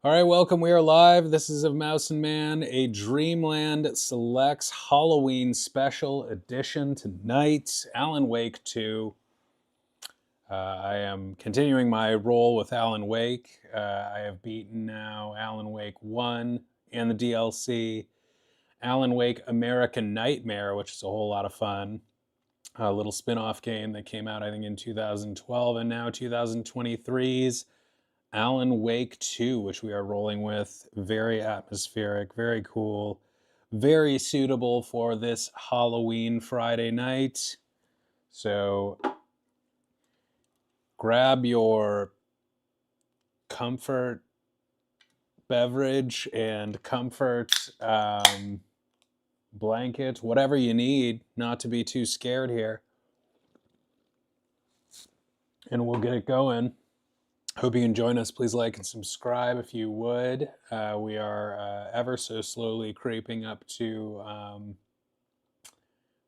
All right, welcome. We are live. This is of Mouse and Man, a Dreamland Selects Halloween special edition tonight. Alan Wake 2. I am continuing my role with Alan Wake. I have beaten now Alan Wake 1 and the DLC. Alan Wake American Nightmare, which is a whole lot of fun. A little spin off game that came out, I think, in 2012 and now 2023's Alan Wake 2, which we are rolling with. Very atmospheric, very cool, very suitable for this Halloween Friday night. So grab your comfort beverage and comfort blanket, whatever you need, not to be too scared here. And we'll get it going. Hope you can join us. Please like and subscribe if you would. We are ever so slowly creeping up to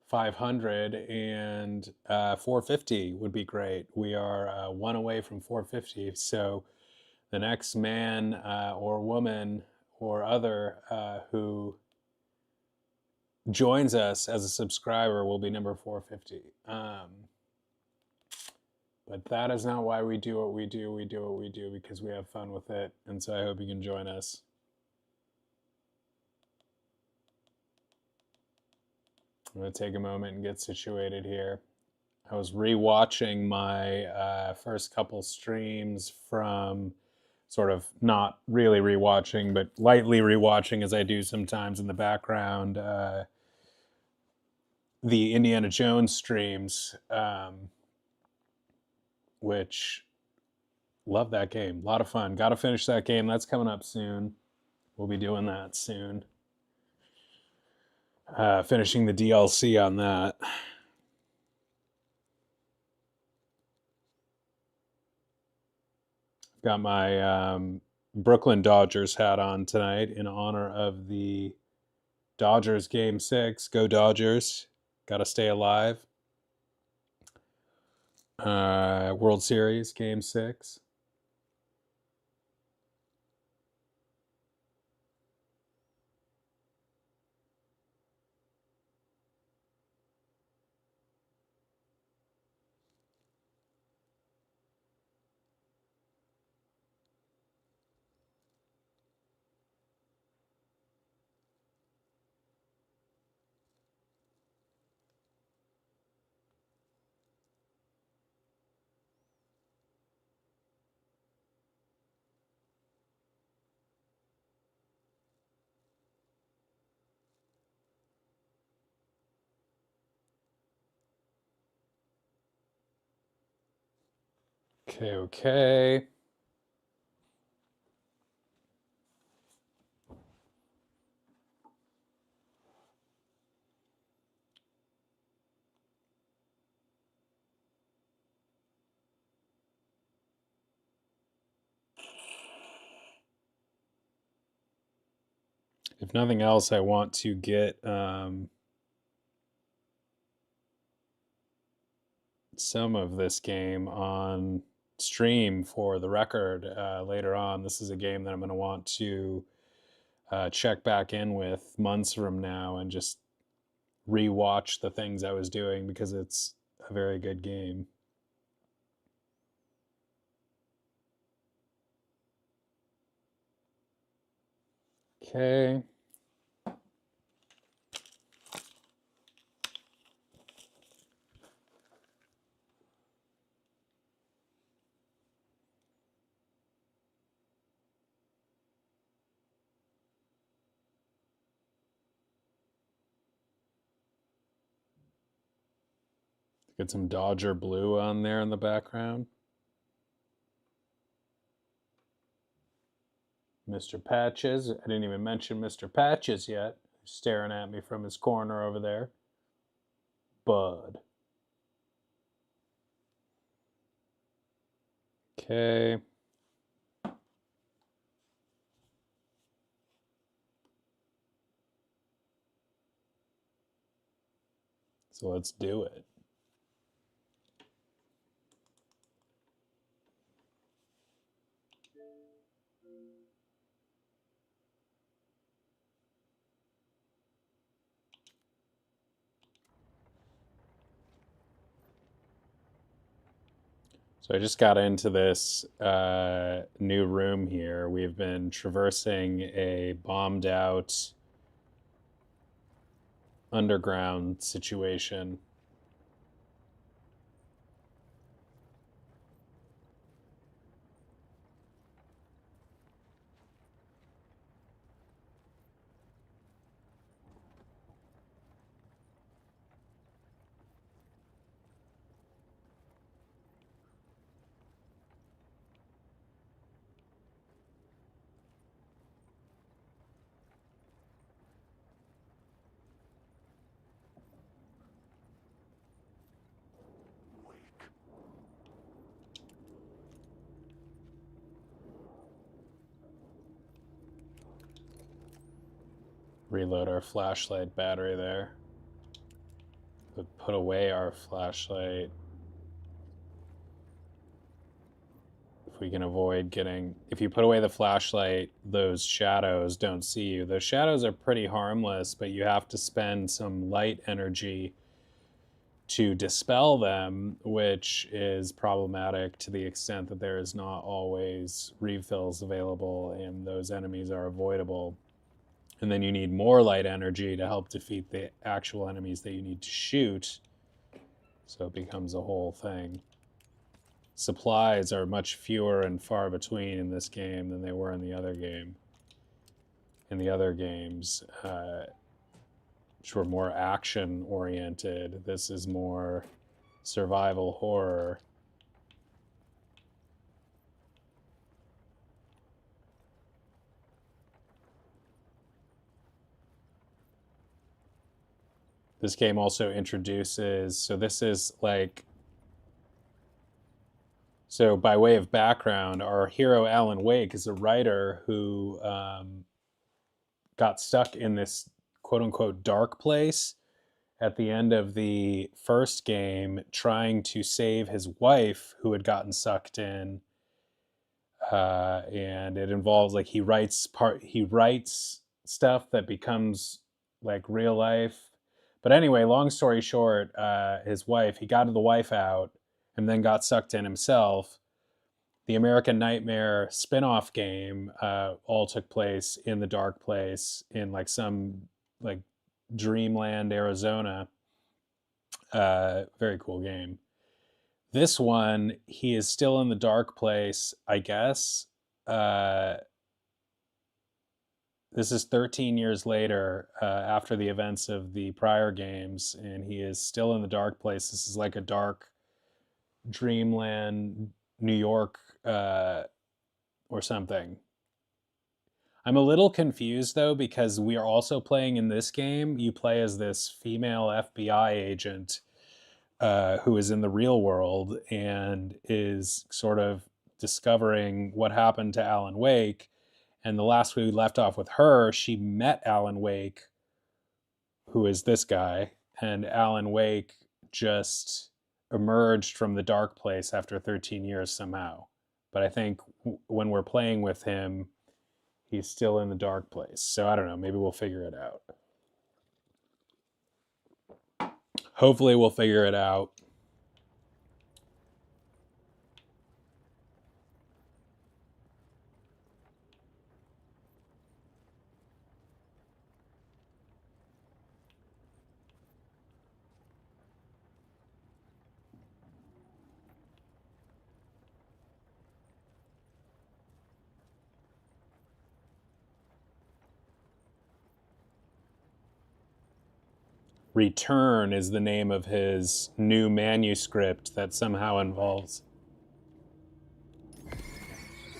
500, and 450 would be great. We are one away from 450. So the next man or woman or other who joins us as a subscriber will be number 450. But that is not why we do what we do. We do what we do because we have fun with it. And so I hope you can join us. I'm going to take a moment and get situated here. I was rewatching my first couple streams from sort of not really rewatching, but lightly rewatching as I do sometimes in the background, the Indiana Jones streams, which love that game. A lot of fun. Got to finish that game. That's coming up soon. We'll be doing that soon. Finishing the DLC on that. Got my Brooklyn Dodgers hat on tonight in honor of the Dodgers Game 6. Go Dodgers. Got to stay alive. World Series Game 6. Okay. If nothing else, I want to get some of this game on stream for the record later on. This is a game that I'm going to want to check back in with months from now and just rewatch the things I was doing because it's a very good game. Okay. Get some Dodger blue on there in the background. Mr. Patches. I didn't even mention Mr. Patches yet. He's staring at me from his corner over there. Bud. Okay. So let's do it. So I just got into this new room here. We've been traversing a bombed out underground situation. Reload our flashlight battery there. But put away our flashlight. If we can avoid getting... If you put away the flashlight, those shadows don't see you. Those shadows are pretty harmless, but you have to spend some light energy to dispel them, which is problematic to the extent that there is not always refills available and those enemies are avoidable. And then you need more light energy to help defeat the actual enemies that you need to shoot. So it becomes a whole thing. Supplies are much fewer and far between in this game than they were in the other game. In the other games, which were more action-oriented, this is more survival horror. This game also introduces, so this is like, so by way of background, our hero Alan Wake is a writer who got stuck in this quote-unquote dark place at the end of the first game trying to save his wife who had gotten sucked in. And it involves like he writes stuff that becomes like real life. But anyway, long story short, his wife, he got the wife out and then got sucked in himself. The American Nightmare spin-off game all took place in the dark place in like some like dreamland, Arizona. Very cool game. This one, he is still in the dark place, I guess. This is 13 years later after the events of the prior games, and he is still in the dark place. This is like a dark dreamland, New York, or something. I'm a little confused though, because we are also playing in this game. You play as this female FBI agent who is in the real world and is sort of discovering what happened to Alan Wake. And the last we left off with her, she met Alan Wake, who is this guy, and Alan Wake just emerged from the dark place after 13 years somehow. But I think when we're playing with him, he's still in the dark place. So I don't know, maybe we'll figure it out. Hopefully we'll figure it out. Return is the name of his new manuscript that somehow involves.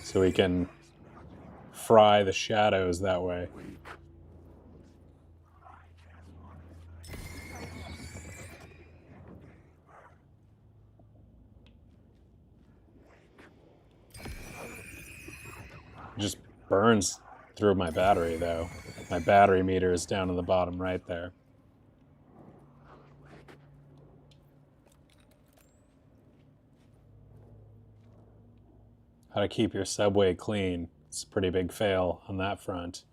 So he can fry the shadows that way. It just burns through my battery though. My battery meter is down in the bottom right there. How to keep your subway clean. It's a pretty big fail on that front.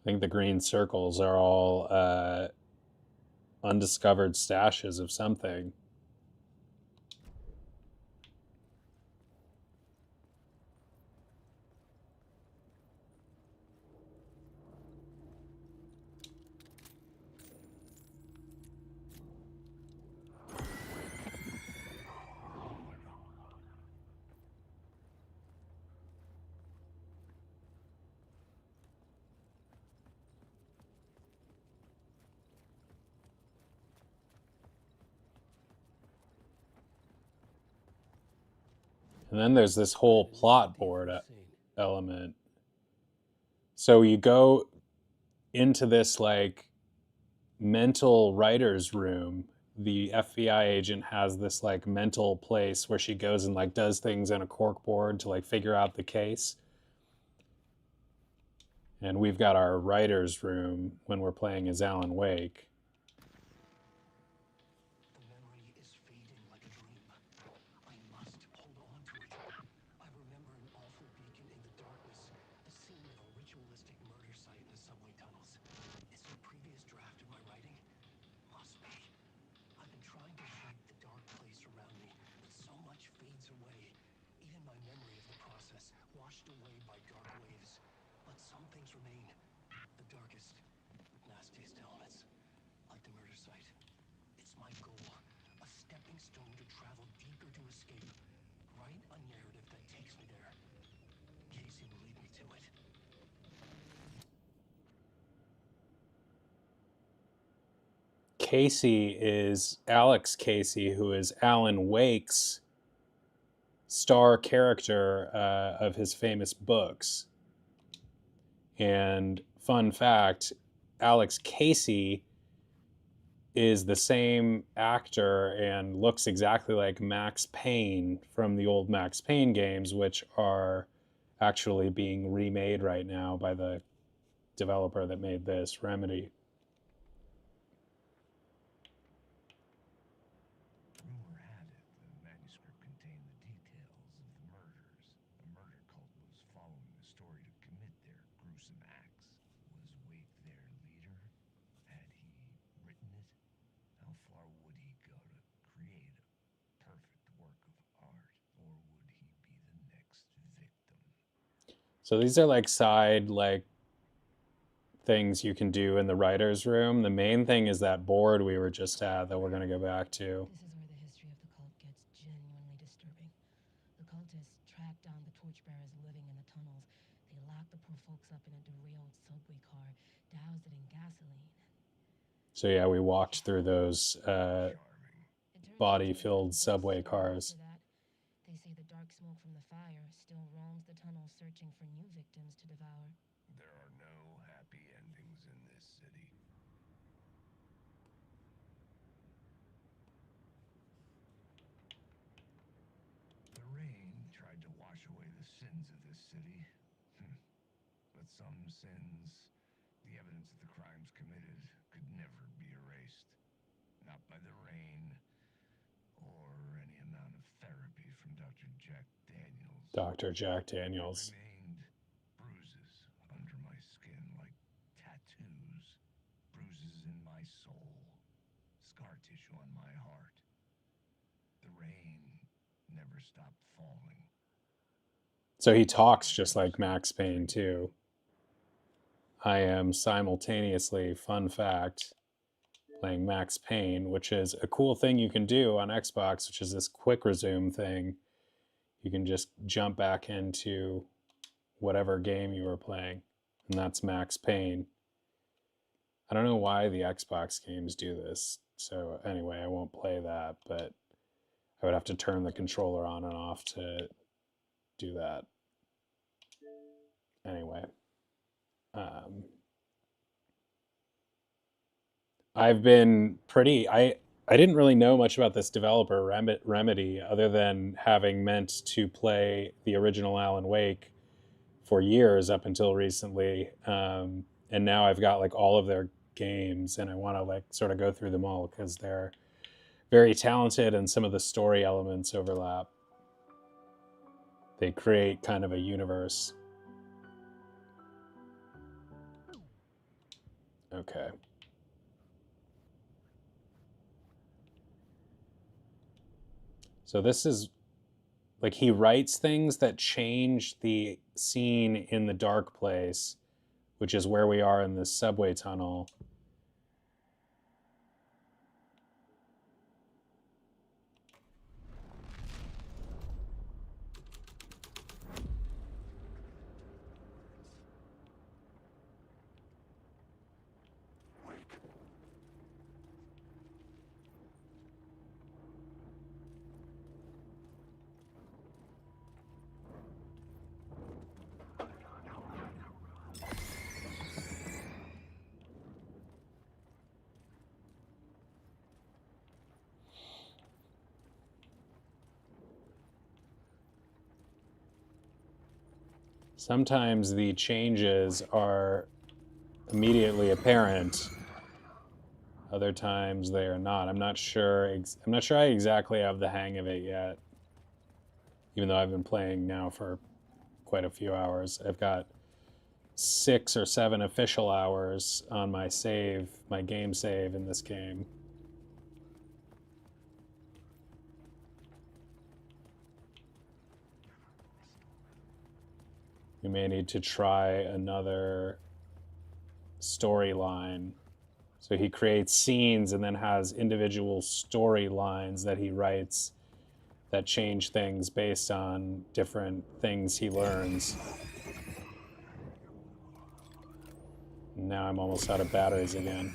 think the green circles are all undiscovered stashes of something. And then there's this whole plot board element. So you go into this like mental writer's room. The FBI agent has this like mental place where she goes and like does things in a cork board to like figure out the case. And we've got our writer's room when we're playing as Alan Wake. Casey is Alex Casey, who is Alan Wake's star character of his famous books. And fun fact, Alex Casey is the same actor and looks exactly like Max Payne from the old Max Payne games, which are actually being remade right now by the developer that made this, Remedy. Rumor had it the manuscript contained the details of the murders. A murder cult was following the story to commit their gruesome acts. Was Wake their leader? Had he written it? How far would he go to create a perfect work of art? Or would he be the next victim? So these are like side like things you can do in the writer's room. The main thing is that board we were just at that we're going to go back to. This is where the history of the cult gets genuinely disturbing. The cultists tracked down the torchbearers living in the tunnels. They locked the poor folks up in a derailed subway car, doused it in gasoline. So yeah, we walked through those body-filled subway cars. They say the dark smoke from the fire still roams the tunnels searching for new victims to devour. There are no happy endings in this city. The rain tried to wash away the sins of this city. But some sins, the evidence of the crimes committed, could never be erased. Not by the rain, or any amount of therapy from Dr. Jack Daniels. Dr. Jack Daniels. Remained bruises under my skin like tattoos, bruises in my soul, scar tissue on my heart. The rain never stopped falling. So he talks just like Max Payne too. I am simultaneously, fun fact, playing Max Payne, which is a cool thing you can do on Xbox, which is this quick resume thing. You can just jump back into whatever game you were playing, and that's Max Payne. I don't know why the Xbox games do this, so anyway, I won't play that, but I would have to turn the controller on and off to do that. Anyway. I've been pretty. I didn't really know much about this developer Remedy, other than having meant to play the original Alan Wake for years up until recently, and now I've got like all of their games, and I want to like sort of go through them all because they're very talented, and some of the story elements overlap. They create kind of a universe. Okay. So this is like he writes things that change the scene in the dark place, which is where we are in this subway tunnel. Sometimes the changes are immediately apparent. Other times they are not. I'm not sure. I'm not sure I exactly have the hang of it yet. Even though I've been playing now for quite a few hours, I've got 6 or 7 official hours on my save, my game save in this game. We may need to try another storyline. So he creates scenes and then has individual storylines that he writes that change things based on different things he learns. Now I'm almost out of batteries again.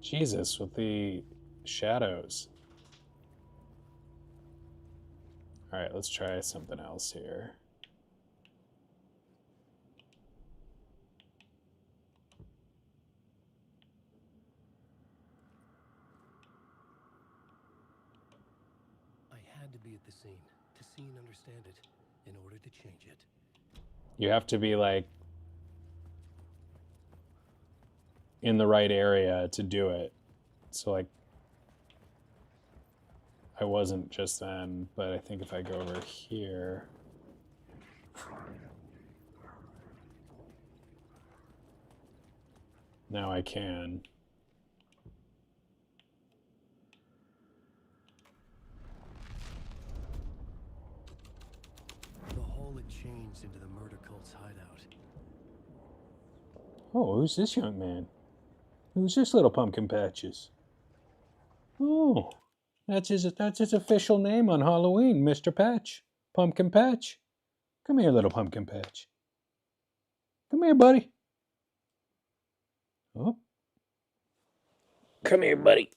Jesus, with the shadows. All right, let's try something else here. I had to be at the scene to see and understand it in order to change it. You have to be like in the right area to do it. So like I wasn't just then, but I think if I go over here, now I can. The hole had changed into the murder cult's hideout. Oh, who's this young man? Who's this little pumpkin patches? Oh, that's his official name on Halloween, Mr. Patch. Pumpkin Patch. Come here, little pumpkin patch. Come here, buddy. Oh. Come here, buddy.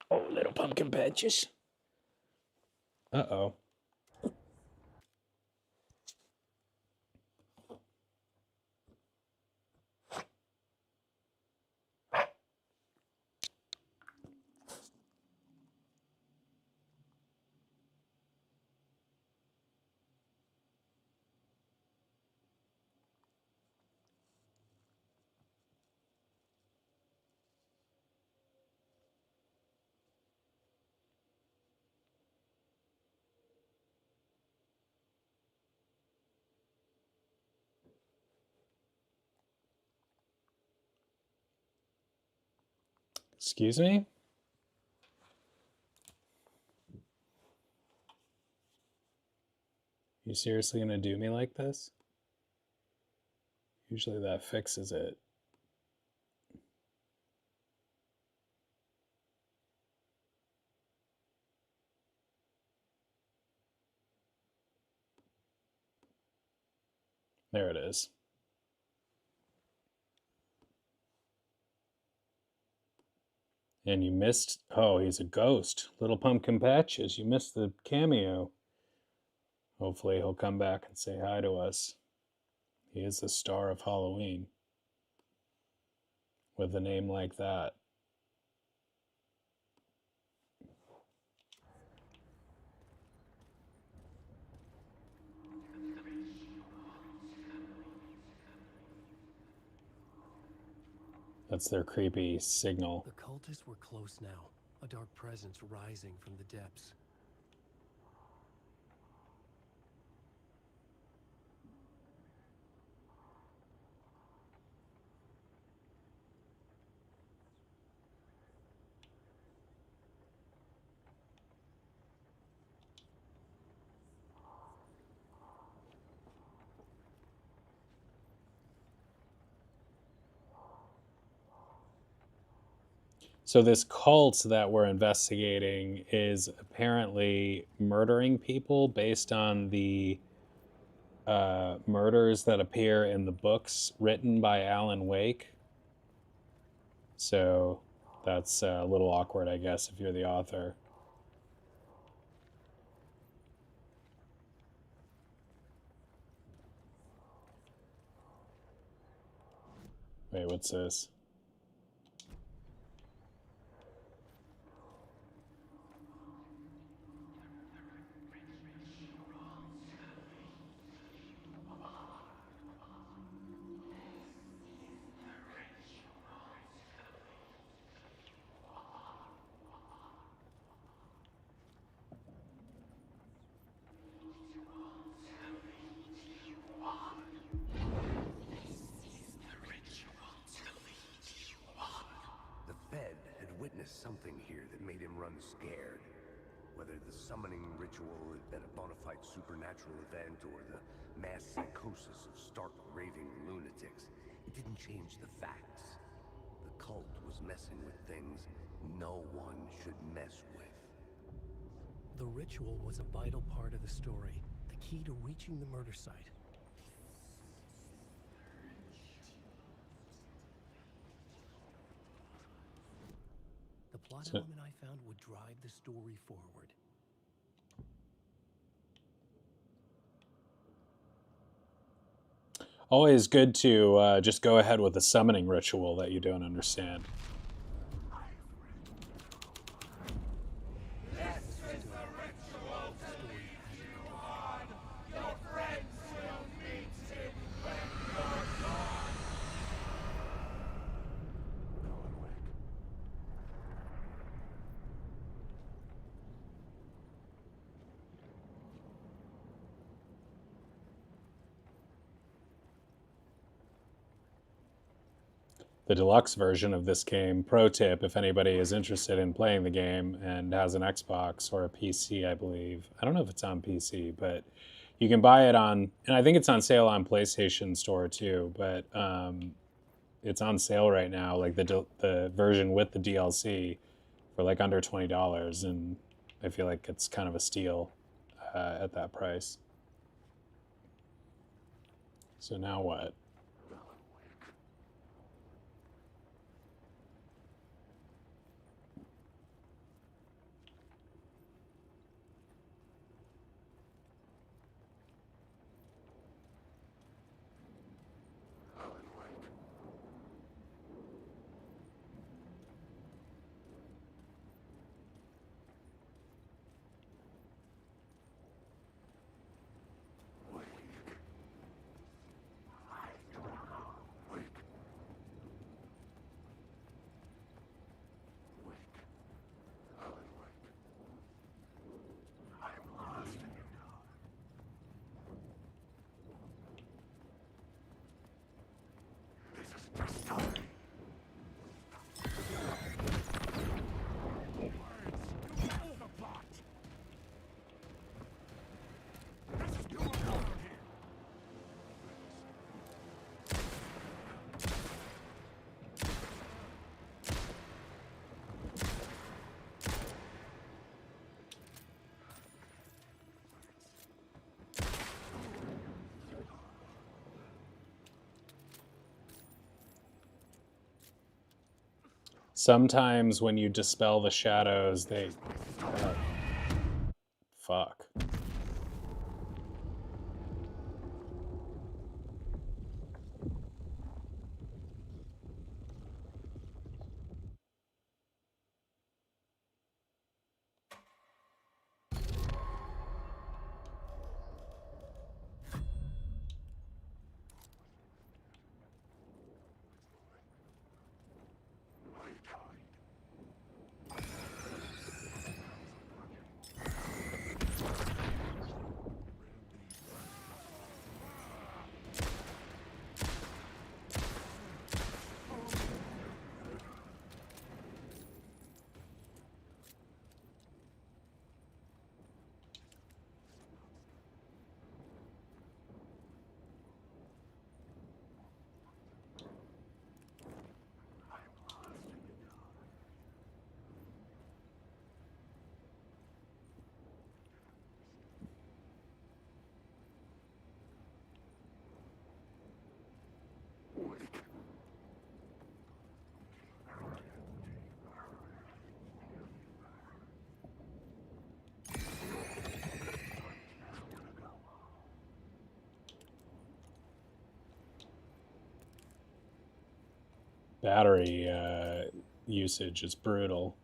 Oh, little pumpkin patches. Uh-oh. Excuse me? You seriously gonna do me like this? Usually that fixes it. There it is. And you missed, oh, he's a ghost. Little pumpkin patches, you missed the cameo. Hopefully he'll come back and say hi to us. He is the star of Halloween. With a name like that. That's their creepy signal. The cultists were close now. A dark presence rising from the depths. So this cult that we're investigating is apparently murdering people based on the murders that appear in the books written by Alan Wake. So that's a little awkward, I guess, if you're the author. Wait, what's this? The Fed had witnessed something here that made him run scared. Whether the summoning ritual had been a bona fide supernatural event or the mass psychosis of stark raving lunatics, it didn't change the facts. The cult was messing with things no one should mess with. The ritual was a vital part of the story, the key to reaching the murder site. The plot So- element I found would drive the story forward. Always good to just go ahead with a summoning ritual that you don't understand. The deluxe version of this game, pro tip, if anybody is interested in playing the game and has an Xbox or a PC, I believe. I don't know if it's on PC, but you can buy it on, and I think it's on sale on PlayStation Store too, but it's on sale right now, like the version with the DLC for like under $20, and I feel like it's kind of a steal at that price. So now what? Sometimes when you dispel the shadows, they... fuck. battery usage is brutal.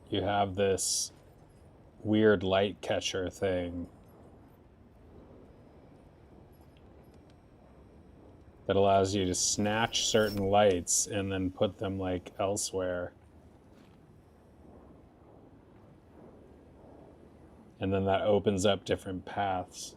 You have this weird light catcher thing that allows you to snatch certain lights and then put them like elsewhere. And then that opens up different paths.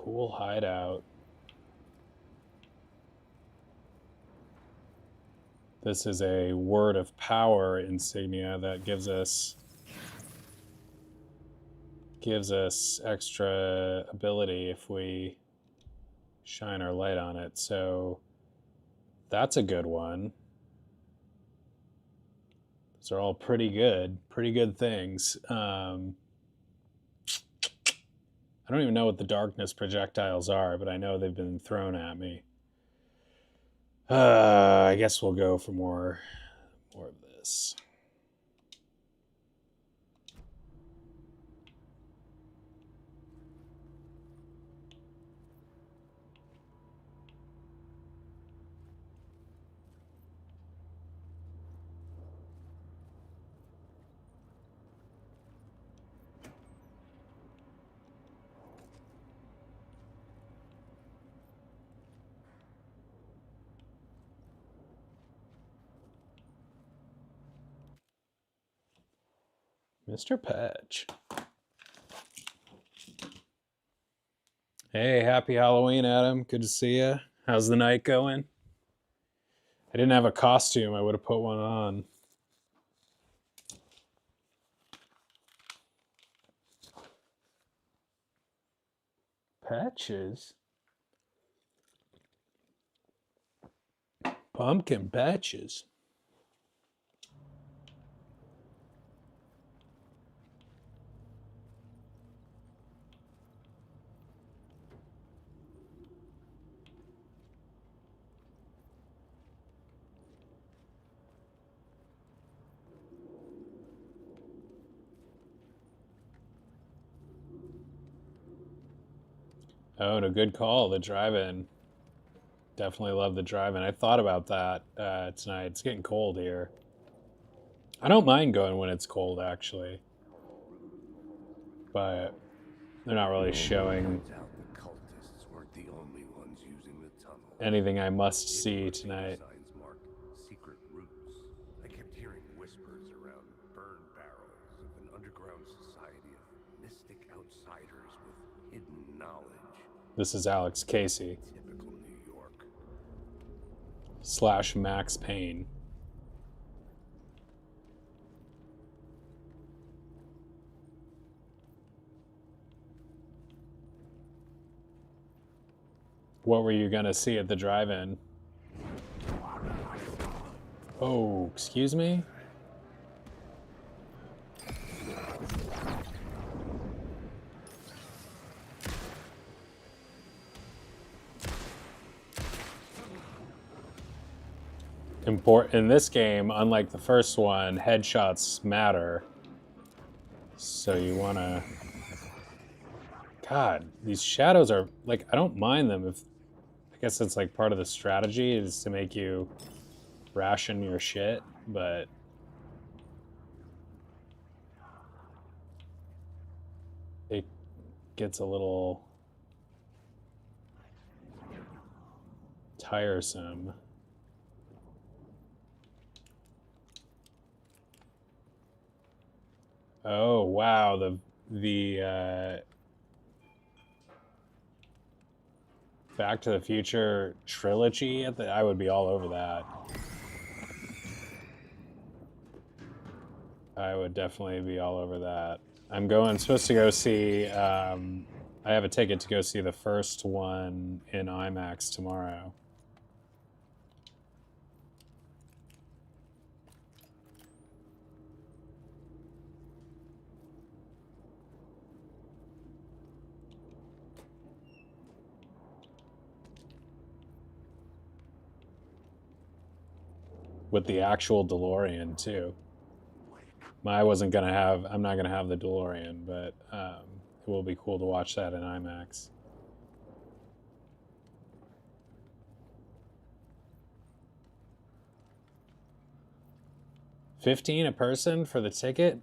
Cool hideout. This is a word of power insignia that gives us extra ability if we shine our light on it. So that's a good one. Those are all pretty good things. I don't even know what the darkness projectiles are, but I know they've been thrown at me. I guess we'll go for more of this. Mr. Patch. Hey, happy Halloween, Adam. Good to see you. How's the night going? I didn't have a costume. I would have put one on. Patches? Pumpkin patches. Oh, and a good call, the drive-in. Definitely love the drive-in. I thought about that tonight. It's getting cold here. I don't mind going when it's cold, actually. But they're not really showing Turns out the cultists weren't the only ones using the tunnel. anything I must see tonight. Signs mark secret routes. I kept hearing whispers around burn barrels of an underground society of mystic outsiders with hidden knowledge. This is Alex Casey Typical New York. / Max Payne. What were you gonna see at the drive-in? Oh, excuse me? In this game, unlike the first one, headshots matter. So you wanna... God, these shadows are, like, I don't mind them if... I guess it's like part of the strategy is to make you ration your shit, but... It gets a little... tiresome. Oh, wow, the Back to the Future trilogy, I would be all over that. I would definitely be all over that. I'm supposed to go see, I have a ticket to go see the first one in IMAX tomorrow. With the actual DeLorean too. I'm not gonna have the DeLorean, but it will be cool to watch that in IMAX. $15 a person for the ticket?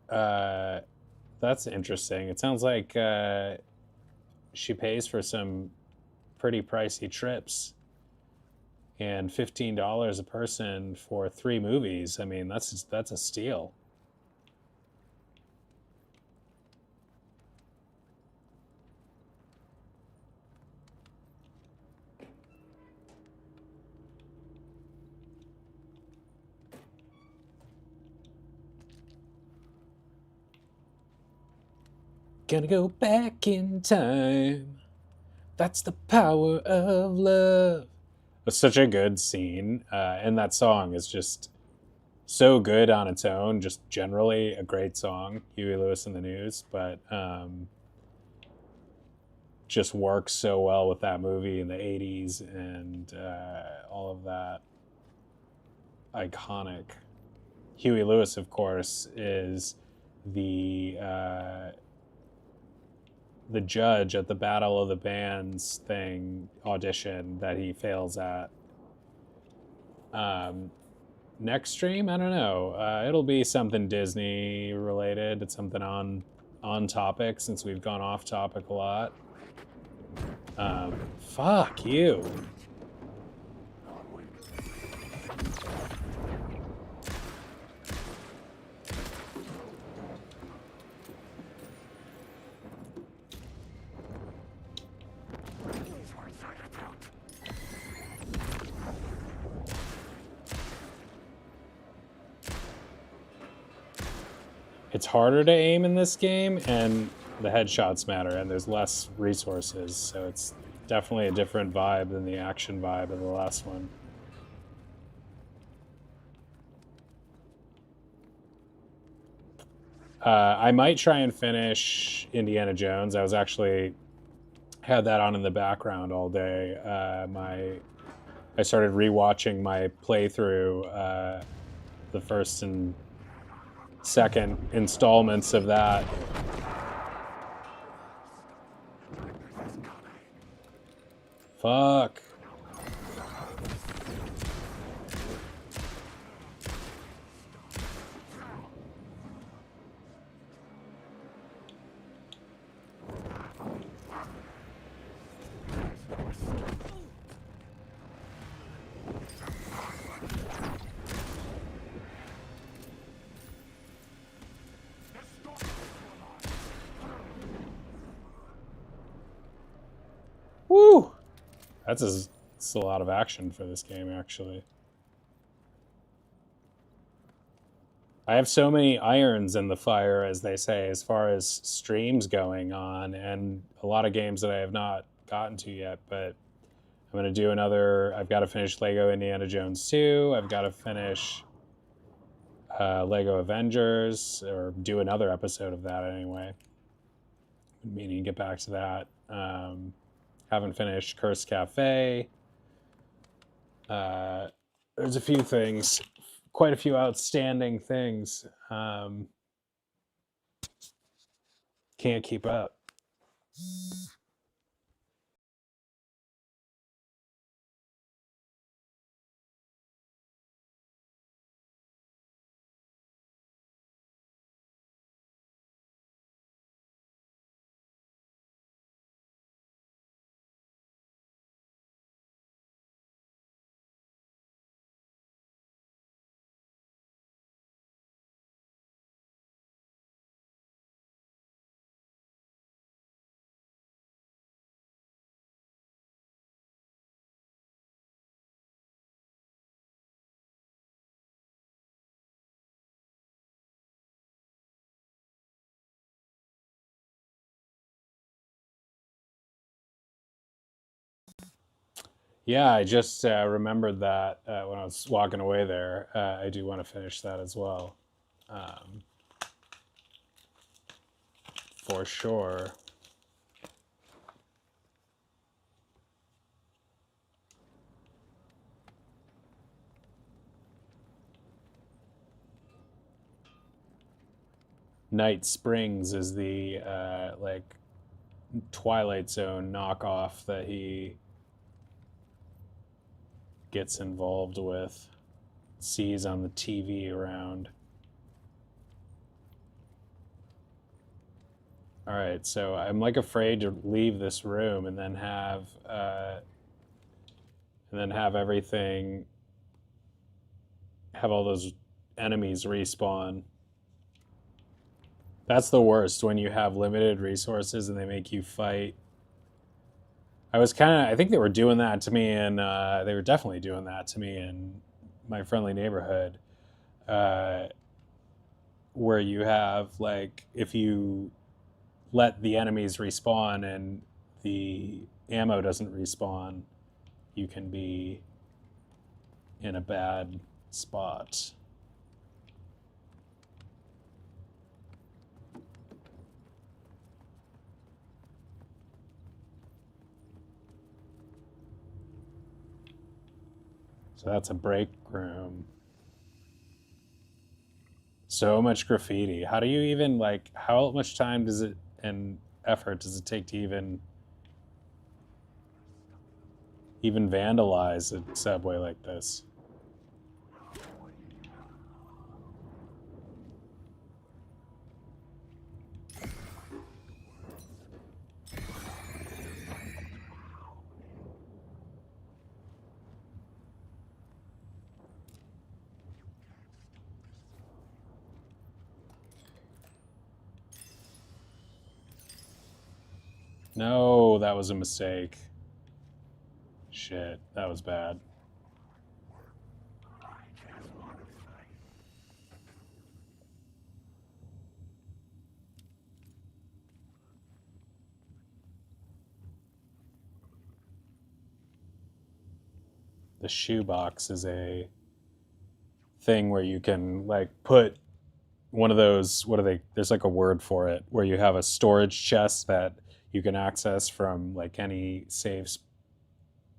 That's interesting. It sounds like she pays for some pretty pricey trips. And $15 a person for 3 movies. I mean, that's a steal. Gonna go back in time. That's the power of love. It's such a good scene, and that song is just so good on its own. Just generally a great song, Huey Lewis and the News, but just works so well with that movie in the '80s and all of that. Iconic. Huey Lewis, of course, is the judge at the Battle of the Bands audition that he fails at. Next stream, I don't know. It'll be something Disney related. It's something on topic since we've gone off topic a lot. Fuck you. It's harder to aim in this game, and the headshots matter, and there's less resources, so it's definitely a different vibe than the action vibe of the last one. I might try and finish Indiana Jones. I was actually had that on in the background all day. I started rewatching my playthrough, the first and second installments of that. Fuck. Woo! That's a lot of action for this game, actually. I have so many irons in the fire, as they say, as far as streams going on, and a lot of games that I have not gotten to yet, but I'm going to do another. I've got to finish Lego Indiana Jones 2. I've got to finish Lego Avengers, or do another episode of that anyway. Meaning to get back to that. Haven't finished Cursed Cafe. There's a few things, quite a few outstanding things. Can't keep up. Yeah, I just remembered that when I was walking away there. I do want to finish that as well, um, for sure. Night Springs is the like Twilight Zone knockoff that he gets involved with, sees on the TV around. All right, so I'm like afraid to leave this room and then have everything, have all those enemies respawn. That's the worst, when you have limited resources and they make you fight. I think they were doing that to me, and they were definitely doing that to me in My Friendly Neighborhood, uh, where you have, like, if you let the enemies respawn and the ammo doesn't respawn, you can be in a bad spot. So that's a break room. So much graffiti. How do you even, like, how much time does it and effort does it take to even vandalize a subway like this? No, that was a mistake. Shit, that was bad. The shoebox is a thing where you can, like, put one of those, what are they? There's like a word for it, where you have a storage chest that you can access from like any safe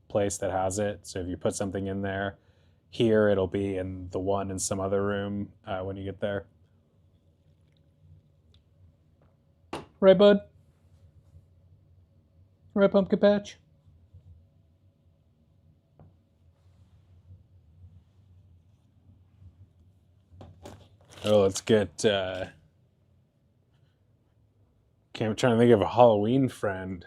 place that has it. So if you put something in there, here it'll be in the one in some other room when you get there. Right, bud? Right, Pumpkin Patch? Oh, let's get. I'm trying to think of a Halloween friend.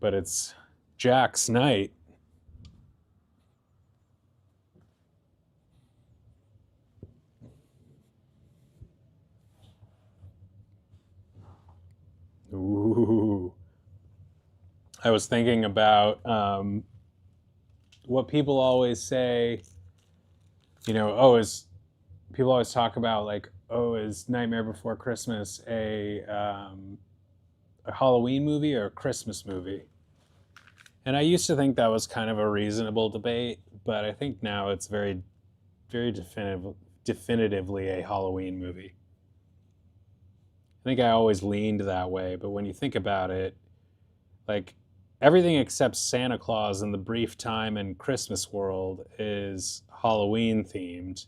But it's Jack's night. Ooh. I was thinking about what people always say, is people always talk about like, oh, is Nightmare Before Christmas a Halloween movie or a Christmas movie? And I used to think that was kind of a reasonable debate, but I think now it's very, very definitively a Halloween movie. I think I always leaned that way, but when you think about it, like everything except Santa Claus in the brief time in Christmas world is Halloween themed.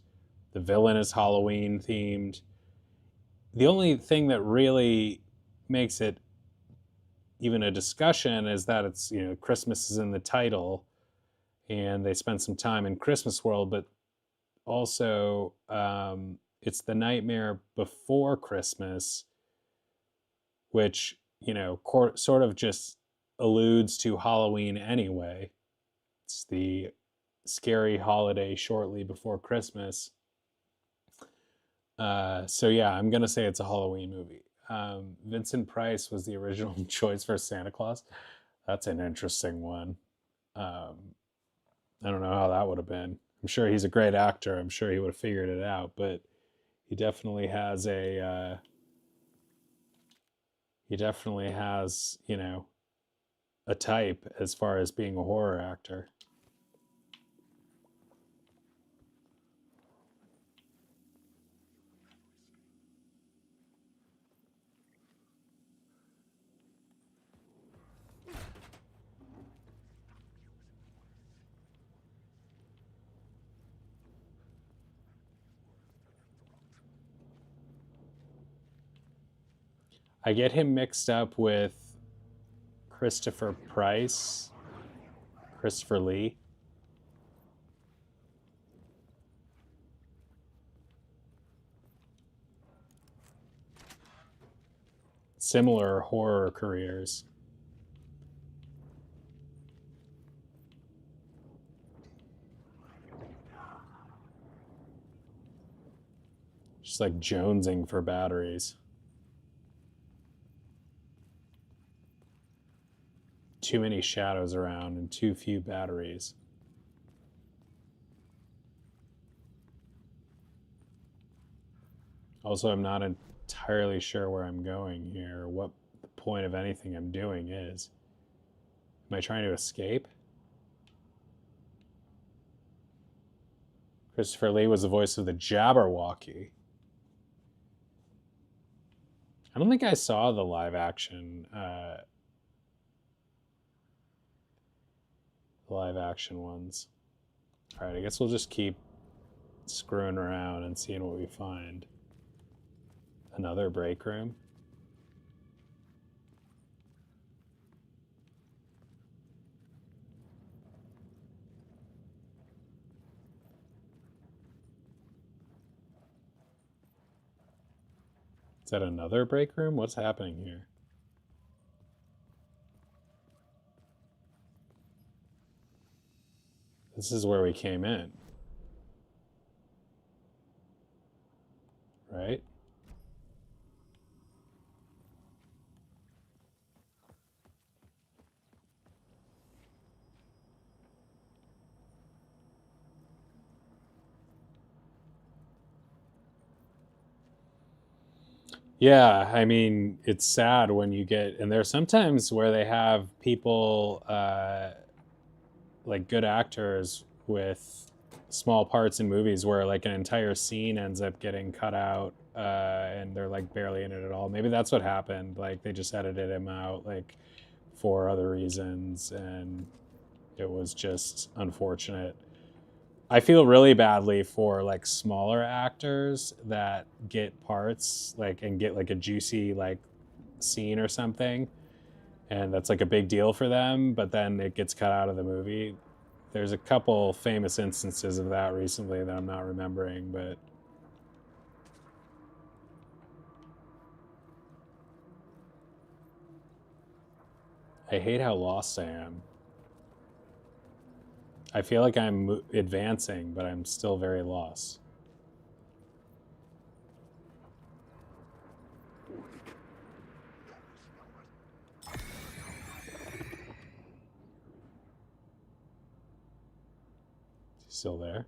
The villain is Halloween themed. The only thing that really makes it even a discussion is that it's, Christmas is in the title and they spend some time in Christmas world, but also it's the Nightmare Before Christmas, which, sort of just alludes to Halloween anyway. It's the scary holiday shortly before Christmas. So yeah, I'm gonna say it's a Halloween movie. Vincent Price was the original choice for Santa Claus. That's an interesting one. I don't know how that would have been. I'm sure he's a great actor. I'm sure he would have figured it out, but he definitely has a a type as far as being a horror actor. I get him mixed up with Christopher Price, Christopher Lee. Similar horror careers. Just like jonesing for batteries. Too many shadows around and too few batteries. Also, I'm not entirely sure where I'm going here, or what the point of anything I'm doing is. Am I trying to escape? Christopher Lee was the voice of the Jabberwocky. I don't think I saw the live action ones. All right, I guess we'll just keep screwing around and seeing what we find. Another break room. Is that another break room? What's happening here? This is where we came in. Right? Yeah, I mean, it's sad when you get, and there's sometimes where they have people, like good actors with small parts in movies where like an entire scene ends up getting cut out, and they're like barely in it at all. Maybe that's what happened. Like they just edited him out like for other reasons, and it was just unfortunate. I feel really badly for like smaller actors that get parts like and get like a juicy like scene or something, and that's like a big deal for them, but then it gets cut out of the movie. There's a couple famous instances of that recently that I'm not remembering, but I hate how lost I am. I feel like I'm advancing, but I'm still very lost. Still there?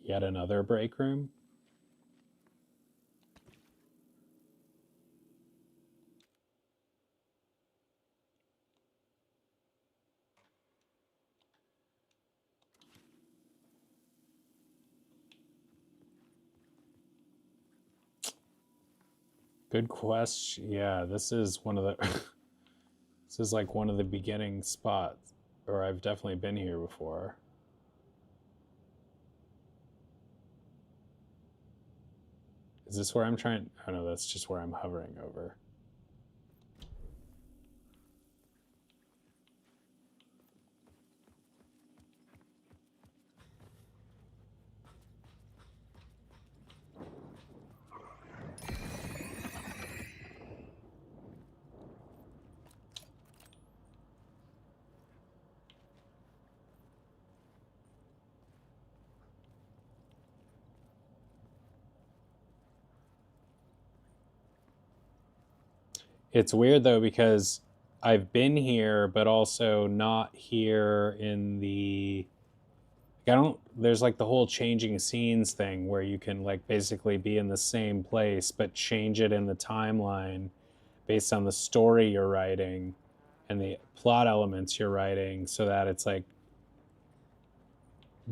Yet another break room? Good question. Yeah, this is one of the this is like one of the beginning spots, or I've definitely been here before. Is this where I'm trying? Oh no, that's just where I'm hovering over. It's weird though because I've been here, but also not here in the. I don't. There's like the whole changing scenes thing where you can like basically be in the same place but change it in the timeline based on the story you're writing and the plot elements you're writing, so that it's like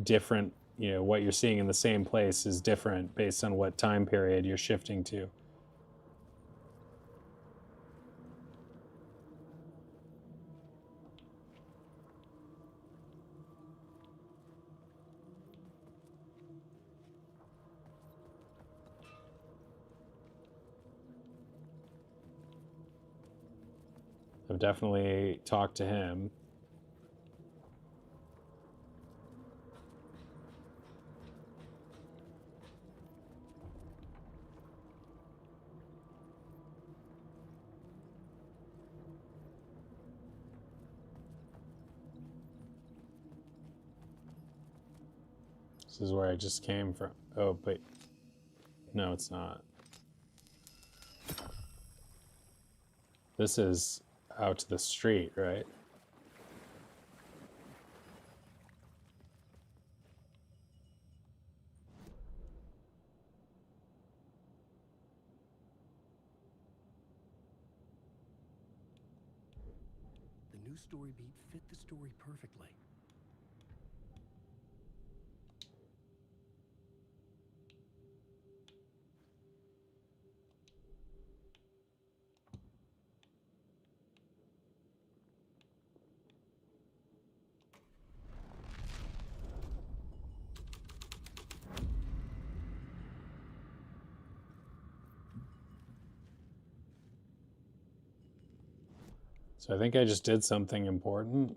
different. You know, what you're seeing in the same place is different based on what time period you're shifting to. I've definitely talked to him. This is where I just came from. Oh, but no, it's not. This is out to the street, right? The new story beat fit the story perfectly. So I think I just did something important.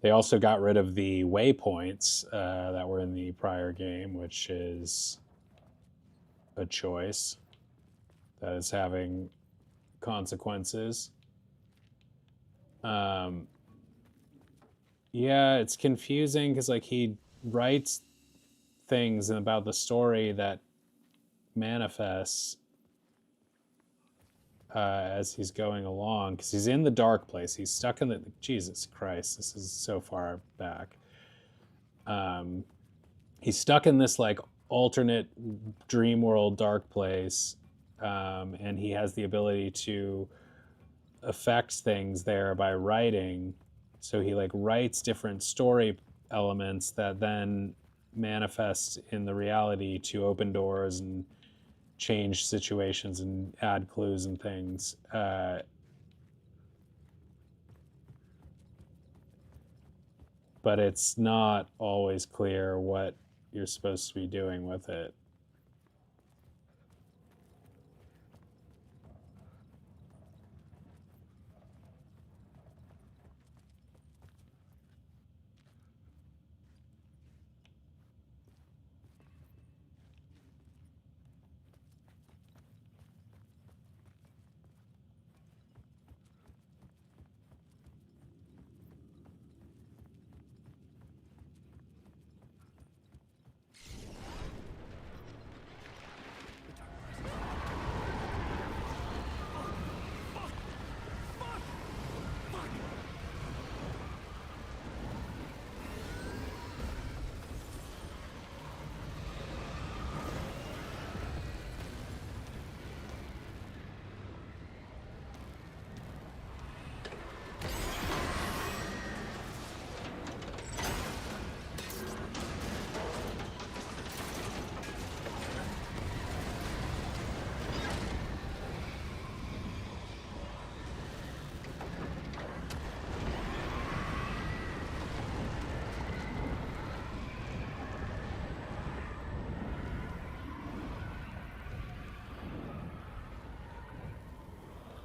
They also got rid of the waypoints that were in the prior game, which is a choice that is having consequences. Yeah, it's confusing because like he writes things about the story that manifests as he's going along because he's in the dark place. He's stuck in the Jesus Christ. This is so far back. Um, he's stuck in this like alternate dream world dark place, and he has the ability to affect things there by writing. So he like writes different story elements that then manifest in the reality to open doors and change situations and add clues and things. But it's not always clear what you're supposed to be doing with it.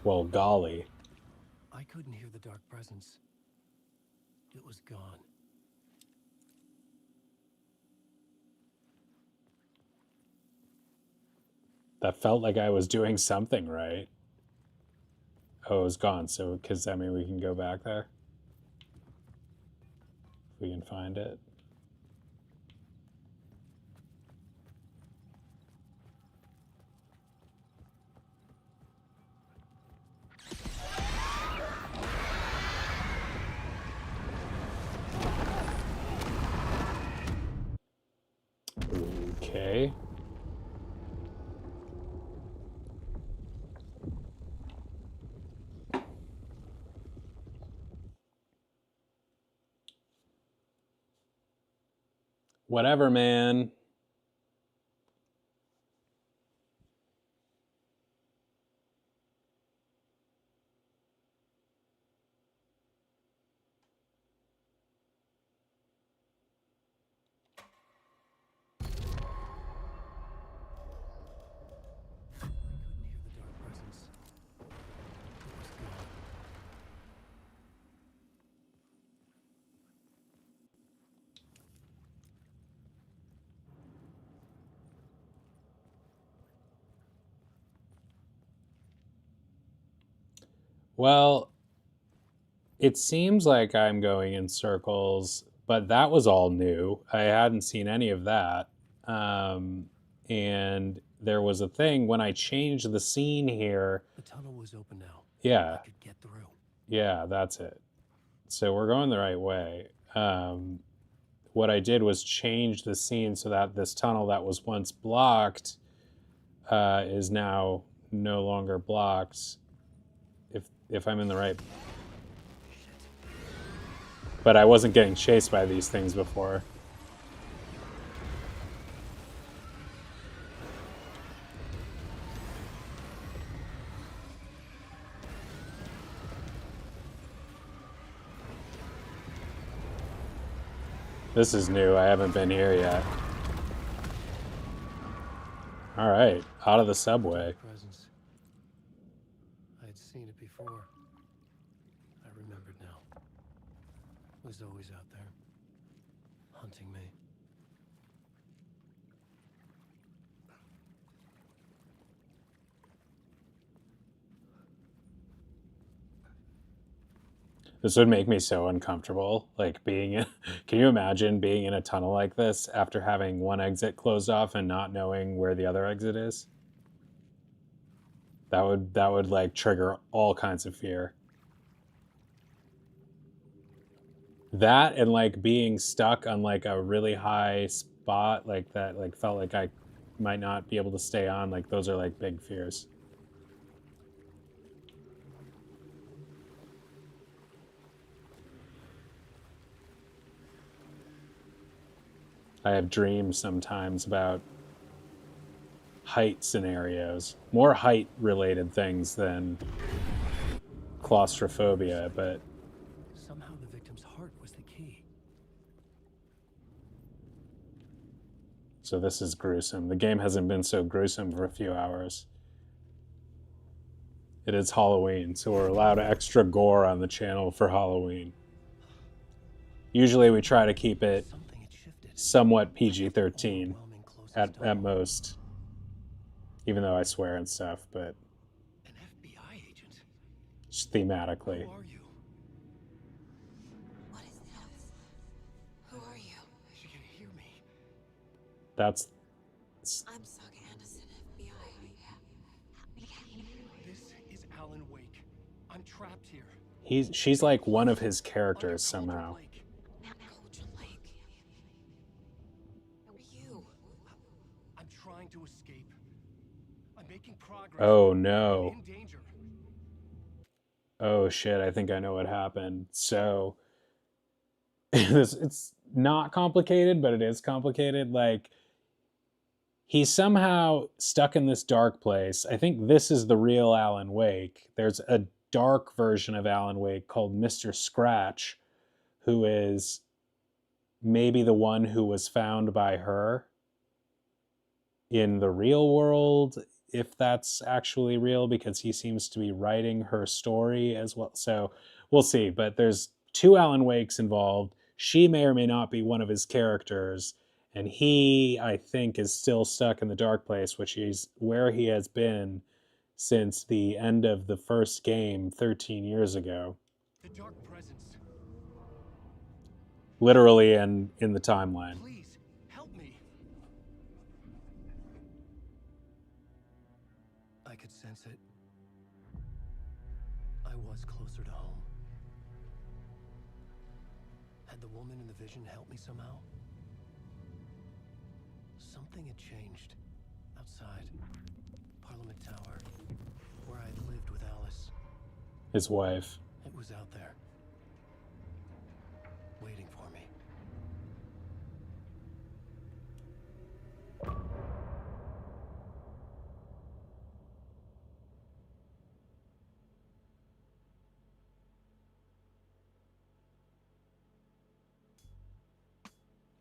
Well, golly. I couldn't hear the dark presence. It was gone. That felt like I was doing something right. Oh, it was gone. So, because I mean, we can go back there if we can find it. Okay. Whatever, man. I couldn't hear the dark presence. It was gone. Well, it seems like I'm going in circles, but that was all new. I hadn't seen any of that. And there was a thing when I changed the scene here. The tunnel was open now. Yeah, I could get through. yeah, that's it. So we're going the right way. What I did was change the scene so that this tunnel that was once blocked is now no longer blocked. If I'm in the right. But I wasn't getting chased by these things before. This is new. I haven't been here yet. All right, out of the subway. Presence. I had seen it before. I remembered now. It was always out there, hunting me. This would make me so uncomfortable. Like being in, can you imagine being in a tunnel like this after having one exit closed off and not knowing where the other exit is? That would like trigger all kinds of fear. That and like being stuck on like a really high spot like that, like felt like I might not be able to stay on, like those are like big fears. I have dreams sometimes about height scenarios, more height related things than claustrophobia, but Somehow the victim's heart was the key. so this is gruesome. The game hasn't been so gruesome for a few hours. It is Halloween, so we're allowed extra gore on the channel for Halloween. Usually we try to keep it Something had shifted. somewhat PG-13 Overwhelming closest at tunnel. most, even though I swear and stuff, but An FBI agent. just thematically. Who are you? What is this? Who are you? She can hear me. That's I'm Sug Anderson, FBI. This is Alan Wake. I'm trapped here. she's like one of his characters Under Calder somehow. Lake. Culture Lake. Who are you? I'm trying to escape. I'm making progress. Oh I'm no. in danger. Oh shit, I think I know what happened. So it's not complicated, but it is complicated. Like he's somehow stuck in this dark place. I think this is the real Alan Wake. There's a dark version of Alan Wake called Mr. Scratch, who is maybe the one who was found by her in the real world, if that's actually real, because he seems to be writing her story as well. So we'll see. But there's two Alan Wakes involved. She may or may not be one of his characters. And he, I think, is still stuck in the dark place, which is where he has been since the end of the first game 13 years ago. The dark presence. Literally and in the timeline. Please, help me. I could sense it. I was closer to home. Had the woman in the vision helped me somehow? Something had changed. Outside. Parliament Tower. Where I had lived with Alice. His wife. It was out there. Waiting for me.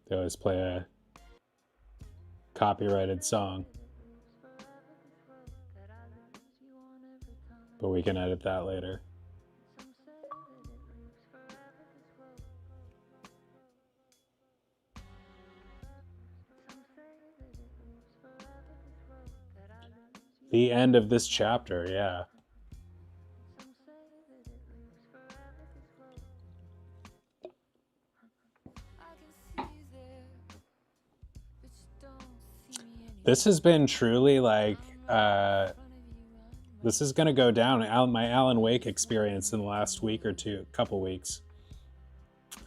They always play a copyrighted song. But we can edit that later. The end of this chapter, yeah. This has been truly like, this is going to go down. My Alan Wake experience in the last week or two, couple weeks,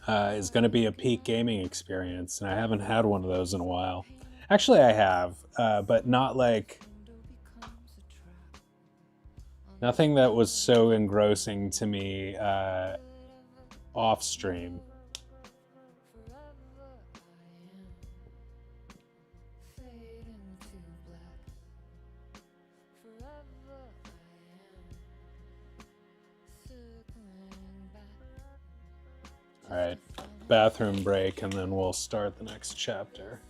is going to be a peak gaming experience. And I haven't had one of those in a while. Actually, I have, but not like, nothing that was so engrossing to me off stream. All right, bathroom break, and then we'll start the next chapter.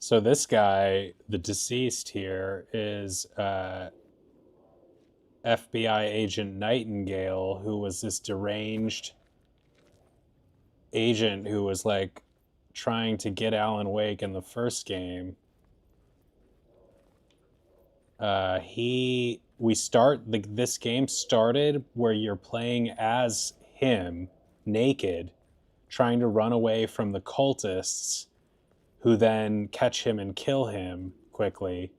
So this guy, the deceased here, is FBI agent Nightingale, who was this deranged agent who was like trying to get Alan Wake in the first game. This game started where you're playing as him, naked, trying to run away from the cultists, who then catch him and kill him quickly.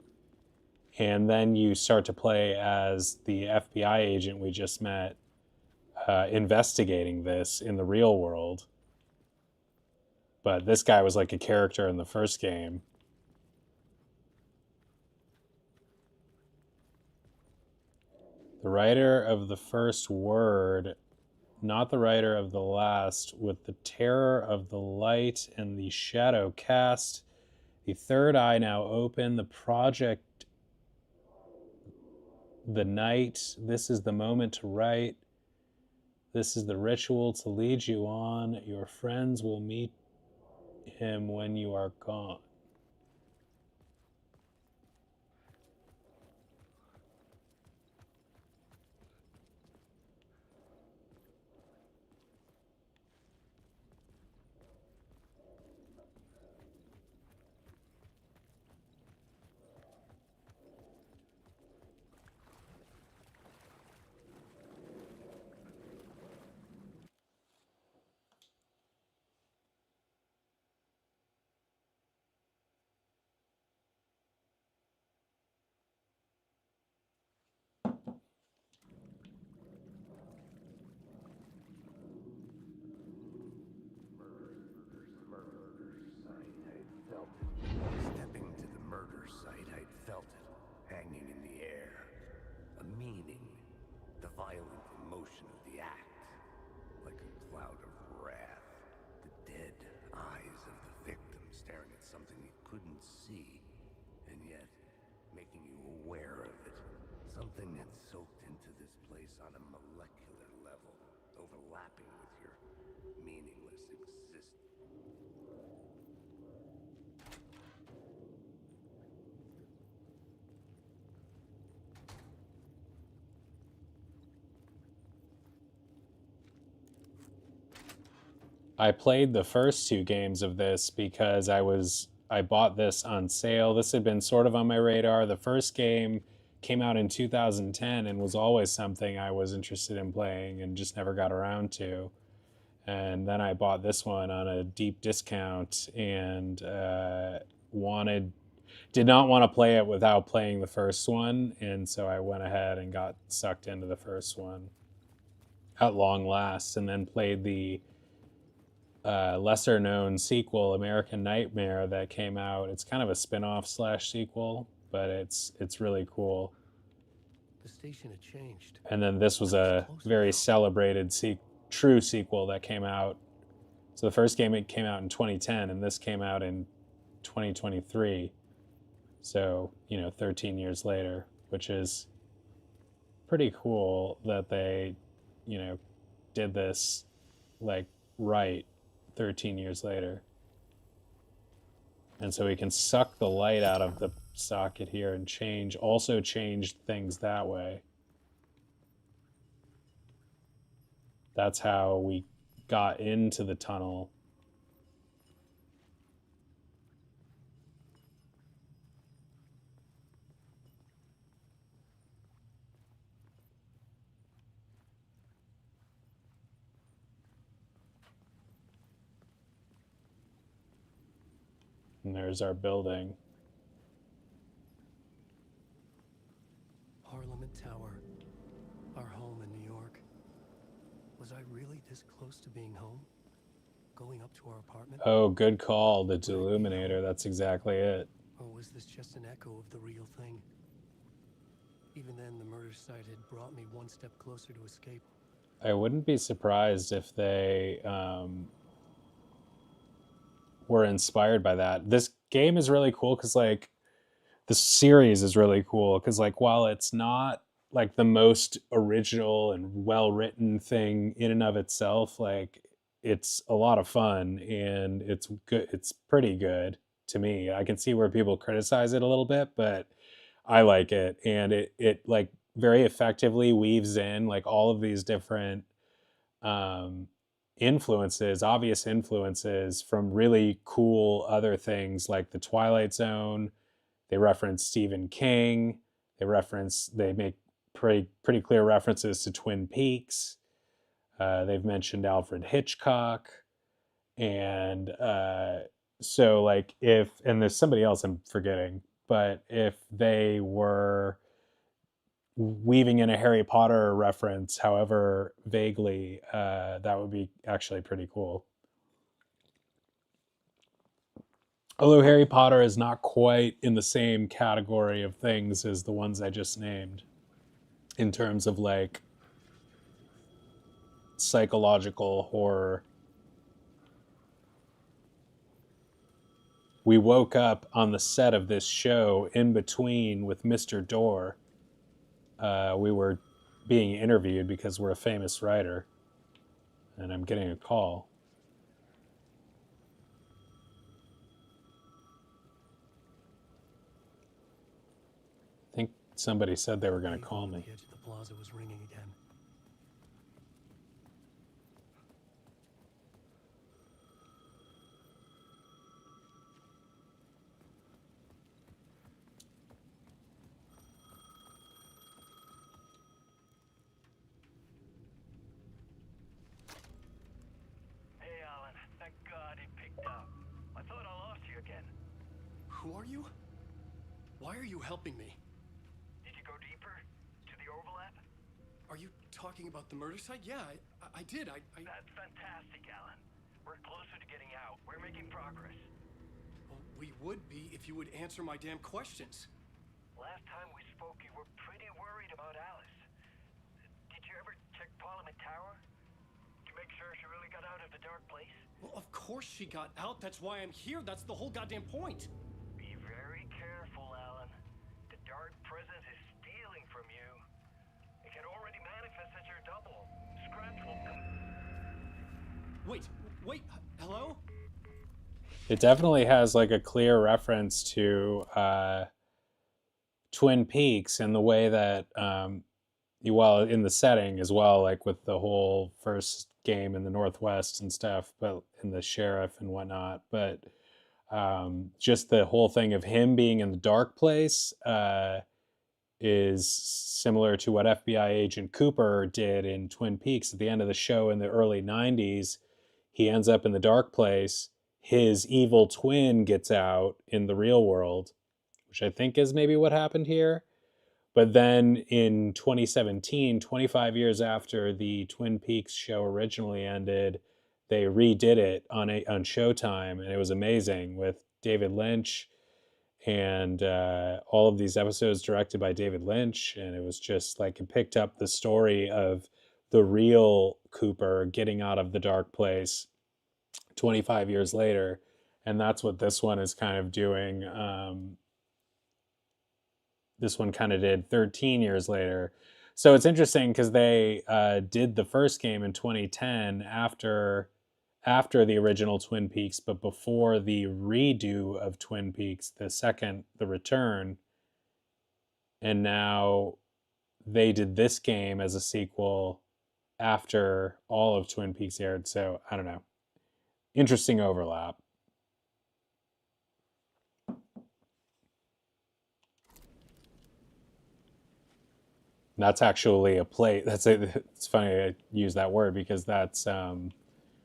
And then you start to play as the FBI agent we just met, investigating this in the real world. But this guy was like a character in the first game. The writer of the first word, not the writer of the last, with the terror of the light and the shadow cast, the third eye now open, the project, the night, this is the moment to write, this is the ritual to lead you on, your friends will meet him when you are gone. Stepping to the murder site, I'd felt it, hanging in the air. A meaning, the violent emotion of the act, like a cloud of wrath. The dead eyes of the victim staring at something you couldn't see, and yet making you aware of it. Something had soaked into this place on a molecular level, overlapping with your meaningless existence. I played the first two games of this because I bought this on sale. This had been sort of on my radar. The first game came out in 2010 and was always something I was interested in playing and just never got around to. And then I bought this one on a deep discount and did not want to play it without playing the first one, and so I went ahead and got sucked into the first one at long last, and then played the lesser known sequel, American Nightmare, that came out. It's kind of a spin-off / sequel, but it's really cool. The station had changed. And then this was a very celebrated true sequel that came out. So the first game, it came out in 2010, and this came out in 2023. So, 13 years later, which is pretty cool that they, did this like right 13 years later. And so we can suck the light out of the socket here and change things that way. That's how we got into the tunnel. And there's our building. Parliament Tower. Our home in New York. Was I really this close to being home? Going up to our apartment? Oh, good call. The Deluminator. That's exactly it. Or was this just an echo of the real thing? Even then, the murder site had brought me one step closer to escape. I wouldn't be surprised if they were inspired by that. This game is really cool because, like, the series is really cool because, like, while it's not like the most original and well-written thing in and of itself, like, it's a lot of fun and it's good. It's pretty good. to me. I can see where people criticize it a little bit, but I like it, and it like very effectively weaves in like all of these different um, influences, obvious influences from really cool other things like the Twilight Zone. They reference Stephen King. They make pretty clear references to Twin Peaks. They've mentioned Alfred Hitchcock, and so like if and there's somebody else I'm forgetting, but if they were weaving in a Harry Potter reference, however vaguely, that would be actually pretty cool. Although Harry Potter is not quite in the same category of things as the ones I just named, in terms of like psychological horror. We woke up on the set of this show in between with Mr. Dorr. We were being interviewed because we're a famous writer, and I'm getting a call. I think somebody said they were going to call me. The edge of the plaza was ringing again. Hey, Alan. Thank God he picked up. I thought I lost you again. Who are you? Why are you helping me? Did you go deeper? To the overlap? Are you talking about the murder site? Yeah, I did. That's fantastic, Alan. We're closer to getting out. We're making progress. Well, we would be if you would answer my damn questions. Last time we spoke, you were pretty worried about Alice. Did you ever check Parliament Tower? To make sure she really got out of the dark place? Well, of course she got out. That's why I'm here. That's the whole goddamn point. Be very careful, Alan. The dark presence is stealing from you. It can already manifest as your double. Scratch will come. Wait, hello? It definitely has like a clear reference to Twin Peaks in the way that, well, in the setting as well, like with the whole first game in the Northwest and stuff, but in the sheriff and whatnot. But just the whole thing of him being in the dark place is similar to what FBI agent Cooper did in Twin Peaks at the end of the show in the early 90s. He ends up in the dark place. His evil twin gets out in the real world, which I think is maybe what happened here. But then in 2017, 25 years after the Twin Peaks show originally ended, they redid it on Showtime, and it was amazing with David Lynch and all of these episodes directed by David Lynch. And it was just like it picked up the story of the real Cooper getting out of the dark place 25 years later. And that's what this one is kind of doing. This one kind of did 13 years later. So it's interesting because they did the first game in 2010 after the original Twin Peaks, but before the redo of Twin Peaks, the return. And now they did this game as a sequel after all of Twin Peaks aired. So I don't know. Interesting overlap. That's actually a play. It's funny I use that word because that's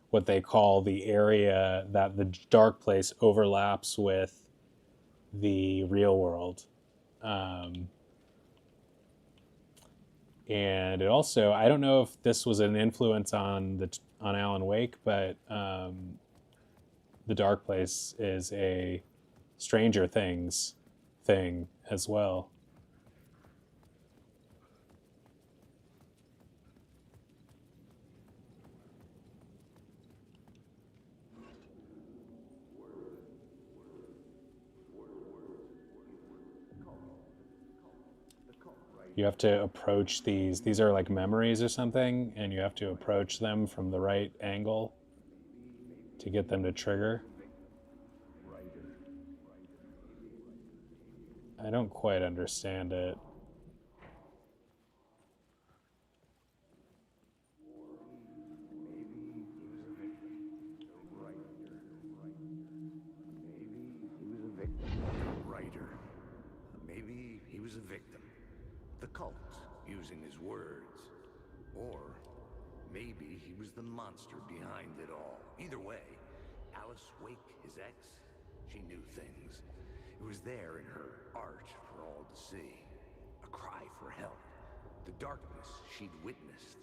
what they call the area that the dark place overlaps with the real world. And it also, I don't know if this was an influence on Alan Wake, but the dark place is a Stranger Things thing as well. You have to approach these. These are like memories or something, and you have to approach them from the right angle to get them to trigger. I don't quite understand it. Writer. Maybe he was a victim. The cult, using his words. Or maybe he was the monster behind it all. Either way, Alice Wake, his ex, she knew things. It was there in her art for all to see. A cry for help. The darkness she'd witnessed.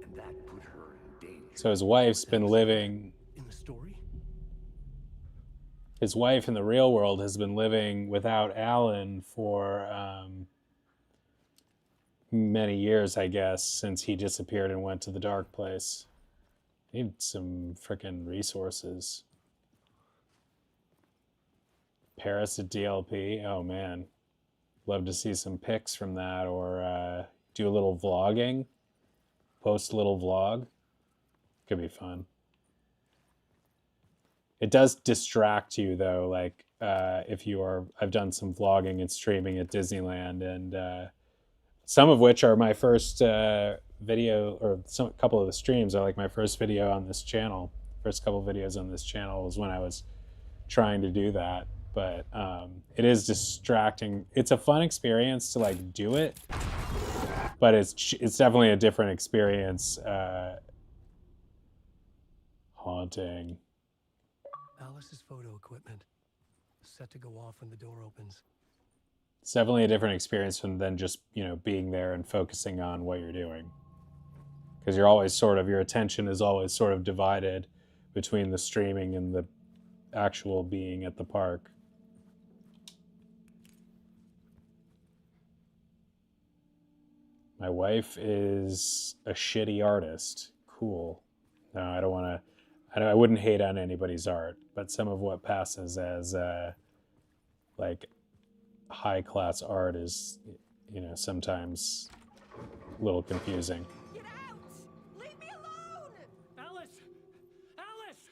And that put her in danger. So his wife's been living... In the story? His wife in the real world has been living without Alan for many years, I guess, since he disappeared and went to the dark place. Need some frickin' resources. Paris at DLP. Oh man, love to see some pics from that, or do a little vlogging. Post a little vlog. Could be fun. It does distract you though, like if you are, I've done some vlogging and streaming at Disneyland, and some of which are my first video, or some couple of the streams are like my first video on this channel. First couple videos on this channel was when I was trying to do that, but it is distracting. It's a fun experience to like do it, but it's definitely a different experience. Haunting. Alice's photo equipment. Set to go off when the door opens. It's definitely a different experience than just, you know, being there and focusing on what you're doing. Because you're always sort of, your attention is always sort of divided between the streaming and the actual being at the park. My wife is a shitty artist. Cool. No, I don't want to, I wouldn't hate on anybody's art, but some of what passes as like high class art is, you know, sometimes a little confusing. Get out! Leave me alone! Alice! Alice!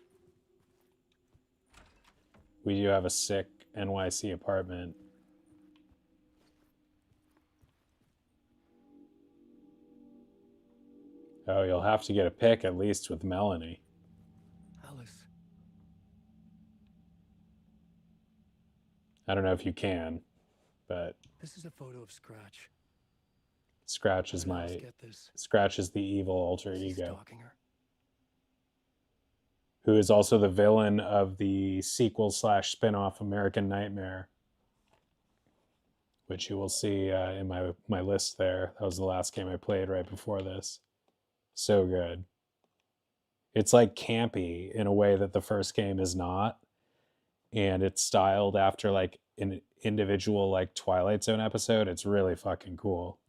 We do have a sick NYC apartment. Oh, you'll have to get a pic at least with Melanie. Alice. I don't know if you can, but This is a photo of Scratch. Scratch is How did Alice my get this? Scratch is the evil alter Is he ego, stalking her? who is also the villain of the sequel / spin-off American Nightmare, which you will see in my list there. That was the last game I played right before this. So good. It's like campy in a way that the first game is not, and it's styled after like an individual like Twilight Zone episode. It's really fucking cool.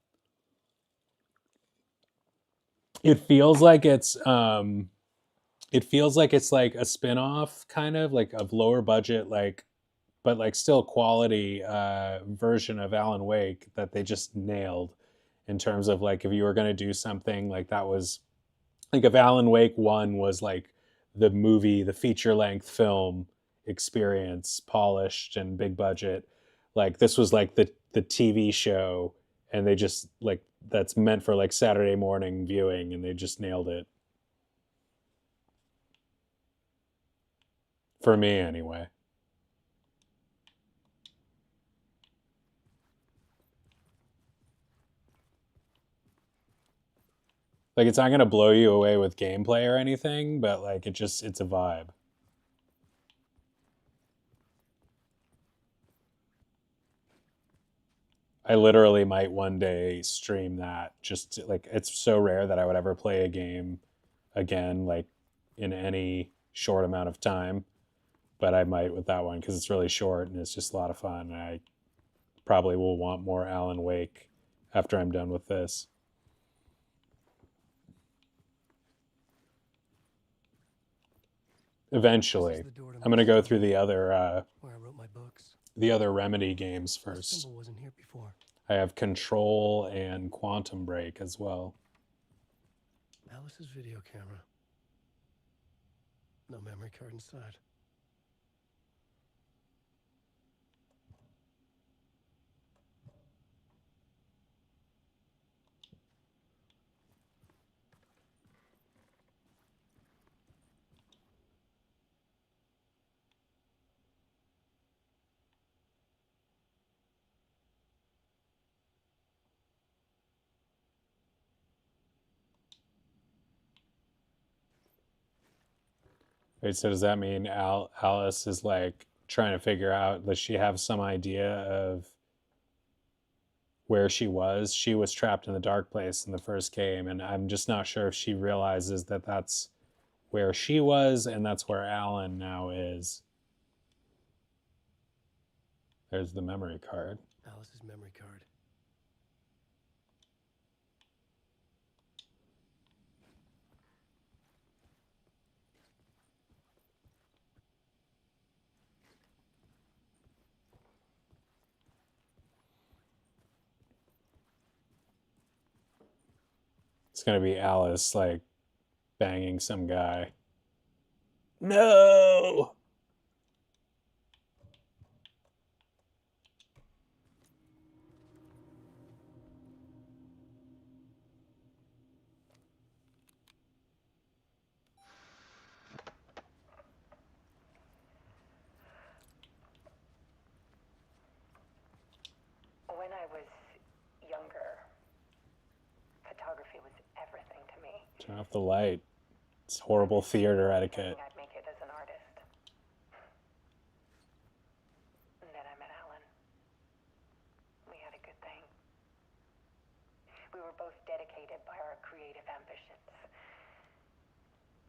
It feels like it's like a spin-off kind of like of lower budget, like, but like still quality version of Alan Wake that they just nailed in terms of like, if you were going to do something like that, was like if Alan Wake 1 was like the movie, the feature length film experience, polished and big budget, like this was like the TV show, and they just like, that's meant for like Saturday morning viewing, and they just nailed it. For me anyway. Like, it's not going to blow you away with gameplay or anything, but like it's a vibe. I literally might one day stream that, just to, like, it's so rare that I would ever play a game again, like in any short amount of time, but I might with that one because it's really short and it's just a lot of fun. And I probably will want more Alan Wake after I'm done with this. Eventually. I'm gonna go through the other where I wrote my books. Remedy games The first. symbol wasn't here before. I have Control and Quantum Break as well. Alice's video camera. No memory card inside. Wait, so does that mean Alice is like trying to figure out, does she have some idea of where she was? She was trapped in the dark place in the first game, and I'm just not sure if she realizes that that's where she was and that's where Alan now is. There's the memory card. Alice's memory card. It's gonna be Alice like banging some guy. No! When I was younger, photography was everything to me. Turn off the light. It's horrible theater etiquette. Thinking I'd make it as an artist. And then I met Alan. We had a good thing. We were both dedicated by our creative ambitions.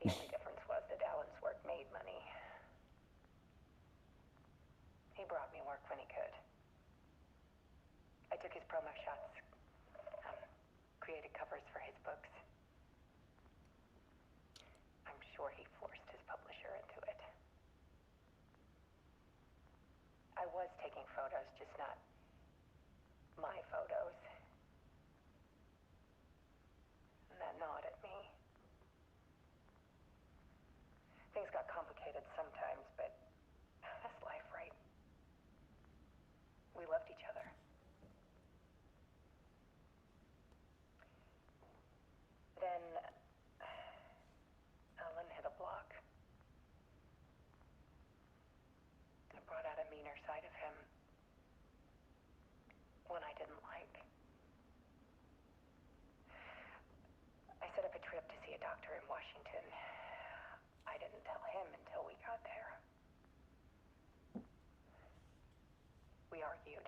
The only difference was that Alan's work made money. He brought me work when he could. I took his promo shots, created covers for his books. I'm sure he forced his publisher into it. I was taking photos, just not my photos. And that gnawed at me. Things got complicated sometimes, but that's life, right? We loved each other. Then Alan hit a block. It brought out a meaner side of him. One I didn't like. I set up a trip to see a doctor in Washington. I didn't tell him until we got there. We argued.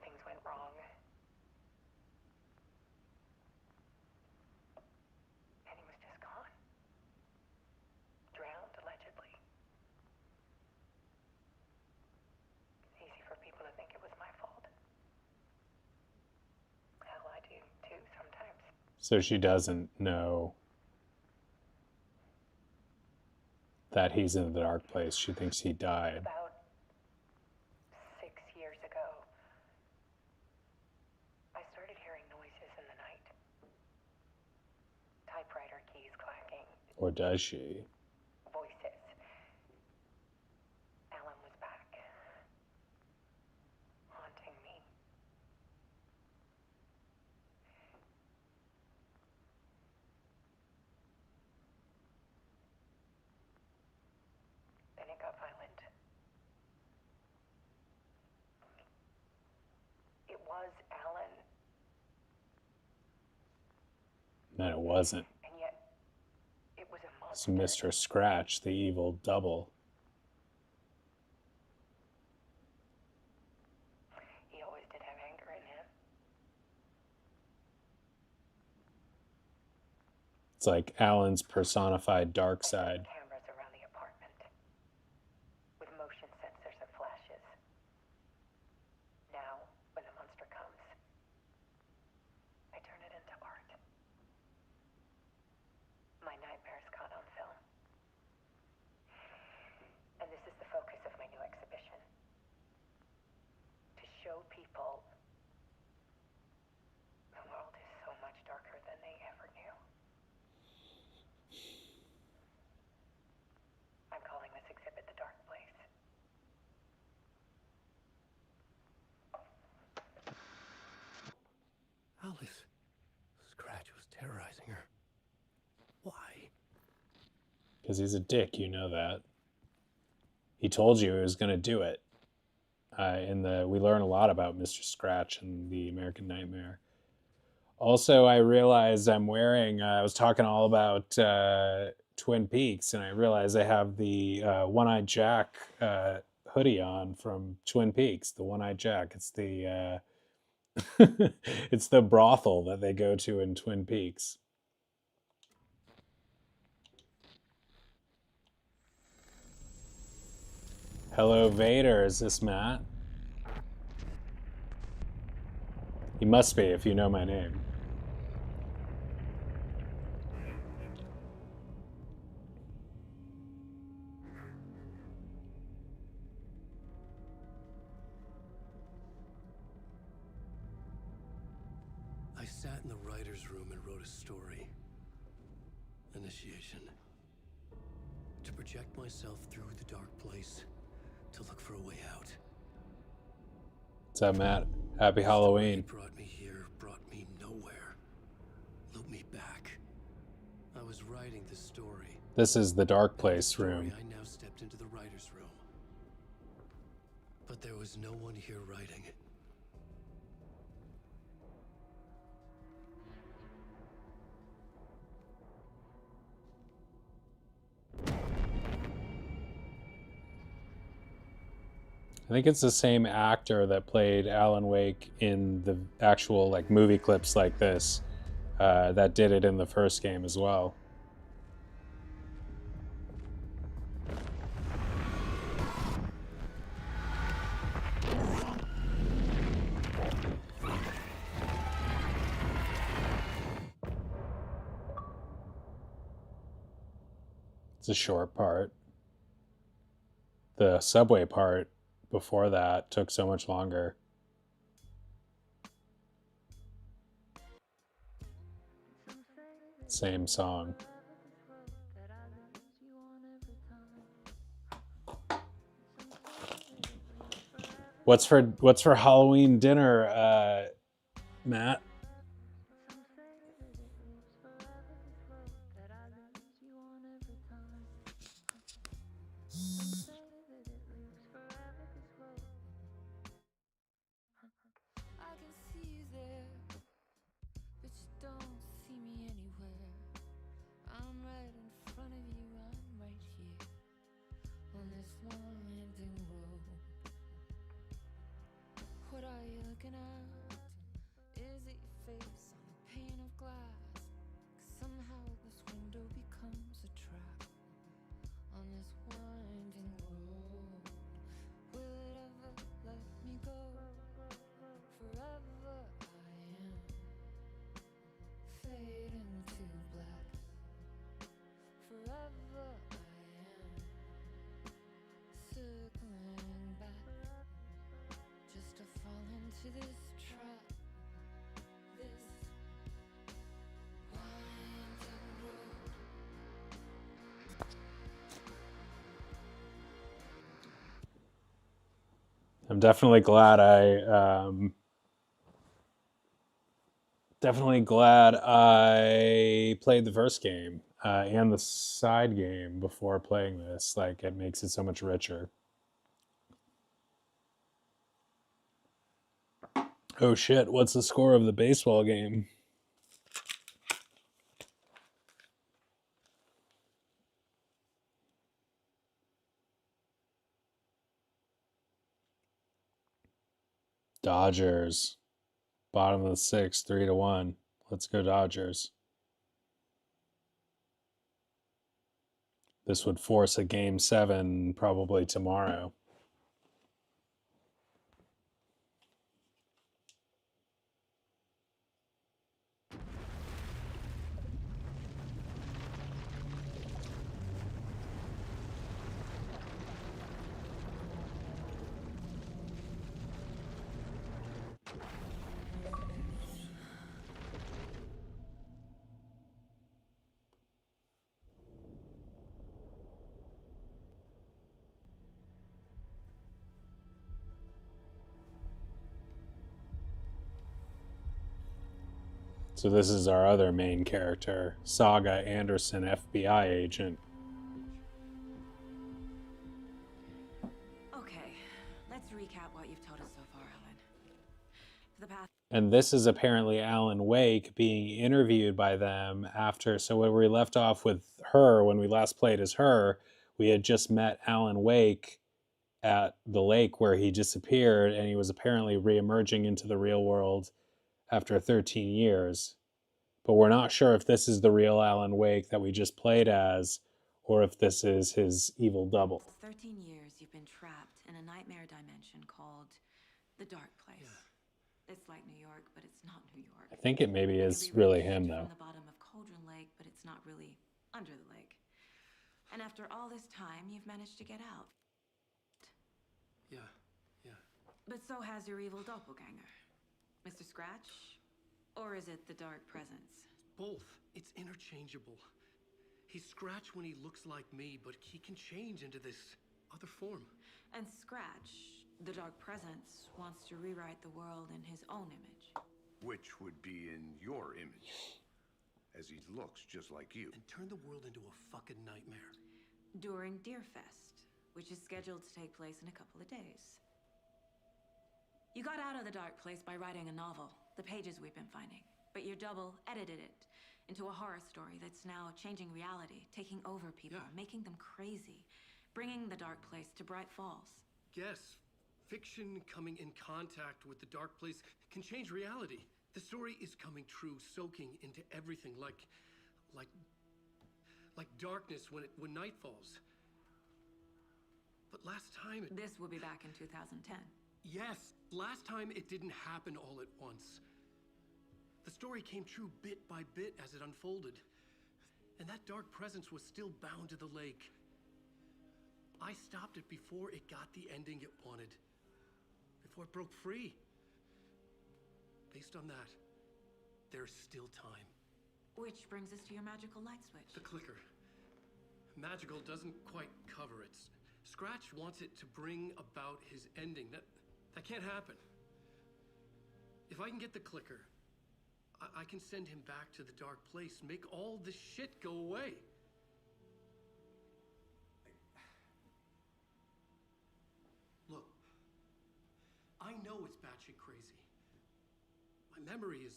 Things went wrong. And he was just gone. Drowned, allegedly. Easy for people to think it was my fault. Hell, I do too sometimes. So she doesn't know that he's in the dark place. She thinks he died. About 6 years ago, I started hearing noises in the night. Typewriter keys clacking, Or does she? voices. Alan was back, haunting me. Then it got violent. It was Alan, And it wasn't. and yet it was a It's monster. Mr. Scratch, the evil double. He always did have anger in him. It's like Alan's personified dark side. Cameras around the apartment with motion sensors and flashes. Now, when the monster comes, I turn it into art. My nightmares caught on film. And this is the focus of my new exhibition. To show people the world is so much darker than they ever knew. I'm calling this exhibit The Dark Place. Alice. Scratch was terrorizing her. Why? Because he's a dick, you know that. He told you he was going to do it. We learn a lot about Mr. Scratch and the American Nightmare. Also, I realized I'm wearing, I was talking all about Twin Peaks, and I realized I have the One-Eyed Jack hoodie on from Twin Peaks, the One-Eyed Jack. It's the it's the brothel that they go to in Twin Peaks. Hello, Vader. Is this Matt? He must be if you know my name. I sat in the writer's room and wrote a story. Initiation. To project myself through the dark place, to look for a way out. What's up, Matt? Happy Halloween. Brought me here, brought me nowhere. Loop me back. I was writing the story. This is the Dark Place room. I now stepped into the writer's room. But there was no one here writing it. I think it's the same actor that played Alan Wake in the actual like movie clips like this that did it in the first game as well. It's a short part. The subway part before that took so much longer. Same song. What's for Halloween dinner, Matt? I'm definitely glad I played the first game and the side game before playing this. Like, it makes it so much richer. Oh shit, what's the score of the baseball game? Dodgers. Bottom of the sixth, 3-1. Let's go Dodgers. This would force a game 7 probably tomorrow. So this is our other main character, Saga Anderson, FBI agent. Okay, let's recap what you've told us so far, Alan. For the past And this is apparently Alan Wake being interviewed by them after. So when we left off with her, when we last played as her, we had just met Alan Wake at the lake where he disappeared, and he was apparently reemerging into the real world after 13 years. But we're not sure if this is the real Alan Wake that we just played as, or if this is his evil double. For 13 years, you've been trapped in a nightmare dimension called the Dark Place. It's like New York, but it's not New York. I think it maybe It is can be really reached him, though. From the bottom of Cauldron Lake, but it's not really under the lake. And after all this time, you've managed to get out. Yeah. But so has your evil doppelganger, Mr. Scratch? Or is it the Dark Presence? Both. It's interchangeable. He's Scratch when he looks like me, but he can change into this other form. And Scratch, the Dark Presence, wants to rewrite the world in his own image. Which would be in your image, as he looks just like you. And turn the world into a fucking nightmare. During Deerfest, which is scheduled to take place in a couple of days. You got out of the Dark Place by writing a novel, the pages we've been finding. But your double edited it into a horror story that's now changing reality, taking over people, making them crazy, bringing the Dark Place to Bright Falls. Yes, fiction coming in contact with the Dark Place can change reality. The story is coming true, soaking into everything, like darkness when night falls. But last time This will be back in 2010. Yes, last time it didn't happen all at once. The story came true bit by bit as it unfolded. And that dark presence was still bound to the lake. I stopped it before it got the ending it wanted. Before it broke free. Based on that, there's still time. Which brings us to your magical light switch. The clicker. Magical doesn't quite cover it. Scratch wants it to bring about his ending. That can't happen. If I can get the clicker, I can send him back to the Dark Place, make all this shit go away. Look, I know it's batshit crazy. My memory is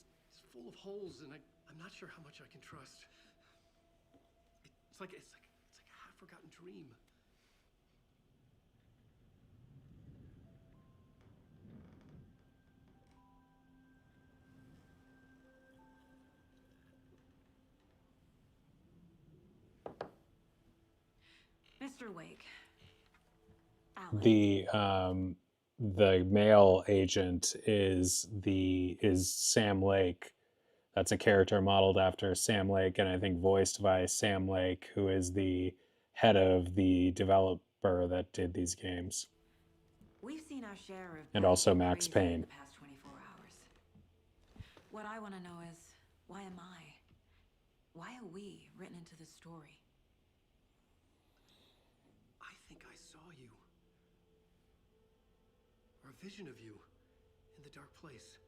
full of holes, and I'm not sure how much I can trust. It's like a half-forgotten dream. Mr. Wake. Alan. The male agent is Sam Lake. That's a character modeled after Sam Lake, and I think voiced by Sam Lake, who is the head of the developer that did these games. We've seen our share of And also batshit Max crazy in Payne. the past 24 hours. What I want to know is, why am I? Why are we written into the story? I think I saw you. Or a vision of you in the Dark Place.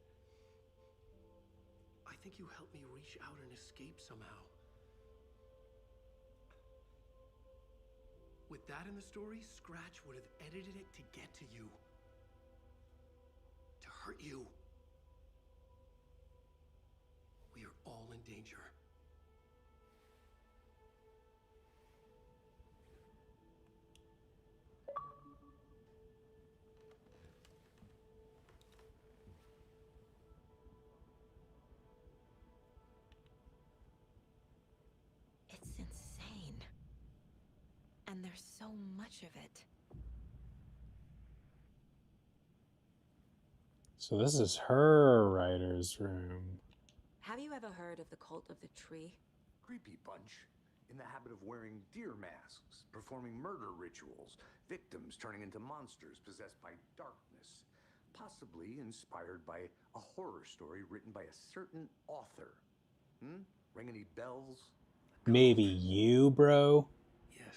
I think you helped me reach out and escape somehow. With that in the story, Scratch would have edited it to get to you. To hurt you. We are all in danger. It's insane. And there's so much of it. So this is her writer's room. Have you ever heard of the Cult of the Tree? Creepy bunch. In the habit of wearing deer masks, performing murder rituals, victims turning into monsters possessed by darkness. Possibly inspired by a horror story written by a certain author. Ring any bells? Maybe you, bro? Yes.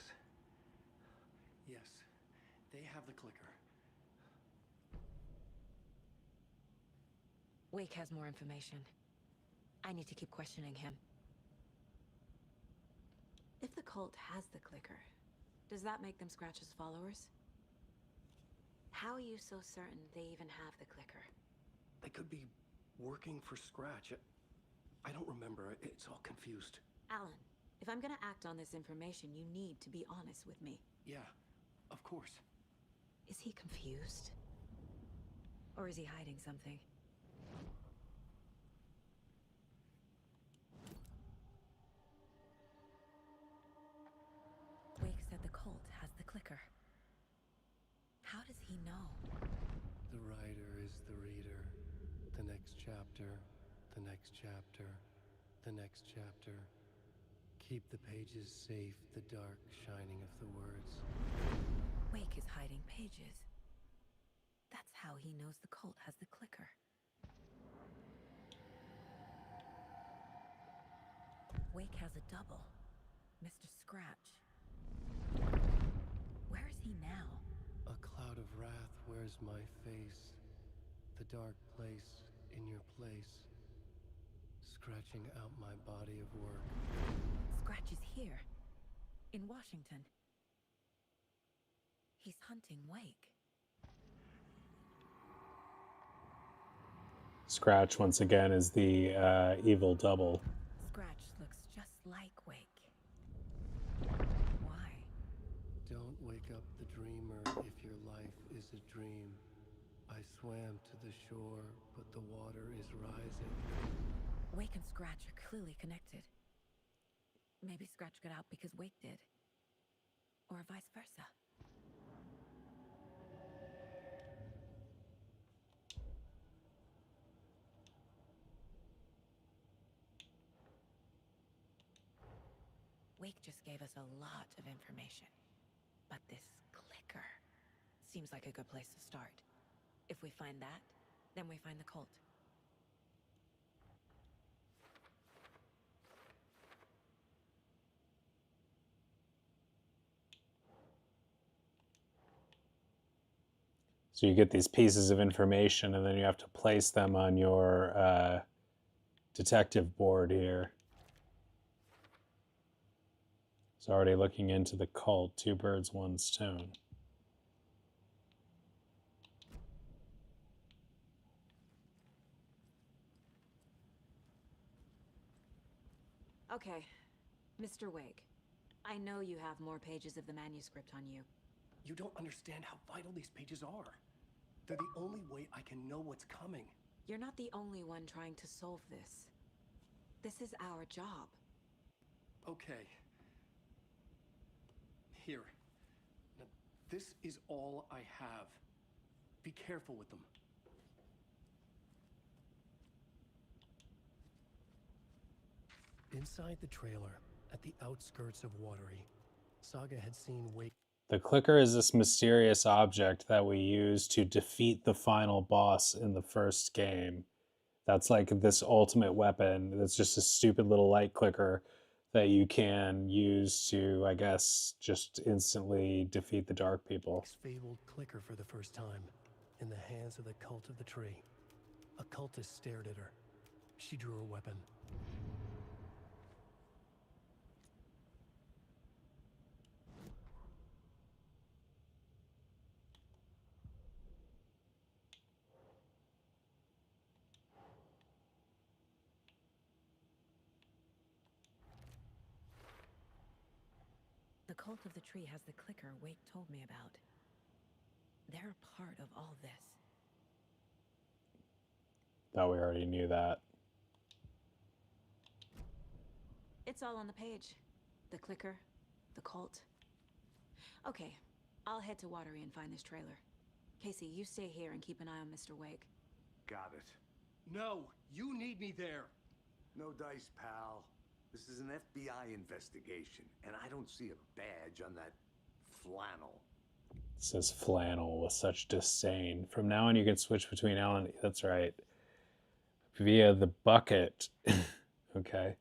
Yes. They have the clicker. Wake has more information. I need to keep questioning him. If the cult has the clicker, does that make them Scratch's followers? How are you so certain they even have the clicker? They could be working for Scratch. I don't remember. It's all confused. Alan, if I'm gonna act on this information, you need to be honest with me. Yeah, of course. Is he confused? Or is he hiding something? Wake said the cult has the clicker. How does he know? The writer is the reader. The next chapter, the next chapter, the next chapter. Keep the pages safe, the dark shining of the words. Wake is hiding pages. That's how he knows the cult has the clicker. Wake has a double. Mr. Scratch. Where is he now? A cloud of wrath wears my face. The dark place in your place. Scratching out my body of work. Scratch is here. In Washington. He's hunting Wake. Scratch, once again, is the evil double. Scratch looks just like Wake. Why? Don't wake up the dreamer if your life is a dream. I swam to the shore, but the water is rising. Wake and Scratch are clearly connected. Maybe Scratch got out because Wake did. Or vice versa. Wake just gave us a lot of information. But this clicker seems like a good place to start. If we find that, then we find the cult. So you get these pieces of information, and then you have to place them on your detective board here. It's already looking into the cult. 2 birds, 1 stone. Okay, Mr. Wake. I know you have more pages of the manuscript on you. You don't understand how vital these pages are. They're the only way I can know what's coming. You're not the only one trying to solve this. This is our job. Okay. Here. Now, this is all I have. Be careful with them. Inside the trailer, at the outskirts of Watery, Saga had seen Wake. The clicker is this mysterious object that we use to defeat the final boss in the first game. That's like this ultimate weapon. That's just a stupid little light clicker that you can use to, I guess, just instantly defeat the dark people. Wake's fabled clicker for the first time, in the hands of the Cult of the Tree. A cultist stared at her. She drew her weapon. The Cult of the Tree has the clicker Wake told me about. They're a part of all this. Thought we already knew that. It's all on the page. The clicker, the cult. Okay, I'll head to Watery and find this trailer. Casey, you stay here and keep an eye on Mr. Wake. Got it. No, you need me there. No dice, pal. This is an FBI investigation, and I don't see a badge on that flannel. It says flannel with such disdain. From now on, you can switch between Alan. That's right. Via the bucket. Okay.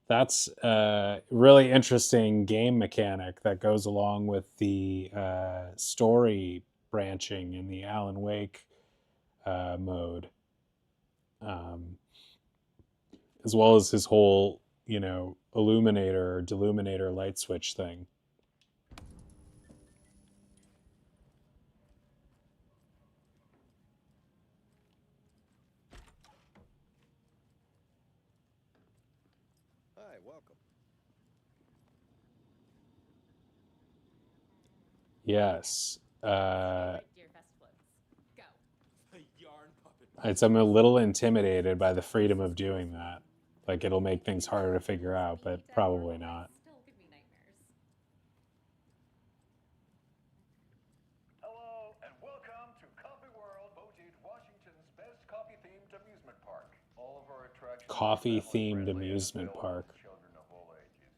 That's a really interesting game mechanic that goes along with the story branching in the Alan Wake mode. As well as his whole, illuminator or deluminator light switch thing. welcome. Yes. Deerfest floats. Go. I'm a little intimidated by the freedom of doing that. Like, it'll make things harder to figure out, but probably not. Still give me nightmares. Hello and welcome to Coffee World, voted Washington's best coffee-themed amusement park. All of our attractions are Coffee-themed family-friendly and amusement available park. to children of all ages,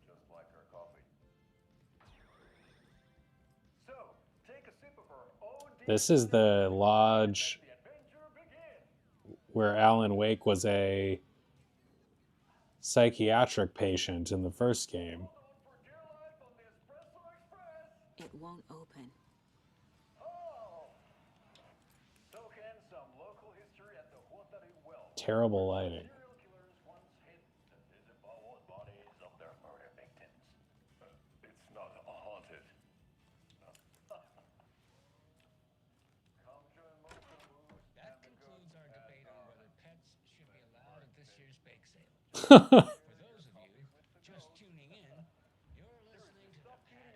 just like our coffee. So, take a sip of our OD. This is the lodge where Alan Wake was a psychiatric patient in the first game. It won't open. Oh. So can some local history at the Huatari Well. Terrible lighting. Serial killers once hid the disemboweled bodies of their murder victims. It's not haunted. That concludes our debate on whether pets should be allowed at this year's bake sale. For those of you just tuning in, you're listening to the Pat Maine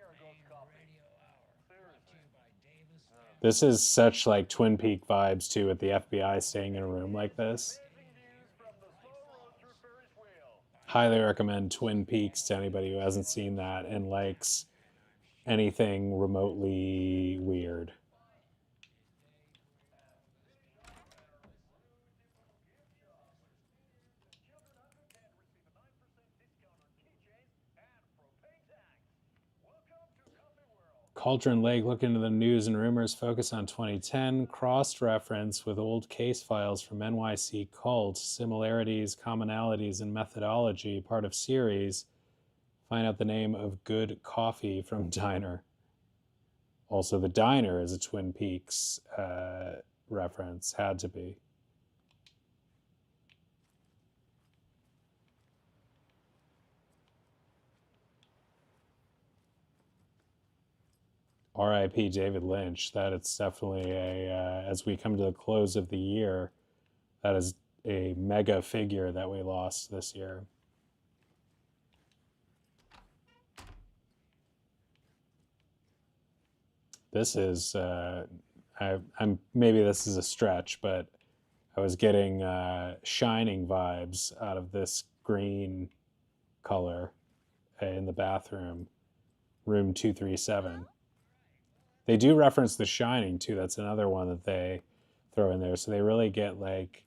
Radio Hour, brought to you by Davis. This is such like Twin Peak vibes too, with the FBI staying in a room like this. Highly recommend Twin Peaks to anybody who hasn't seen that and likes anything remotely weird. Cauldron Lake, look into the news and rumors, focus on 2010, cross-reference with old case files from NYC Cult, similarities, commonalities, and methodology, part of series. Find out the name of Good Coffee from Diner. Also, the Diner is a Twin Peaks reference, had to be. R.I.P. David Lynch. That it's definitely a, as we come to the close of the year, that is a mega figure that we lost this year. This is, I'm maybe this is a stretch, but I was getting Shining vibes out of this green color in the bathroom, room 237. They do reference The Shining too. That's another one that they throw in there. So they really get like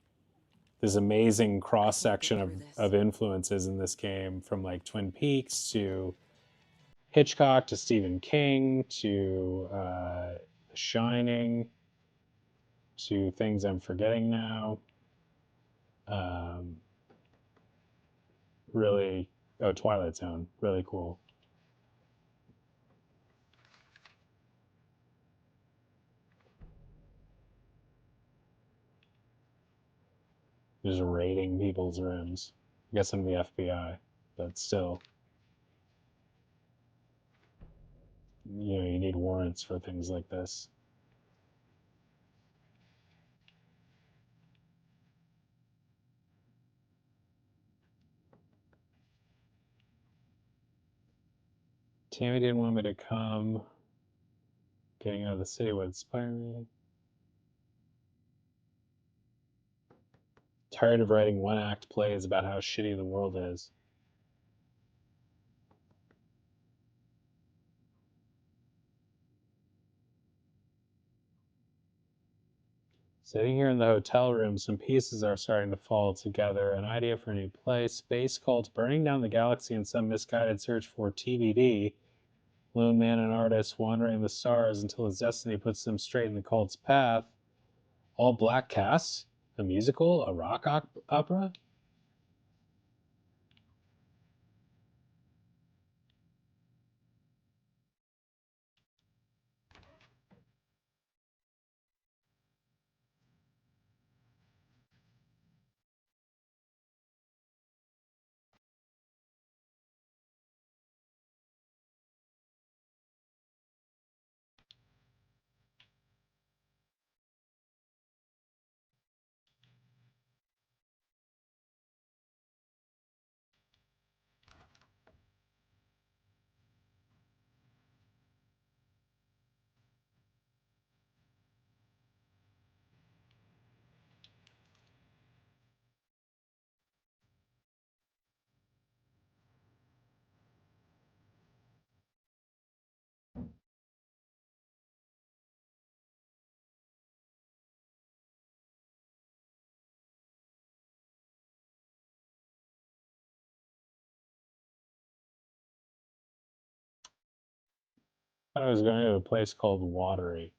this amazing cross section of influences in this game, from like Twin Peaks to Hitchcock to Stephen King to The Shining to things I'm forgetting now. Really, oh, Twilight Zone, really cool. Just raiding people's rooms. I guess I'm the FBI, but still. You know, you need warrants for things like this. Tammy didn't want me to come. Getting out of the city would inspire me. Tired of writing one-act plays about how shitty the world is. Sitting here in the hotel room, some pieces are starting to fall together. An idea for a new play. Space cult burning down the galaxy in some misguided search for TVD. Lone man and artist wandering the stars until his destiny puts them straight in the cult's path. All black cast? A musical? A rock opera? I was going to a place called Watery.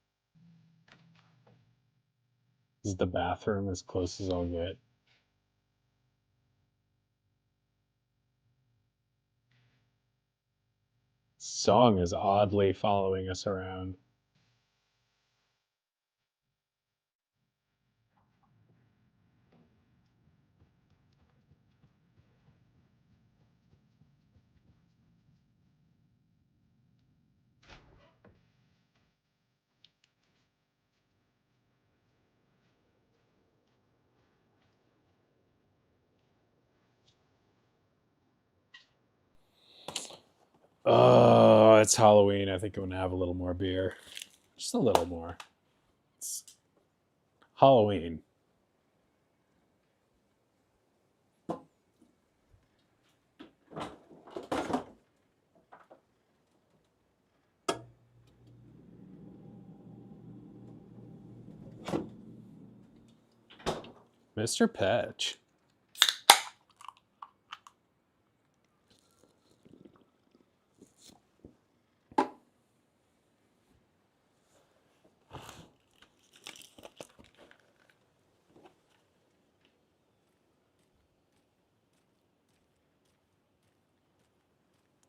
This is the bathroom as close as I'll get. Song is oddly following us around. Oh, it's Halloween. I think I'm gonna have a little more beer. Just a little more. It's Halloween. Mr. Patch.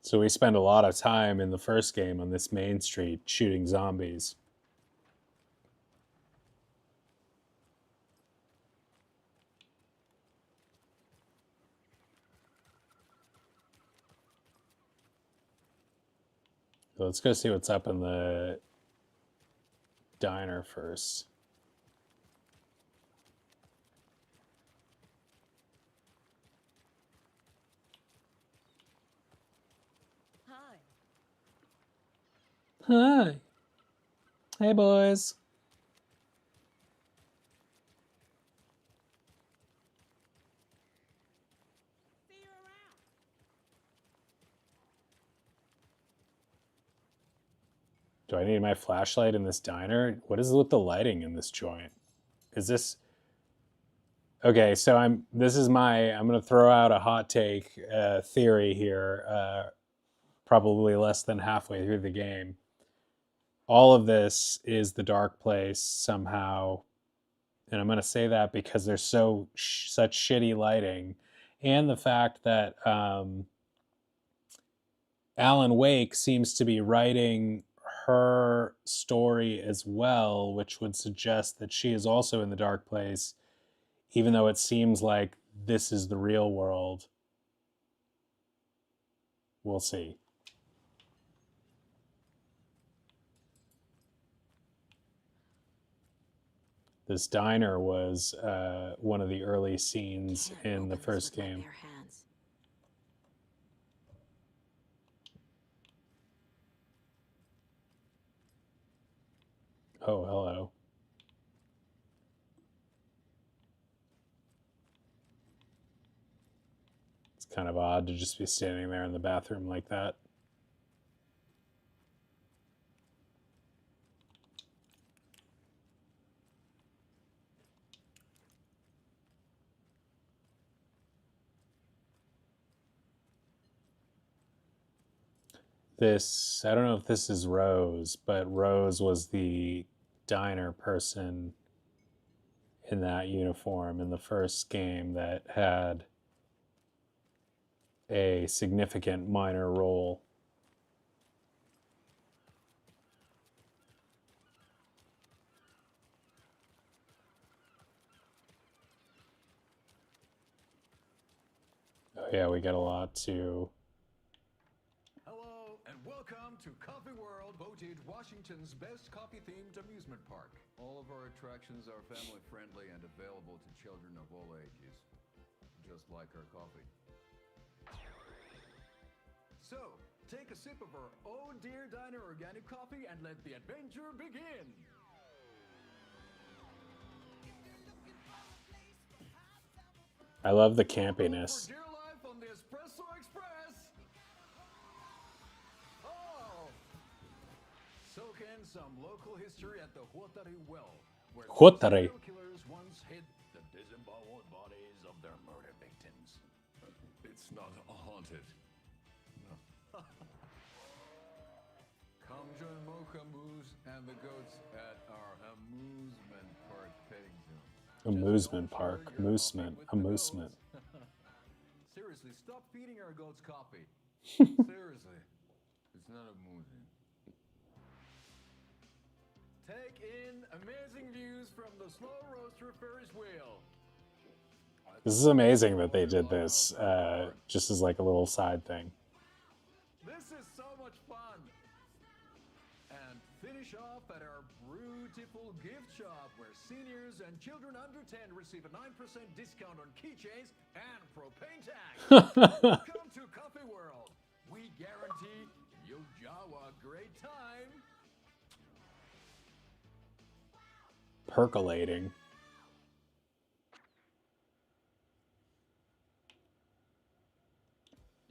So we spend a lot of time in the first game on this main street shooting zombies. So let's go see what's up in the diner first. Hi. Hi. Hey, boys. See you around. Do I need my flashlight in this diner? What is with the lighting in this joint? Is this... Okay, so I'm going to throw out a hot take theory here, probably less than halfway through the game. All of this is the dark place somehow, and I'm going to say that because there's such shitty lighting, and the fact that Alan Wake seems to be writing her story as well, which would suggest that she is also in the dark place, even though it seems like this is the real world. We'll see. This diner was one of the early scenes in the first game. Oh, hello. It's kind of odd to just be standing there in the bathroom like that. I don't know if this is Rose, but Rose was the diner person in that uniform in the first game that had a significant minor role. Oh yeah, we got a lot to... Hello, and welcome to Coffee World, voted Washington's best coffee-themed amusement park. All of our attractions are family-friendly and available to children of all ages, just like our coffee. So, take a sip of our Oh Dear Diner organic coffee and let the adventure begin! I love the campiness. For dear life on the Espresso Express! Oh! Soak in some local history at the Huotari Well, where Huotari. serial killers once hid the disemboweled bodies of their murder victims. It's not haunted. Come join Camus and the goats at our amusement park petting zoo. Amusement park. Amusement. Amusement. Seriously, stop feeding our goats coffee. Seriously, it's not amusing. Take in amazing views from the slow roaster Ferris wheel. This is amazing that they did this just as like a little side thing. This is so much fun. And finish off at our beautiful gift shop where seniors and children under 10 receive a 9% discount on keychains and propane tanks. Come to Coffee World. We guarantee you'll have a great time. Percolating.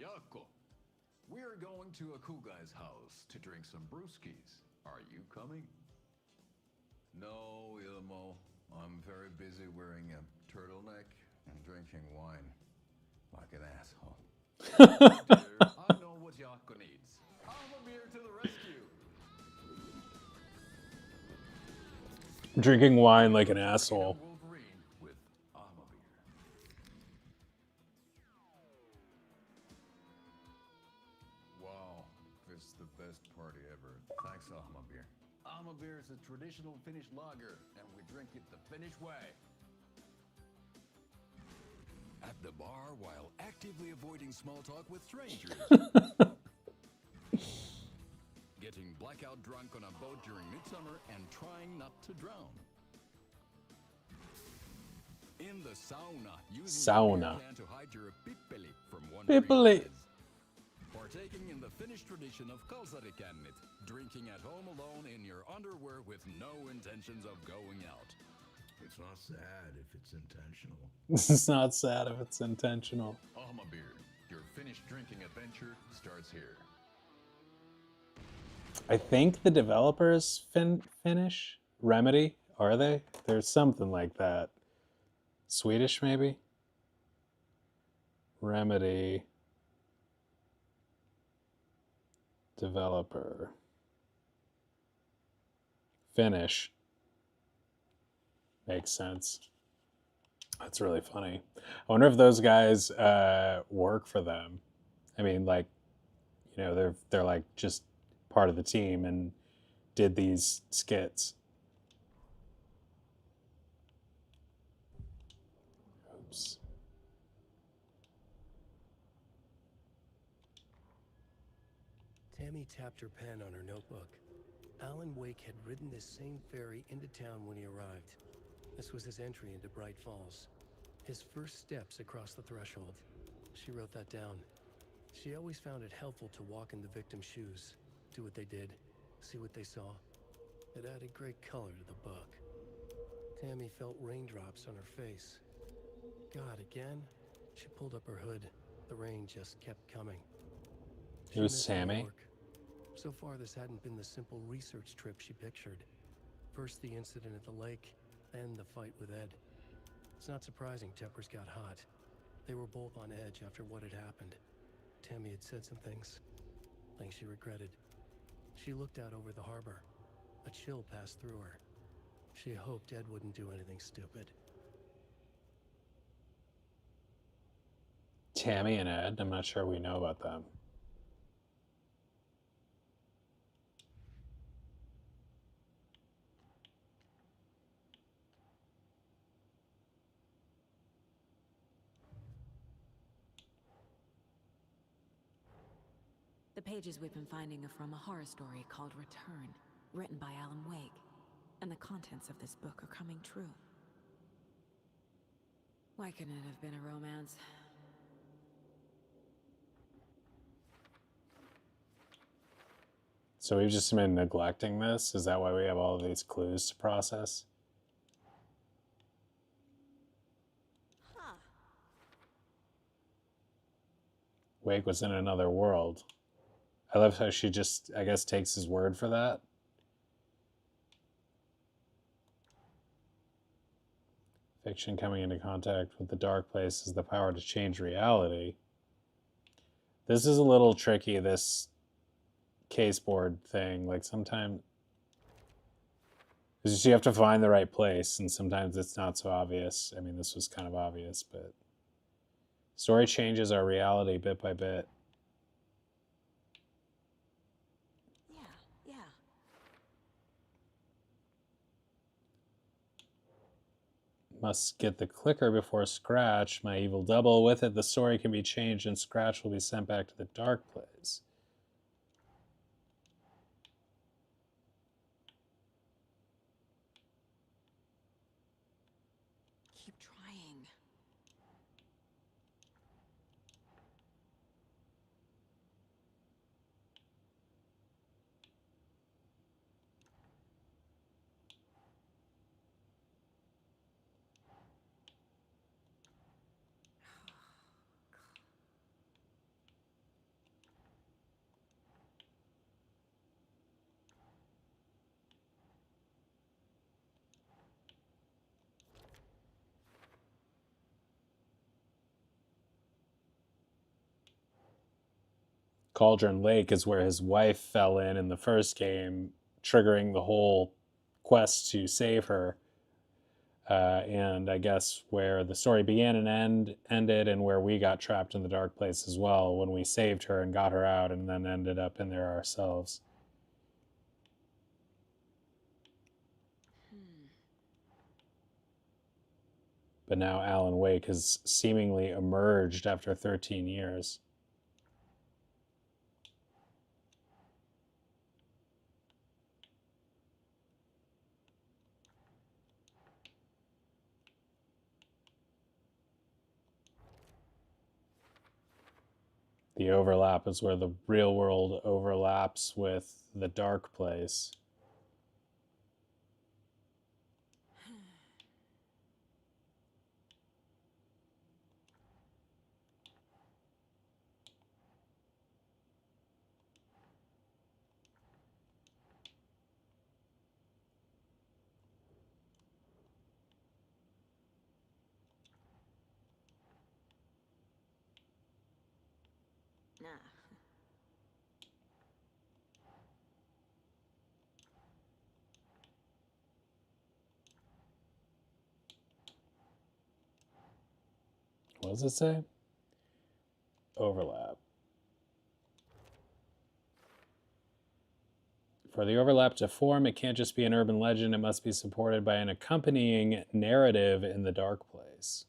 Yako, we're going to a cool guy's house to drink some brewskis. Are you coming? No, Ilmo. I'm very busy wearing a turtleneck and drinking wine like an asshole. Dear, I know what Yako needs. Amamir to the rescue. Drinking wine like an asshole. Wolverine with Amamir. Wow, this is the best party ever. Thanks, Amamir. Amamir is a traditional Finnish lager, and we drink it the Finnish way. At the bar while actively avoiding small talk with strangers. Getting blackout drunk on a boat during midsummer and trying not to drown. In the sauna, using Sauna. a beer can to hide your pippeli from one Pippeli. Partaking in the Finnish tradition of kalsarikännit, drinking at home alone in your underwear with no intentions of going out. It's not sad if it's intentional. It's not sad if it's intentional. Amamir, your Finnish drinking adventure starts here. I think the developers Finnish. Remedy, are they? There's something like that. Swedish, maybe? Remedy. Developer. Finnish. Makes sense. That's really funny. I wonder if those guys work for them. I mean, like, you know, they're like just part of the team and did these skits. Oops. Tammy tapped her pen on her notebook. Alan Wake had ridden this same ferry into town when he arrived. This was his entry into Bright Falls. His first steps across the threshold. She wrote that down. She always found it helpful to walk in the victim's shoes, do what they did, see what they saw. It added great color to the book. Tammy felt raindrops on her face. God, again? She pulled up her hood. The rain just kept coming. It was missed New Tammy. York. So far, this hadn't been the simple research trip she pictured. First the incident at the lake, then the fight with Ed. It's not surprising Tempers got hot. They were both on edge after what had happened. Tammy had said some things she regretted. She looked out over the harbor. A chill passed through her. She hoped Ed wouldn't do anything stupid. Tammy and Ed, I'm not sure we know about them. The pages we've been finding are from a horror story called Return, written by Alan Wake. And the contents of this book are coming true. Why couldn't it have been a romance? So we've just been neglecting this? Is that why we have all of these clues to process? Huh. Wake was in another world. I love how she just, I guess, takes his word for that. Fiction coming into contact with the dark place has the power to change reality. This is a little tricky, this case board thing. Like sometimes, Because you have to find the right place, and sometimes it's not so obvious. I mean, this was kind of obvious, but story changes our reality bit by bit. Yeah. Must get the clicker before Scratch, my evil double. With it, the story can be changed, and Scratch will be sent back to the dark place. Keep trying. Cauldron Lake is where his wife fell in the first game, triggering the whole quest to save her. And I guess where the story began and ended, and where we got trapped in the dark place as well when we saved her and got her out, and then ended up in there ourselves. But now Alan Wake has seemingly emerged after 13 years. The overlap is where the real world overlaps with the dark place. Nah. What does it say? Overlap. For the overlap to form, it can't just be an urban legend, it must be supported by an accompanying narrative in the dark place.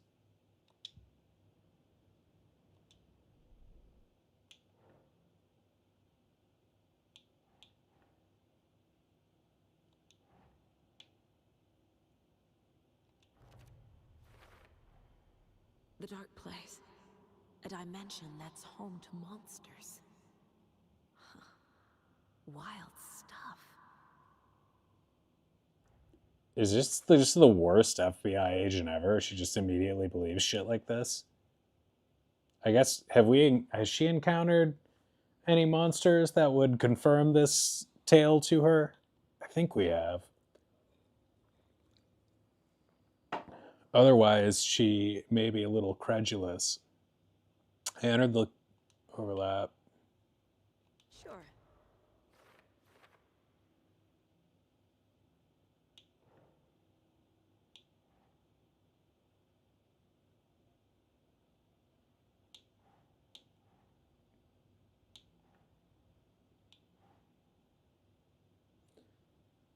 The dark place. A dimension that's home to monsters. Huh. Wild stuff. Is this just the worst FBI agent ever? She just immediately believes shit like this? I guess, has she encountered any monsters that would confirm this tale to her? I think we have. Otherwise, she may be a little credulous. I entered the overlap. Sure.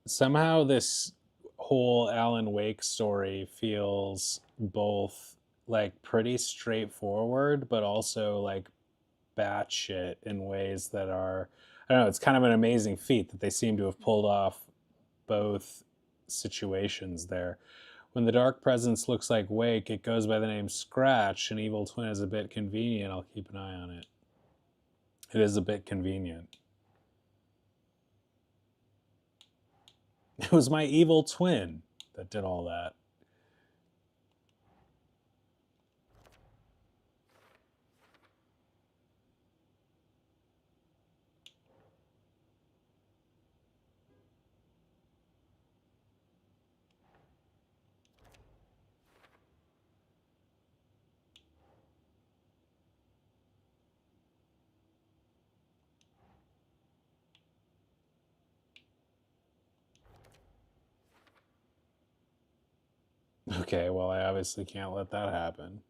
Somehow this whole Alan Wake story feels both like pretty straightforward, but also like batshit in ways that are, I don't know, it's kind of an amazing feat that they seem to have pulled off both situations there. When the dark presence looks like Wake, it goes by the name Scratch. An evil twin is a bit convenient. I'll keep an eye on it. It is a bit convenient. It was my evil twin that did all that. Okay, well, I obviously can't let that happen.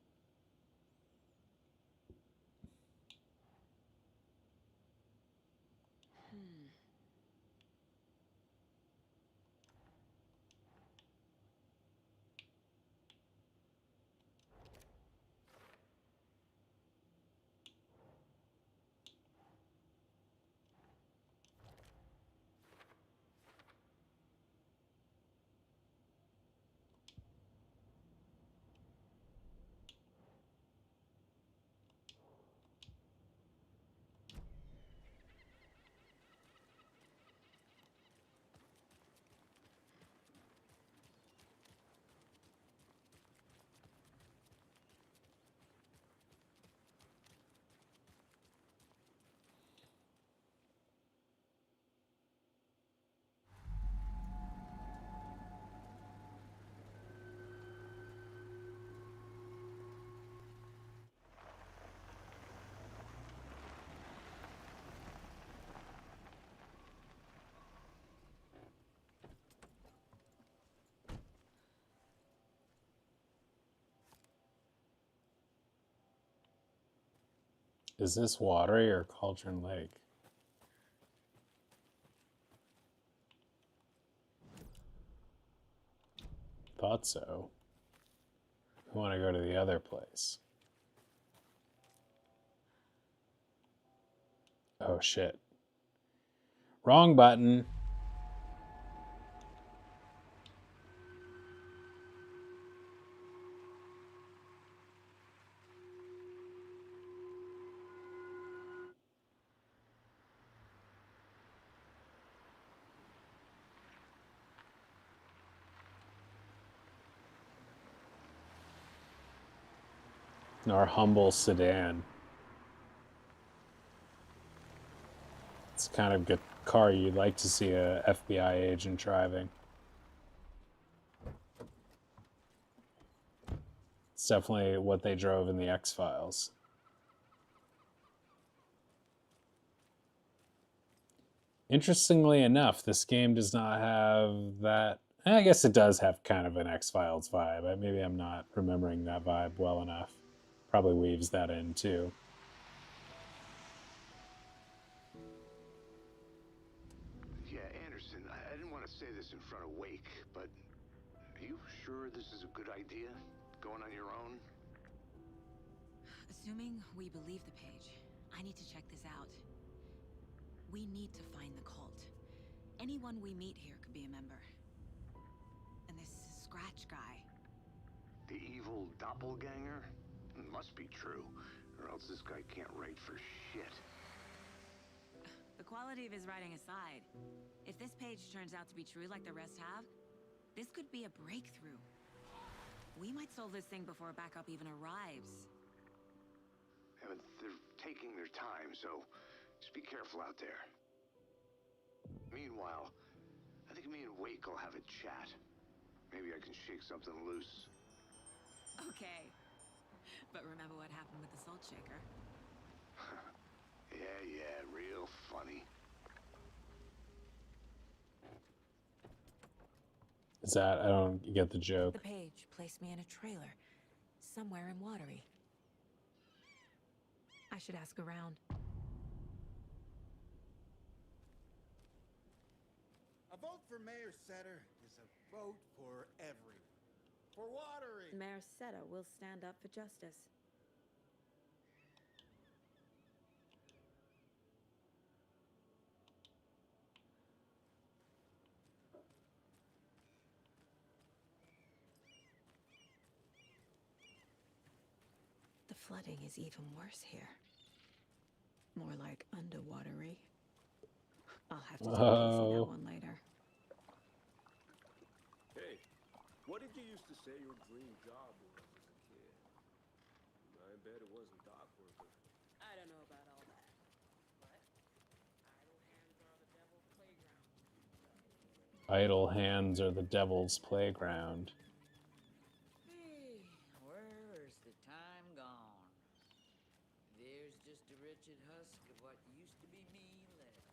Is this Watery or Cauldron Lake? Thought so. I want to go to the other place. Oh shit. Wrong button. Our humble sedan. It's the kind of good car you'd like to see a FBI agent driving. It's definitely what they drove in the X-Files. Interestingly enough, this game does not have that. I guess it does have kind of an X-Files vibe. Maybe I'm not remembering that vibe well enough. Probably weaves that in too. Yeah, Anderson, I didn't want to say this in front of Wake, but are you sure this is a good idea? Going on your own? Assuming we believe the page, I need to check this out. We need to find the cult. Anyone we meet here could be a member. And this Scratch guy. The evil doppelganger? Must be true, or else this guy can't write for shit. The quality of his writing aside, if this page turns out to be true like the rest have, this could be a breakthrough. We might solve this thing before backup even arrives. Yeah, but they're taking their time, so just be careful out there. Meanwhile, I think me and Wake will have a chat. Maybe I can shake something loose. Okay. But remember what happened with the Salt Shaker? Yeah, real funny. Is that, I don't get the joke. The page placed me in a trailer, somewhere in Watery. I should ask around. A vote for Mayor Setter is a vote for everyone. For Watery! Mayor Setter will stand up for justice. The flooding is even worse here. More like underwatery. I'll have to take that one later. Hey, what did you used to say your dream job was as a kid? I bet it wasn't dock worker. I don't know about all that. But idle hands are the devil's playground. Idle hands are the devil's playground. Hey, where's the time gone? There's just a wretched husk of what used to be me left.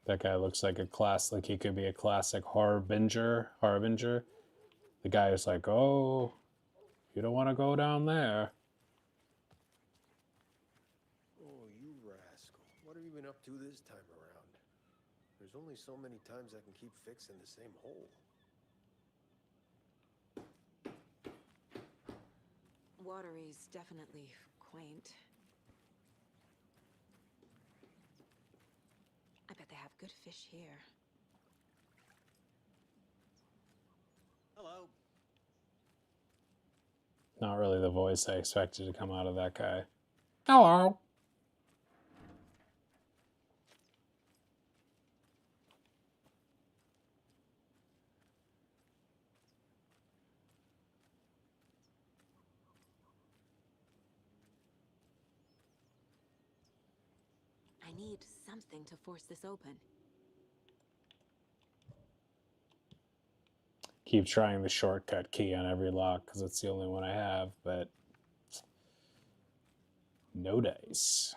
That guy looks like like he could be a classic harbinger. The guy is like, oh, you don't want to go down there. Oh, you rascal. What have you been up to this time around? There's only so many times I can keep fixing the same hole. Watery's definitely quaint. I bet they have good fish here. Hello. Not really the voice I expected to come out of that guy. Hello. I need something to force this open. Keep trying the shortcut key on every lock because it's the only one I have, but no dice.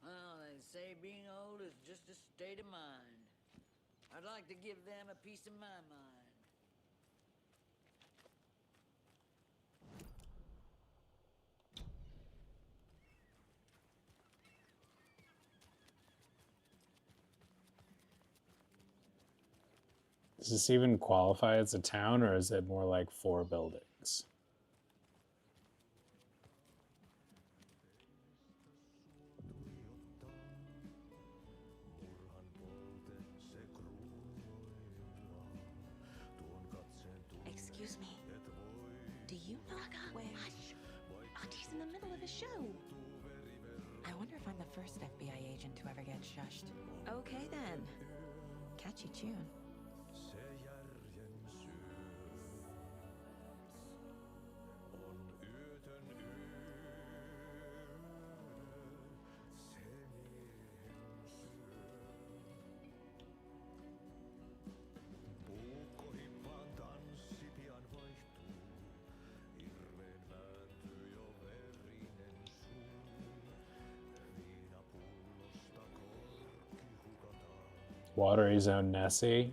Well, they say being old is just a state of mind. I'd like to give them a piece of my mind. Does this even qualify as a town, or is it more like 4 buildings? Excuse me. Do you know where? Hush! Auntie's in the middle of a show. I wonder if I'm the first FBI agent to ever get shushed. Okay then. Catchy tune. Watery's own Nessie.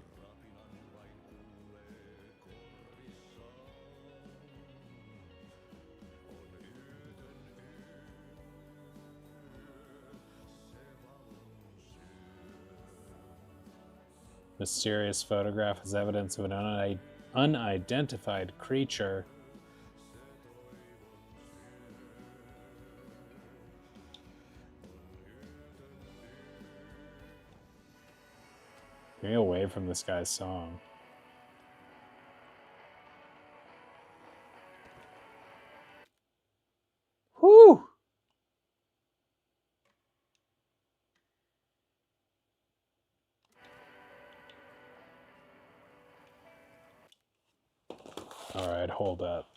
Mysterious photograph is evidence of an unidentified creature. Get me away from this guy's song. Whew! All right, hold up.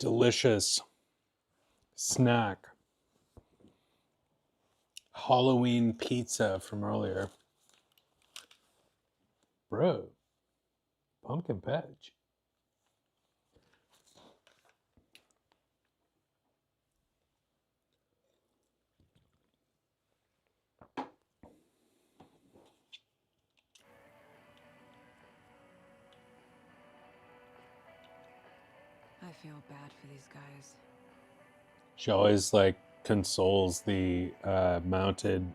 delicious snack. Halloween pizza from earlier. Bro, pumpkin patch. I feel bad for these guys. She always like consoles the mounted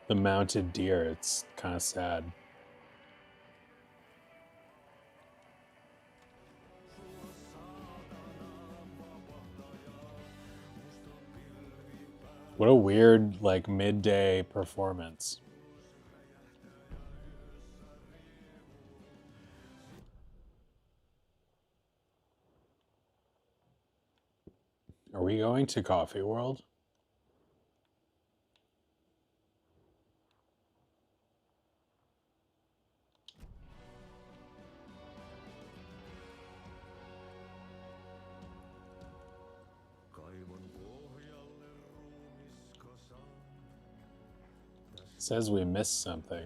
the mounted deer. It's kind of sad. What a weird like midday performance. Are we going to Coffee World? Says we missed something.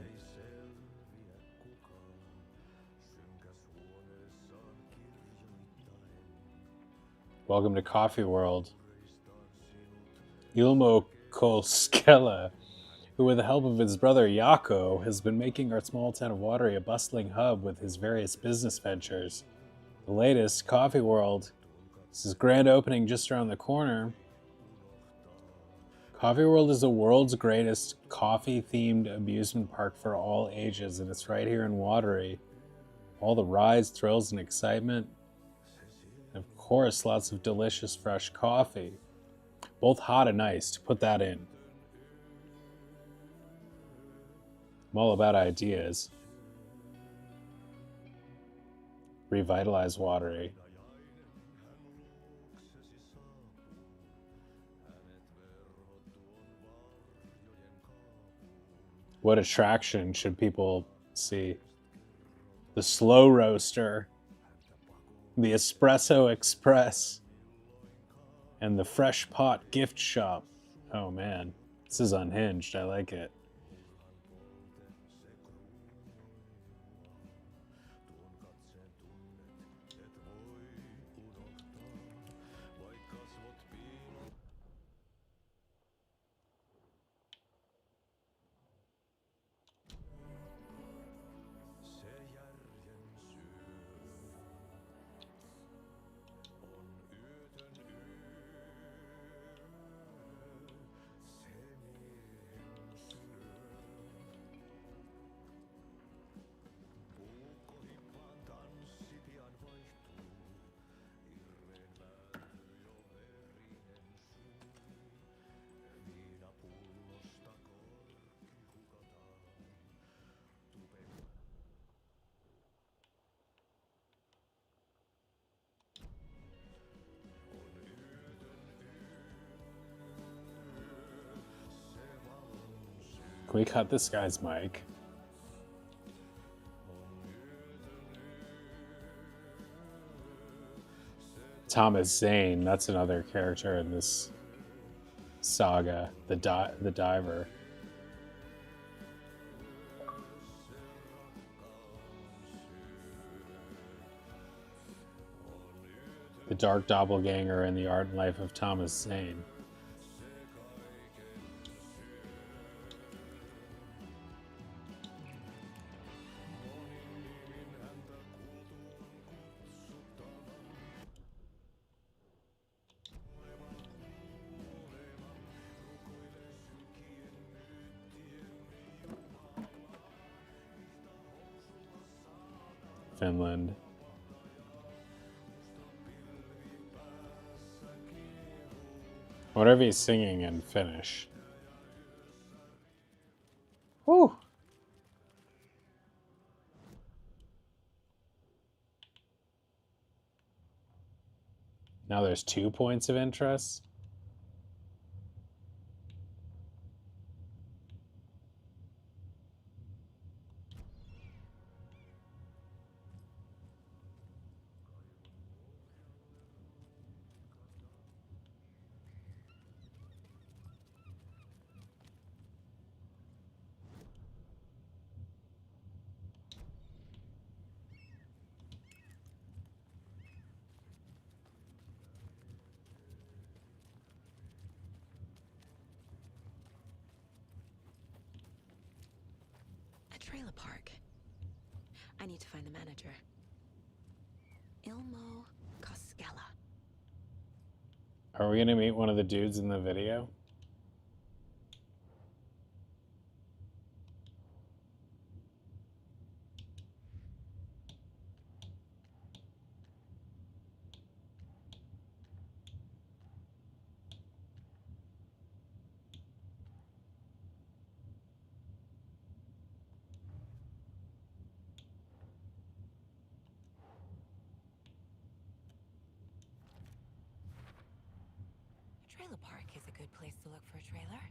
Welcome to Coffee World. Ilmo Kolskela, who with the help of his brother Yako, has been making our small town of Watery a bustling hub with his various business ventures. The latest, Coffee World. This is grand opening just around the corner. Coffee World is the world's greatest coffee-themed amusement park for all ages, and it's right here in Watery. All the rides, thrills, and excitement. And of course, lots of delicious fresh coffee. Both hot and iced, put that in. I'm all about ideas. Revitalize Watery. What attraction should people see? The Slow Roaster, the Espresso Express, and the Fresh Pot Gift Shop. Oh man, this is unhinged. I like it. Can we cut this guy's mic? Thomas Zane, that's another character in this saga, the diver. The Dark Doppelganger and the Art and Life of Thomas Zane. Finland. I wonder if he's singing in Finnish. Whew. Now there's 2 points of interest. trailer park. I need to find the manager. Ilmo Koskela. Are we gonna meet one of the dudes in the video? A trailer park is a good place to look for a trailer.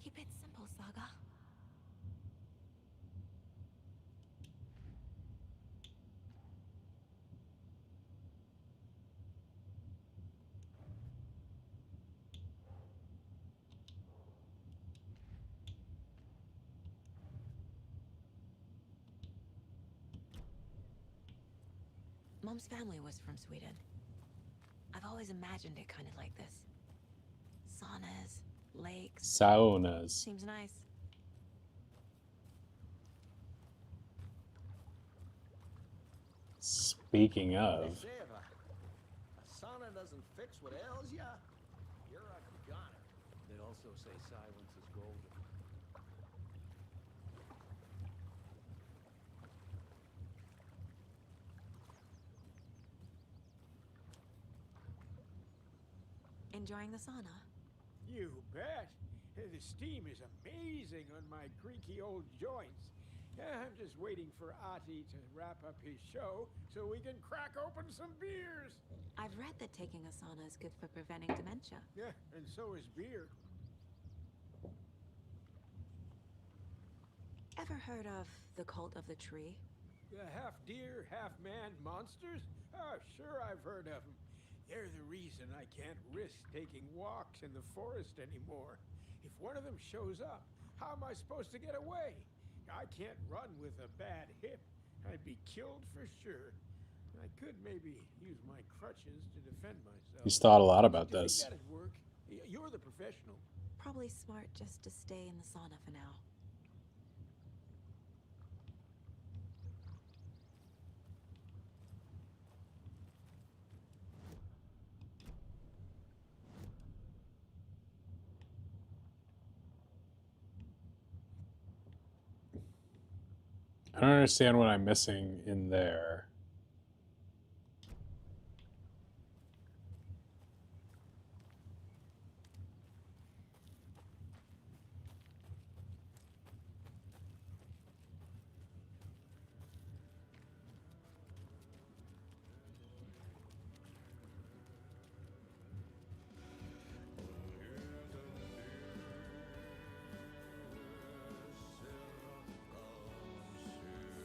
Keep it simple, Saga. Mom's family was from Sweden. I've always imagined it kind of like this. Saunas, lakes. Saunas. Seems nice. Speaking of, A sauna doesn't fix what ails ya. You're a goner. They also say silence is golden. Enjoying the sauna? You bet. The steam is amazing on my creaky old joints. I'm just waiting for Ati to wrap up his show so we can crack open some beers. I've read that taking a sauna is good for preventing dementia. Yeah, and so is beer. Ever heard of the Cult of the Tree? The half deer, half man monsters? Oh, sure, I've heard of them. They're the reason I can't risk taking walks in the forest anymore. If one of them shows up, how am I supposed to get away? I can't run with a bad hip. I'd be killed for sure. I could maybe use my crutches to defend myself. he's thought a lot about Do you think this. that'd work? You're the professional. Probably smart just to stay in the sauna for now. I don't understand what I'm missing in there.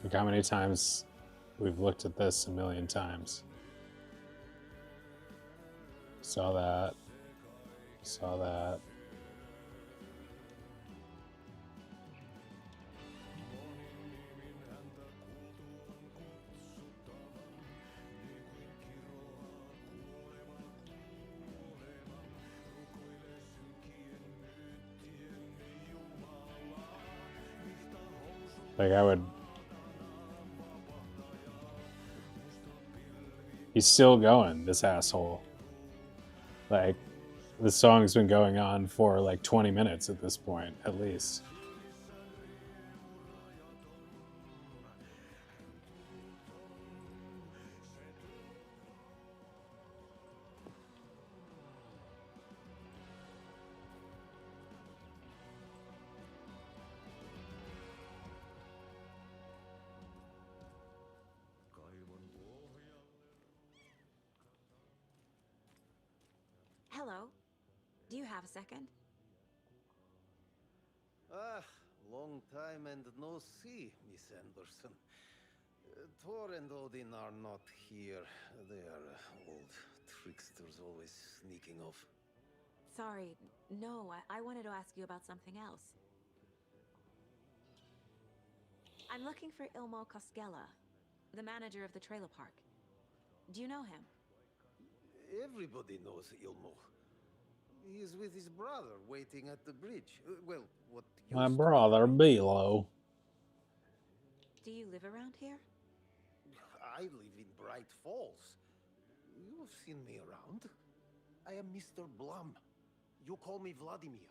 Look how many times we've looked at this a million times. Saw that. Saw that. Like I would... He's still going, this asshole. Like, the song's been going on for like 20 minutes at this point, at least. Hello. Do you have a second? Ah, long time and no see, Miss Anderson. Thor and Odin are not here. They are old tricksters always sneaking off. Sorry. No, I wanted to ask you about something else. I'm looking for Ilmo Koskela, the manager of the trailer park. Do you know him? Everybody knows Ilmo. He is with his brother waiting at the bridge. Well, what My brother, Bilo. Do you live around here? I live in Bright Falls. You've seen me around. I am Mr. Blum. You call me Vladimir.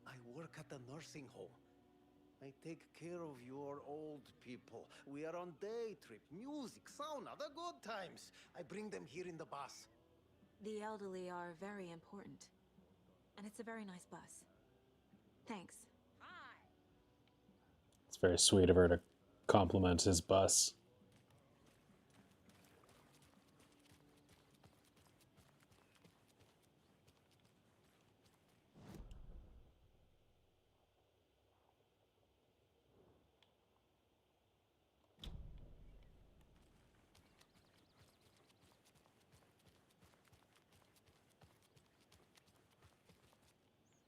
I work at a nursing home. I take care of your old people. We are on day trip, music, sauna, the good times. I bring them here in the bus. The elderly are very important. And it's a very nice bus. Thanks. It's very sweet of her to compliment his bus.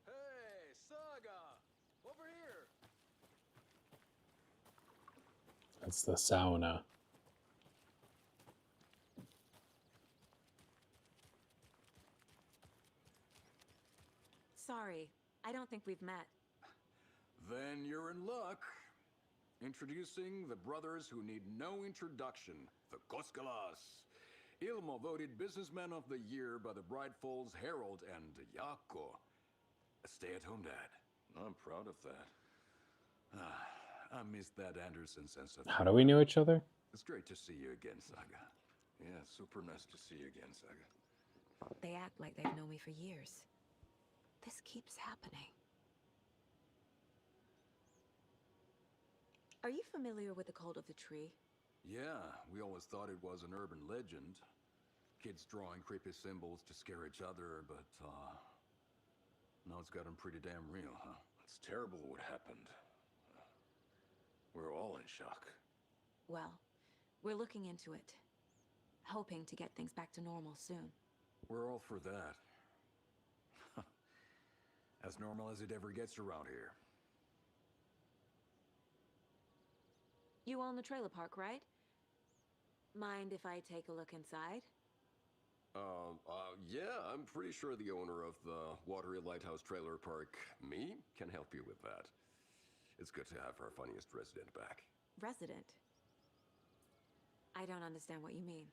Hey, Saga! Over here! That's the sauna. Sorry, I don't think we've met. Then you're in luck. Introducing the brothers who need no introduction, the Koskalas. Ilmo voted Businessman of the Year by the Bright Falls Herald, and Jaakko, a stay-at-home dad. I'm proud of that. I missed that Anderson sense of How do we know each other? It's great to see you again, Saga. Yeah, super nice to see you again, Saga. They act like they've known me for years. This keeps happening. Are you familiar with the Cult of the Tree? Yeah, we always thought it was an urban legend. Kids drawing creepy symbols to scare each other, but, now it's gotten pretty damn real, huh? It's terrible what happened. We're all in shock. Well, we're looking into it. Hoping to get things back to normal soon. We're all for that. As normal as it ever gets around here. You own the trailer park, right? Mind if I take a look inside? Yeah, I'm pretty sure the owner of the Watery Lighthouse Trailer Park, me, can help you with that. It's good to have our funniest resident back. Resident? I don't understand what you mean.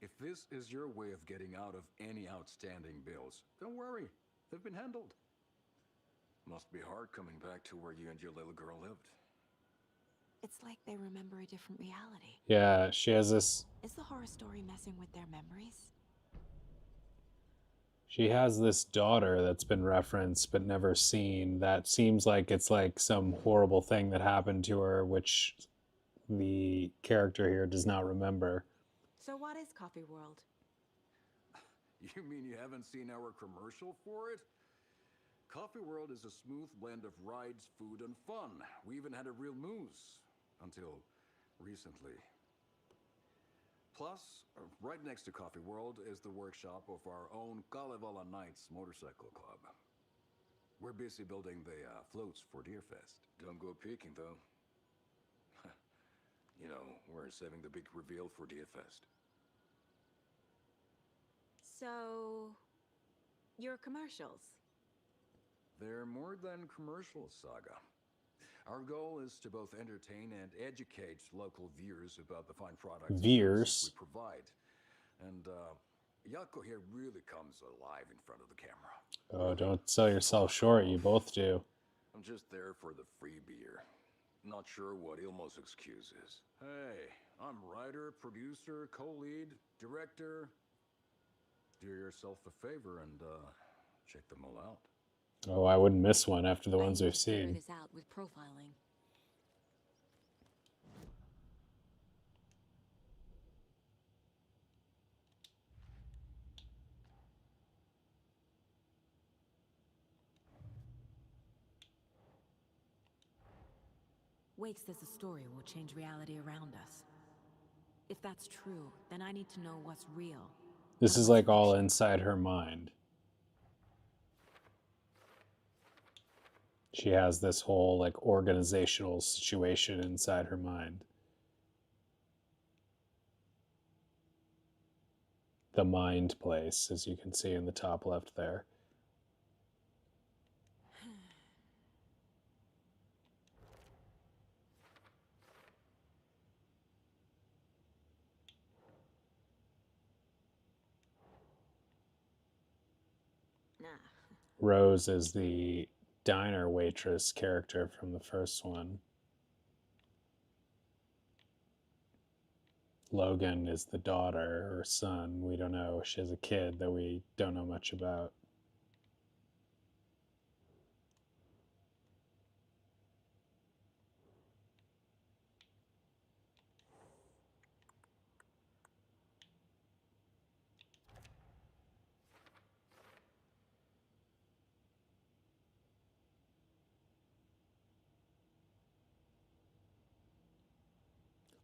If this is your way of getting out of any outstanding bills, don't worry, they've been handled. Must be hard coming back to where you and your little girl lived. It's like they remember a different reality. Yeah, she has this... Is the horror story messing with their memories? She has this daughter that's been referenced but never seen. That seems like it's like some horrible thing that happened to her, which the character here does not remember. So what is Coffee World? You mean you haven't seen our commercial for it? Coffee World is a smooth blend of rides, food, and fun. We even had a real moose. Until recently. Plus, right next to Coffee World is the workshop of our own Kalevala Knights Motorcycle Club. We're busy building the floats for Deerfest. Don't go peeking, though. You know, we're saving the big reveal for Deerfest. So, your commercials? They're more than commercials, Saga. Our goal is to both entertain and educate local viewers about the fine products and services we provide. And Jaakko here really comes alive in front of the camera. Oh, don't sell yourself short, you both do. I'm just there for the free beer. Not sure what Ilmo's excuse is. Hey, I'm writer, producer, co-lead, director. Do yourself a favor and check them all out. Oh, I wouldn't miss one after the ones we've Figure seen. this out with profiling. Wake says the story will change reality around us. If that's true, then I need to know what's real. This is like all inside her mind. She has this whole like organizational situation inside her mind. The mind place, as you can see in the top left there. Rose is the diner waitress character from the first one. Logan is the daughter or son. We don't know. She has a kid that we don't know much about.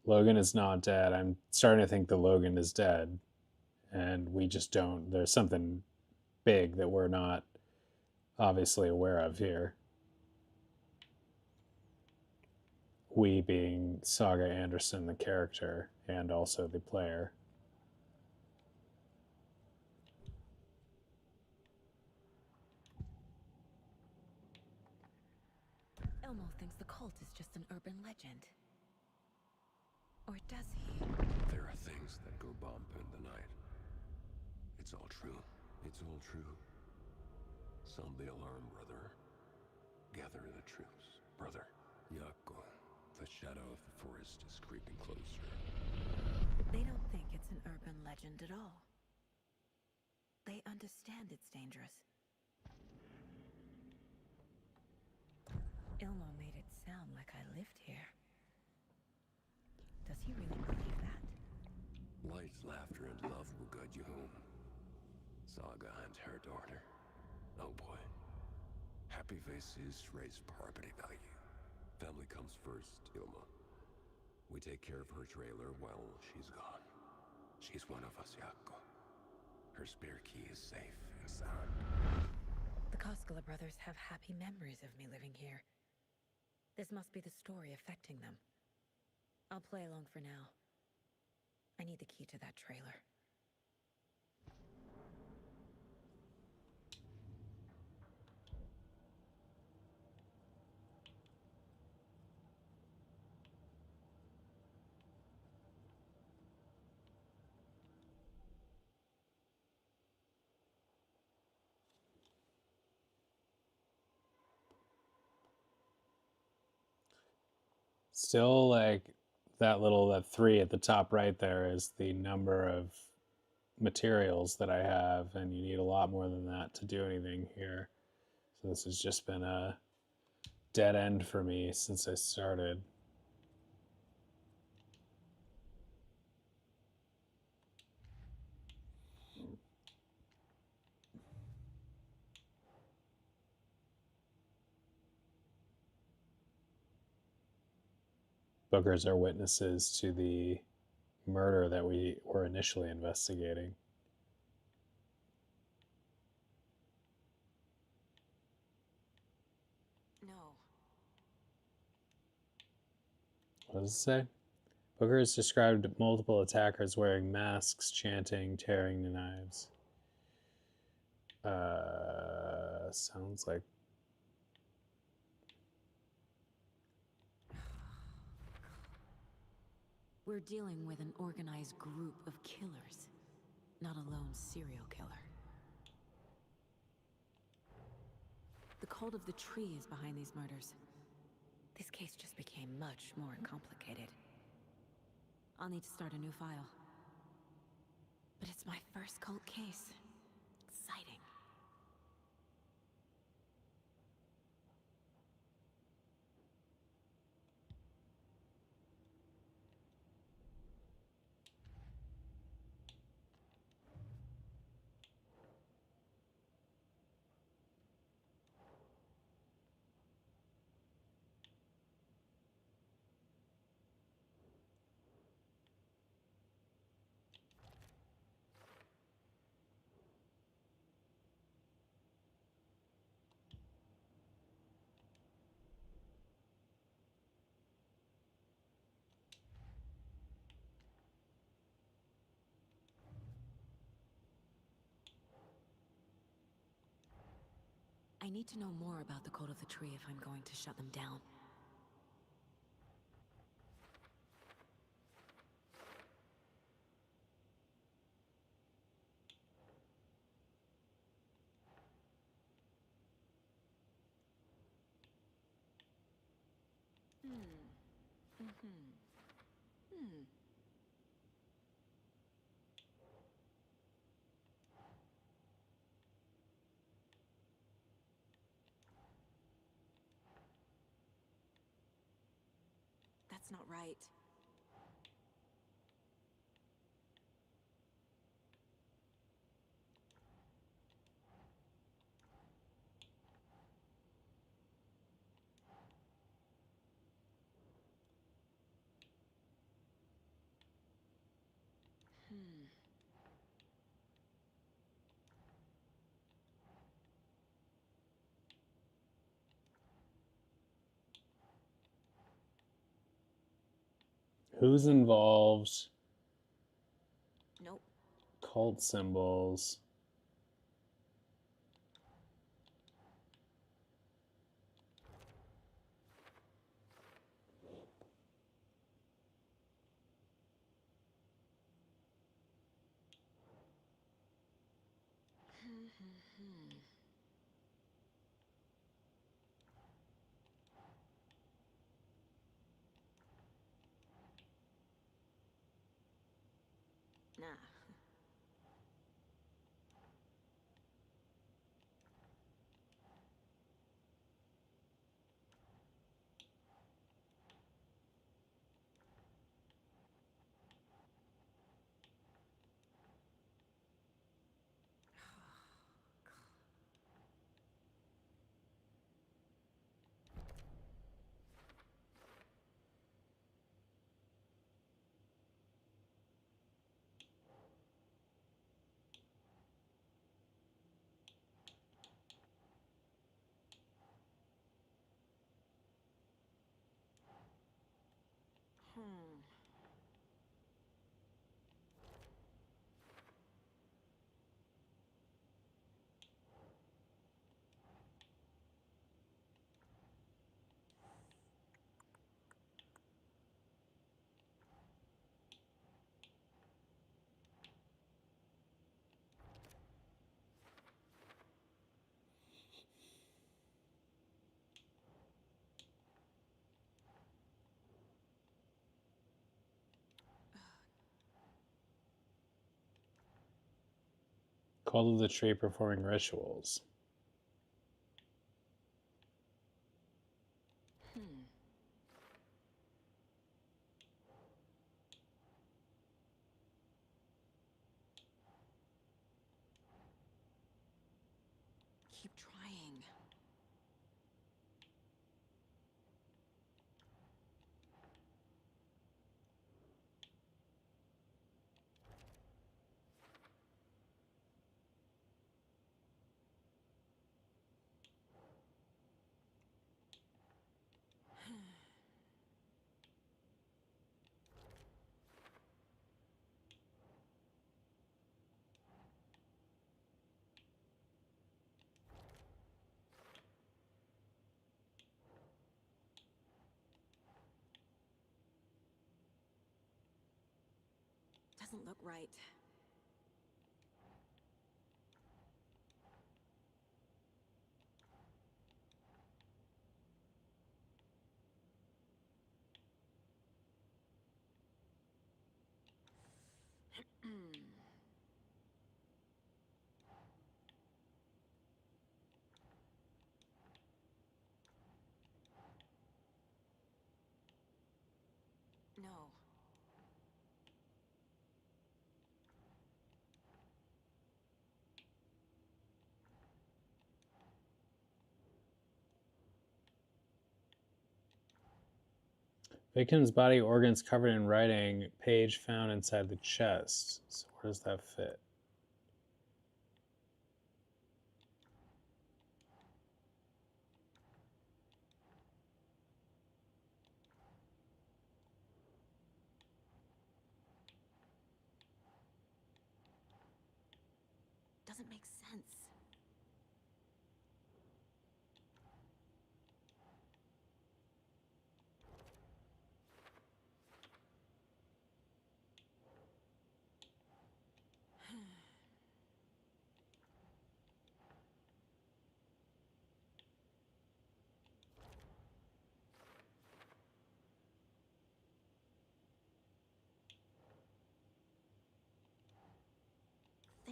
Logan is not dead. I'm starting to think that Logan is dead. And we just don't. There's something big that we're not obviously aware of here. We being Saga Anderson, the character, and also the player. Elmo thinks the cult is just an urban legend. Or does he? There are things that go bump in the night. It's all true. It's all true. Sound the alarm, brother. Gather the troops, brother. Yako, the shadow of the forest is creeping closer. They don't think it's an urban legend at all. They understand it's dangerous. Ilmo made it sound like I lived here. Does he really believe that? Light, laughter, and love will guide you home. Saga and her daughter. Oh boy. Happy faces raise property value. Family comes first, Ilma. We take care of her trailer while she's gone. She's one of us, Yako. Her spare key is safe and sound. The Koskela brothers have happy memories of me living here. This must be the story affecting them. I'll play along for now. I need the key to that trailer. Still, like, that 3 at the top right there is the number of materials that I have, and you need a lot more than that to do anything here. So this has just been a dead end for me since I started. Bookers are witnesses to the murder that we were initially investigating. No. What does it say? Bookers described multiple attackers wearing masks, chanting, tearing the knives. Sounds like... We're dealing with an organized group of killers, not a lone serial killer. The cult of the tree is behind these murders. This case just became much more complicated. I'll need to start a new file. But it's my first cult case. Exciting. I need to know more about the cult of the tree if I'm going to shut them down. That's not right. Who's involved? Nope. Cult symbols. Nah. Cult of the Tree performing rituals. Keep trying. Doesn't look right. No. Victim's body organs covered in writing. Page found inside the chest. So where does that fit? Doesn't make sense.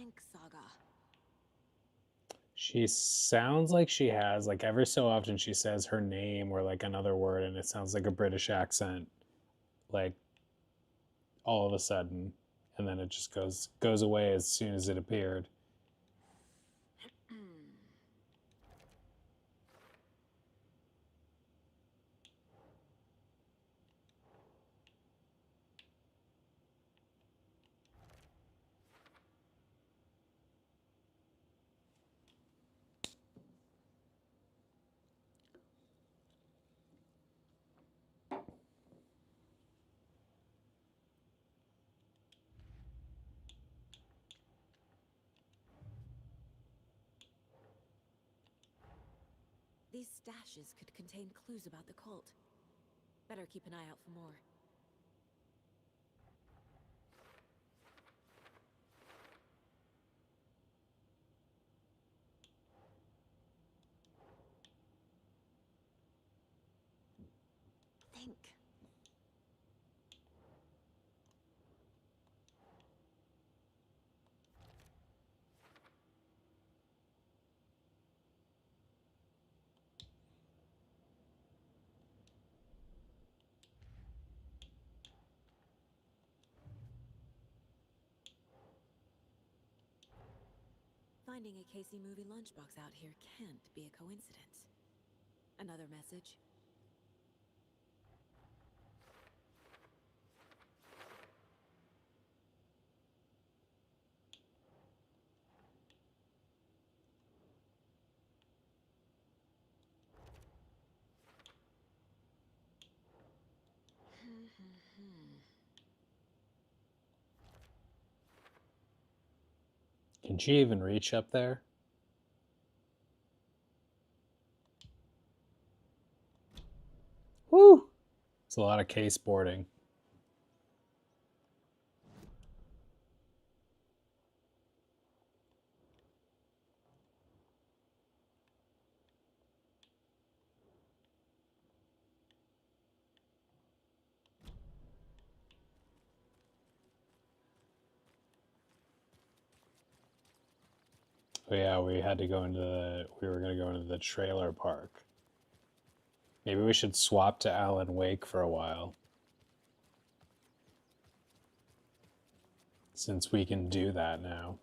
Frank saga? She sounds like she has, like every so often she says her name or like another word and it sounds like a British accent, like all of a sudden, and then it just goes away as soon as it appeared. These stashes could contain clues about the cult. Better keep an eye out for more. Think. Finding a Casey movie lunchbox out here can't be a coincidence. Another message? Can she even reach up there? Woo! It's a lot of case boarding. Oh yeah, we had to go into we were going to go into the trailer park. Maybe we should swap to Alan Wake for a while. Since we can do that now.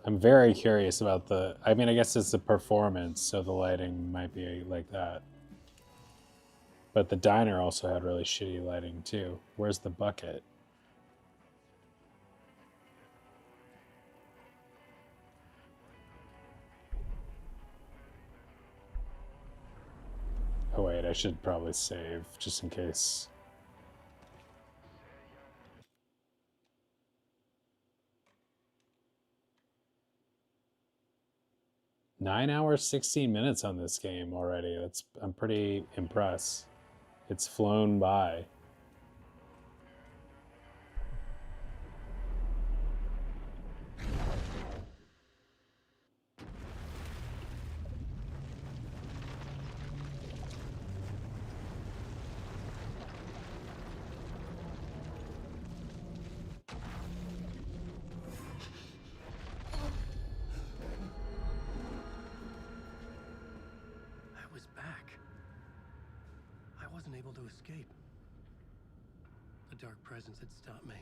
I'm very curious about I mean, I guess it's a performance, so the lighting might be like that. But the diner also had really shitty lighting too. Where's the bucket? Oh wait, I should probably save just in case. Nine hours, 16 minutes on this game already. I'm pretty impressed. It's flown by. I was back. I wasn't able to escape. A dark presence had stopped me.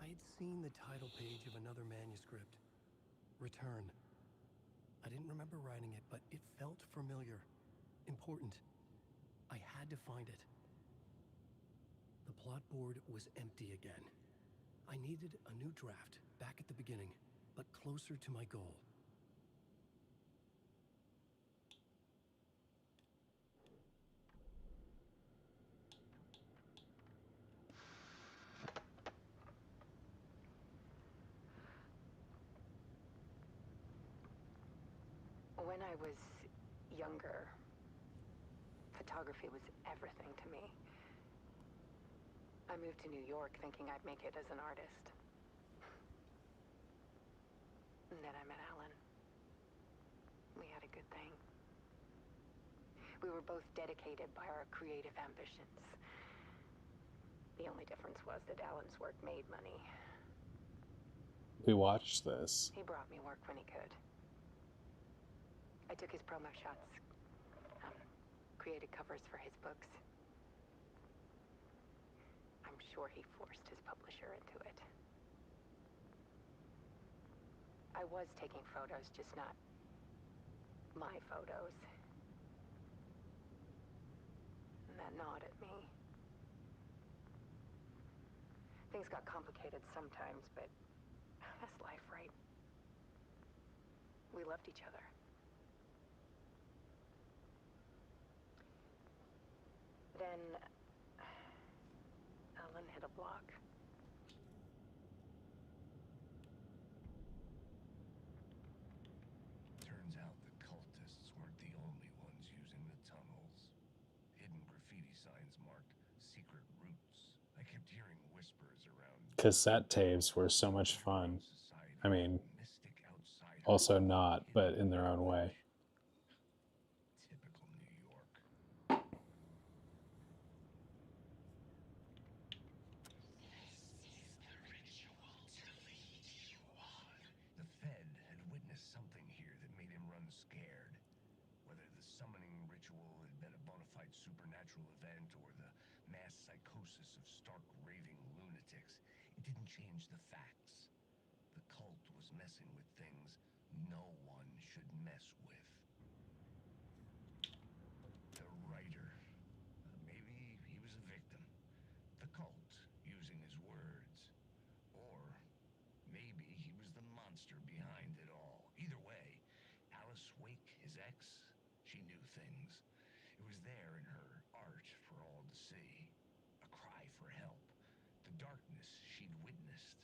I had seen the title page of another manuscript. Return. I didn't remember writing it, but it felt familiar. Important. I had to find it. The plot board was empty again. I needed a new draft, back at the beginning, but closer to my goal. When I was younger, photography was everything to me. I moved to New York thinking I'd make it as an artist. And then I met Alan. good thing. We were both dedicated by our creative ambitions. The only difference was that Alan's work made money. We watched this. He brought me work when he could. I took his promo shots. Created covers for his books. I'm sure he forced his publisher into it. I was taking photos, just not my photos. And that gnawed at me. Things got complicated sometimes, but that's life, right? We loved each other. Then Alan hit a block. Turns out the cultists weren't the only ones using the tunnels. Hidden graffiti signs marked secret routes. I kept hearing whispers around. Cassette tapes were so much fun. I mean, also not, but in their own way. Typical New York. The Fed had witnessed something here that made him run scared. Whether the summoning ritual had been a bona fide supernatural event or the mass psychosis of stark raving lunatics, it didn't change the facts. The cult was messing with things no one should mess with. The writer. Maybe he was a victim. The cult using his words. Or maybe he was the monster behind it all. Either way, Alice Wake, his ex, she knew things. It was there in her art for all to see. A cry for help. The darkness she'd witnessed.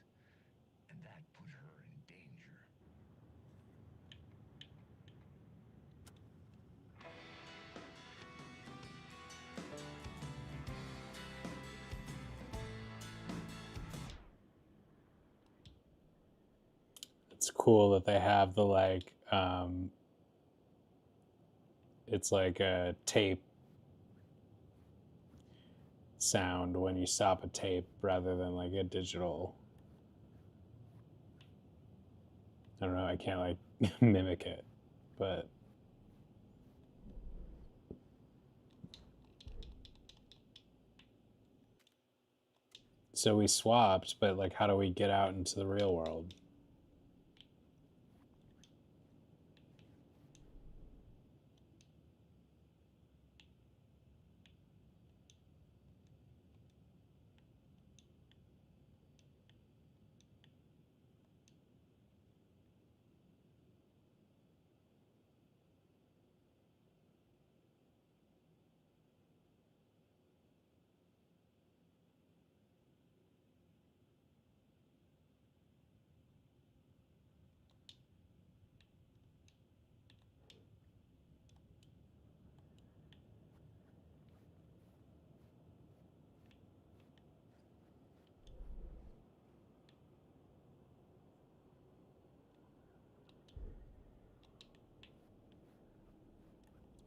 And that put her in danger. It's cool that they have the like it's like a tape sound when you stop a tape rather than like a digital. I don't know, I can't like mimic it, but so we swapped, but like how do we get out into the real world?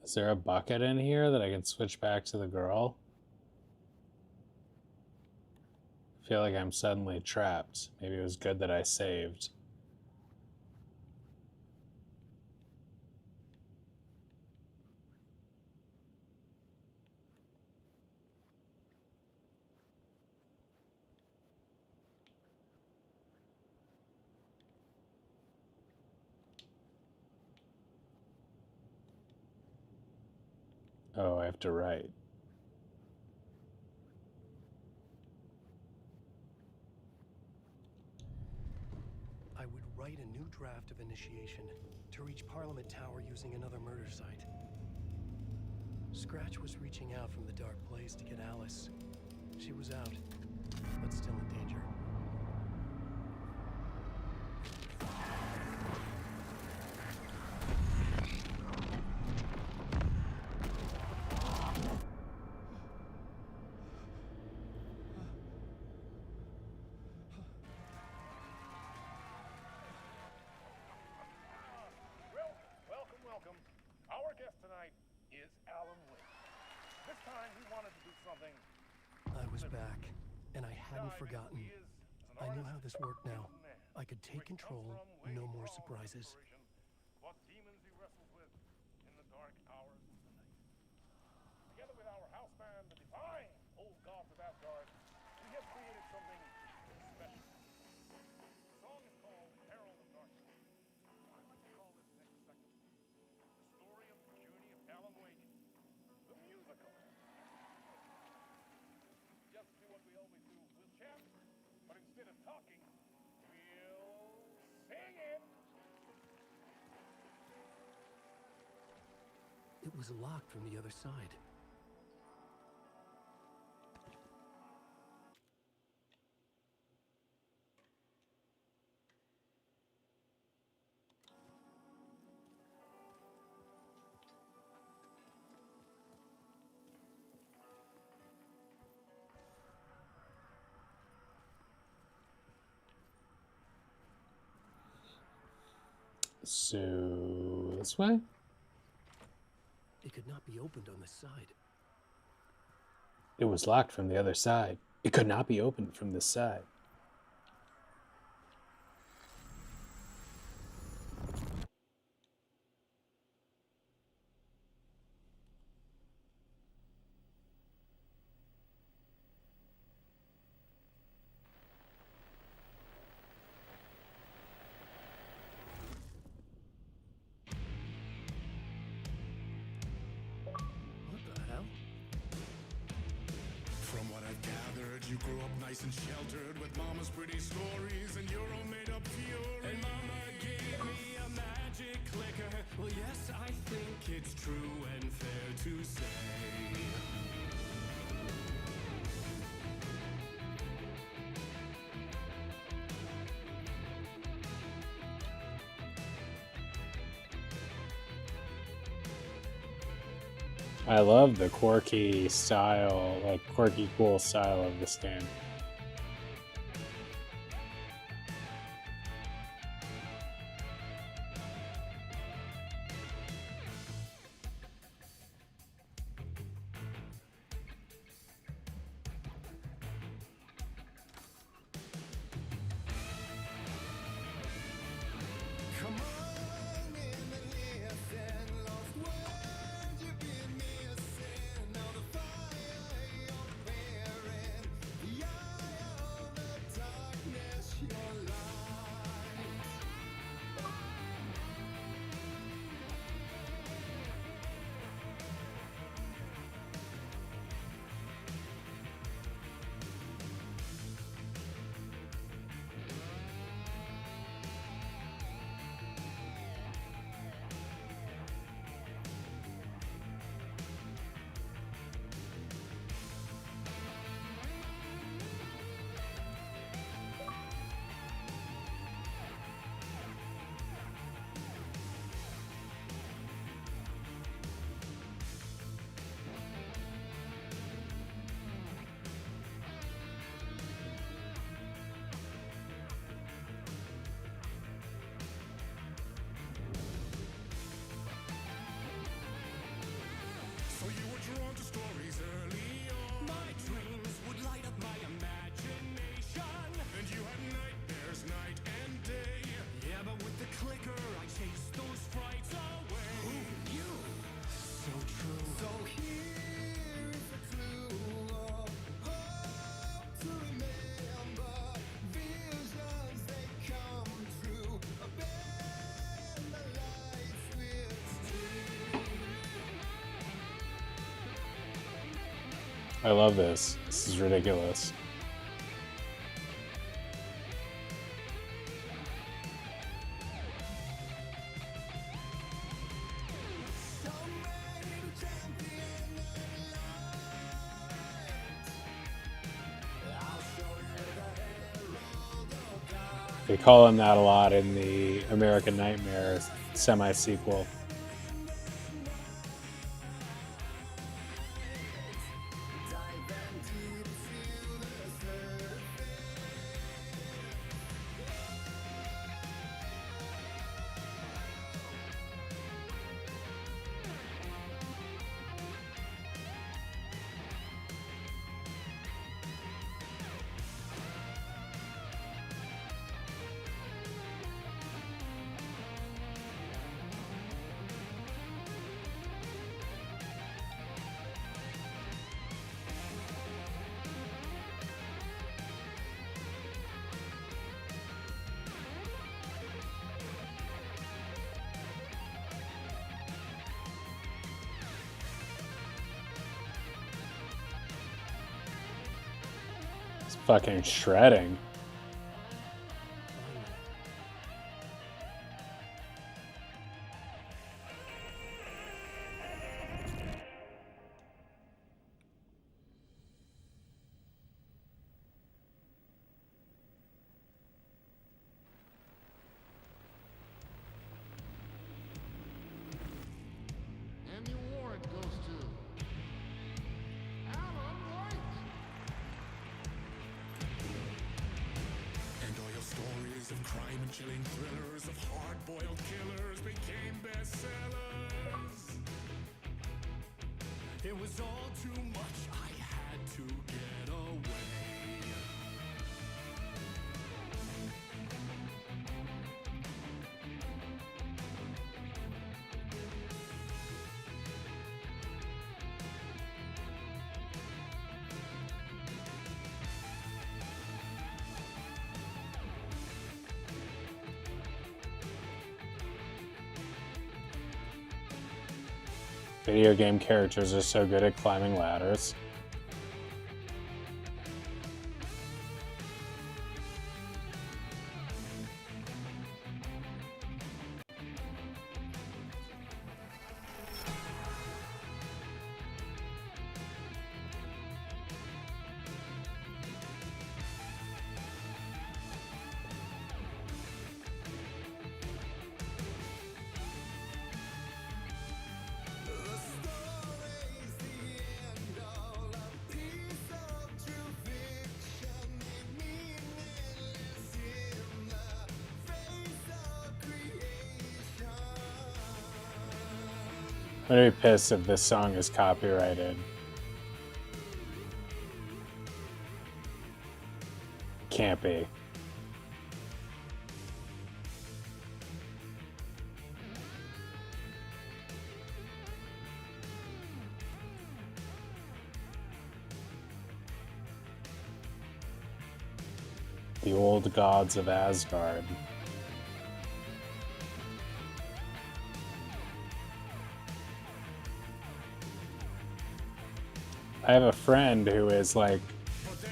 Is there a bucket in here that I can switch back to the girl? I feel like I'm suddenly trapped. Maybe it was good that I saved. Oh, I have to write. I would write a new draft of initiation to reach Parliament Tower using another murder site. Scratch was reaching out from the dark place to get Alice. She was out, but still in danger. Welcome. time he wanted to do something. I was back, and I hadn't forgotten. I knew how this worked now. I could take control, no more surprises. What demons he wrestled with in the dark hours of the night. Together with our house band, the divine old gods of Asgard, we have created something special. The song is called Herald of Darkness. I'd like to call this next section the story of the journey of Alan Wake, the musical. Just do what we always do. We'll chat, but instead of talking, we'll sing it. It was locked from the other side. So this way? It could not be opened on this side. It was locked from the other side. It could not be opened from this side. From what I've gathered, you grew up nice and sheltered with mama's pretty stories and your own made-up fury. And mama gave me a magic clicker. Well, yes, I think it's true and fair to say. I love the quirky style, like quirky cool style of this game. Come on in and listen, lost words you've been missing. Now the fire you're bearing, the eye of the darkness, your light. So you were drawn to stories early on. My dreams would light up my imagination. And you had nightmares night and day. Yeah, but with the clicker, I chased those frights away. Who knew? So true. So here is a clue of hope to remember. Visions, they come true. Bend the lights with steel. I love this. This is ridiculous. They call him that a lot in the American Nightmare semi-sequel. It's fucking shredding. And the award goes to Alan Wake. And all your stories of crime and chilling thrillers of hard-boiled killers became bestsellers. It was all too much. I had to get away. Video game characters are so good at climbing ladders. I'm gonna be pissed if this song is copyrighted. Can't be. The old gods of Asgard. I have a friend who is like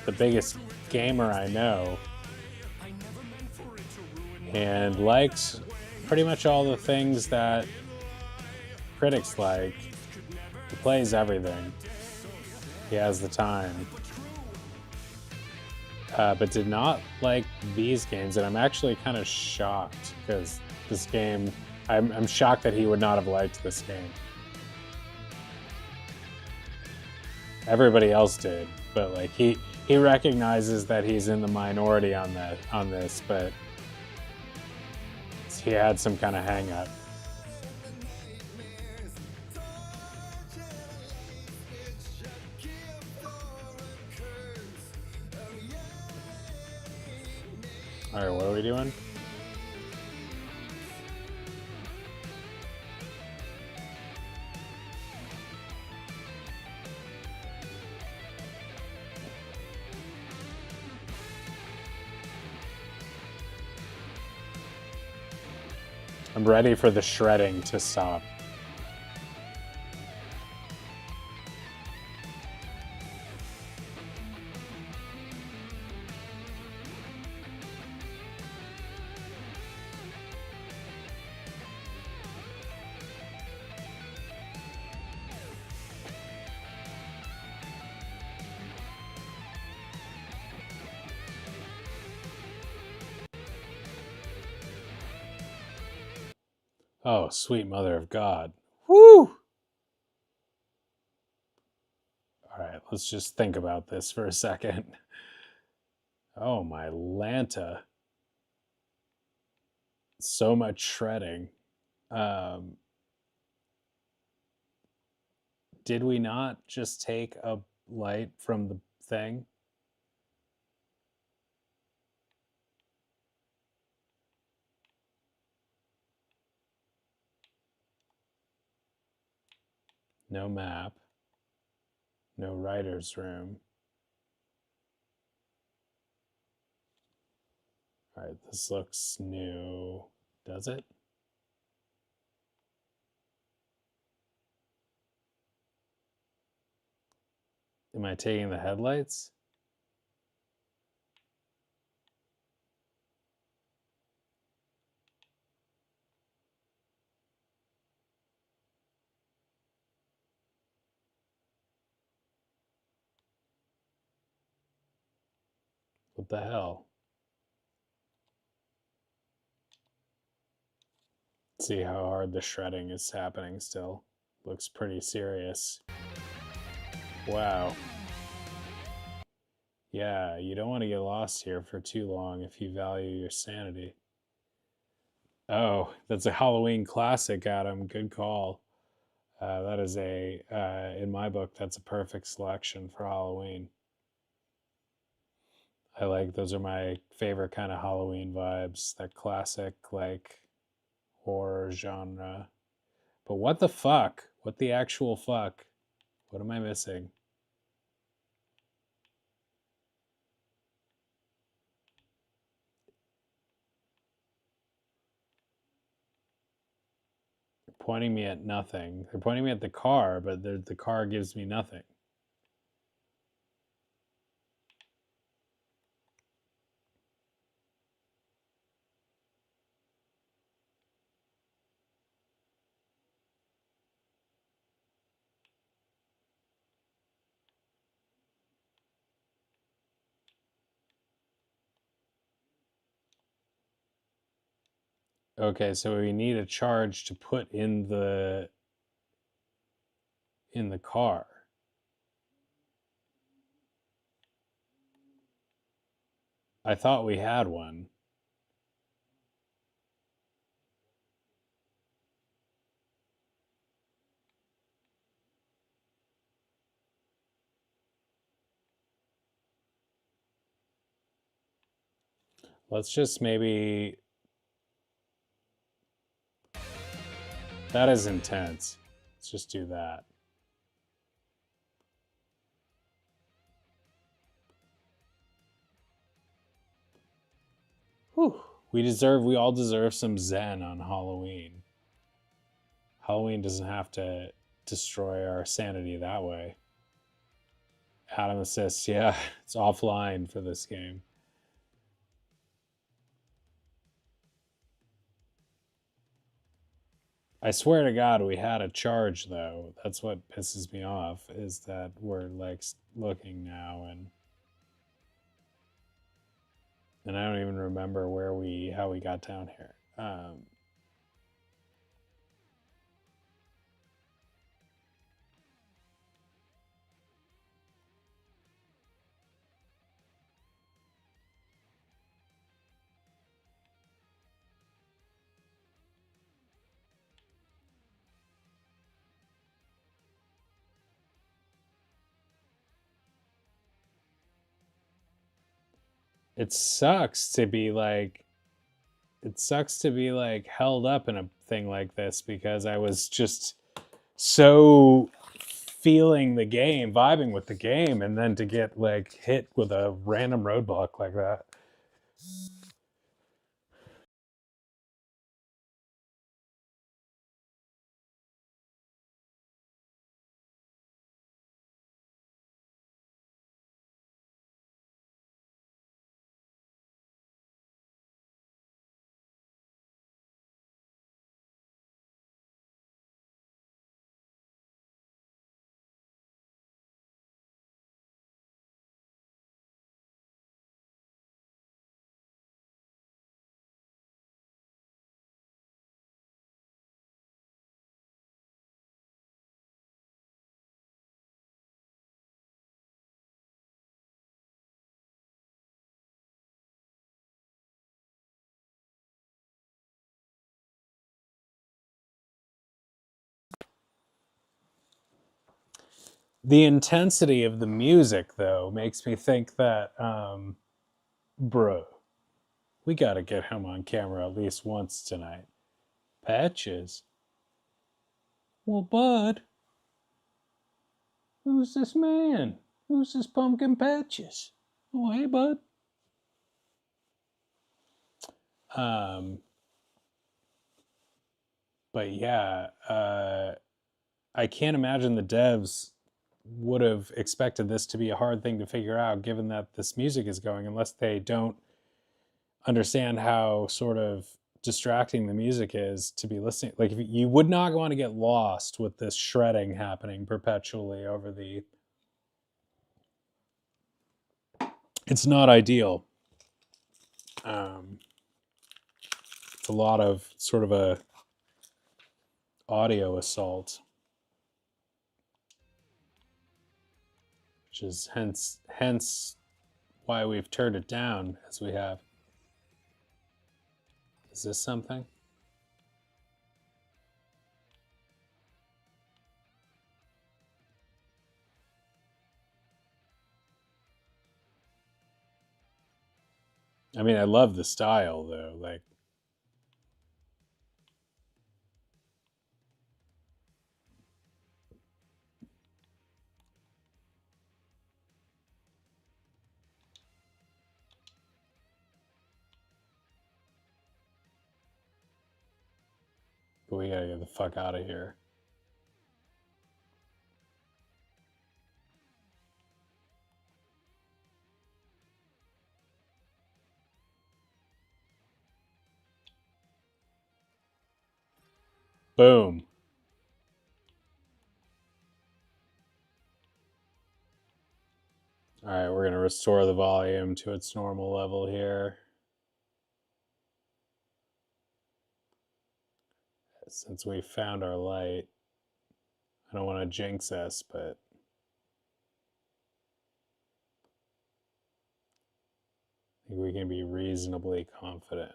the biggest gamer I know and likes pretty much all the things that critics like. He plays everything. He has the time. But did not like these games, and I'm actually kind of shocked because this game, I'm shocked that he would not have liked this game. Everybody else did, but like he recognizes that he's in the minority on this, but he had some kind of hang up. All right, what are we doing? I'm ready for the shredding to stop. Oh, sweet mother of God. Woo! All right, let's just think about this for a second. Oh, my Lanta. So much shredding. Did we not just take a light from the thing? No map. No writer's room. All right, this looks new. Does it? Am I taking the headlights? What the hell? See how hard the shredding is happening still. Looks pretty serious. Wow. Yeah, you don't want to get lost here for too long if you value your sanity. Oh, that's a Halloween classic, Adam. Good call. That is in my book, that's a perfect selection for Halloween. I like, those are my favorite kind of Halloween vibes. That classic, like, horror genre. But what the fuck? What the actual fuck? What am I missing? They're pointing me at nothing. They're pointing me at the car, but the car gives me nothing. Okay, so we need a charge to put in the car. I thought we had one. Let's just maybe... That is intense. Let's just do that. Whew. We all deserve some zen on Halloween. Halloween doesn't have to destroy our sanity that way. Adam assists, yeah, it's offline for this game. I swear to God, we had a charge though. That's what pisses me off, is that we're like looking now and I don't even remember how we got down here. It sucks to be like held up in a thing like this because I was just so feeling the game, vibing with the game, and then to get like hit with a random roadblock like that. The intensity of the music, though, makes me think that, bro, we gotta get him on camera at least once tonight. Patches? Well, bud, who's this man? Who's this Pumpkin Patches? Oh, hey, bud. But yeah, I can't imagine the devs would have expected this to be a hard thing to figure out given that this music is going, unless they don't understand how sort of distracting the music is to be listening. Like, if you would not want to get lost with this shredding happening perpetually over the... It's not ideal. It's a lot of sort of a audio assault, which is hence why we've turned it down as we have. Is this something? I mean, I love the style though, like. But we gotta get the fuck out of here. Boom. All right, we're going to restore the volume to its normal level here. Since we found our light, I don't want to jinx us, but I think we can be reasonably confident.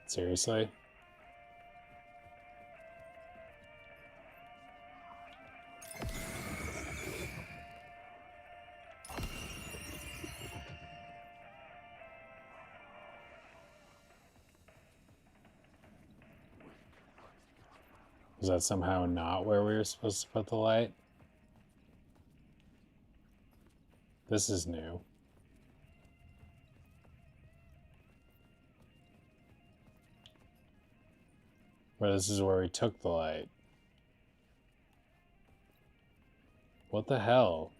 Seriously? Was that somehow not where we were supposed to put the light? This is new. Where this is where we took the light. What the hell?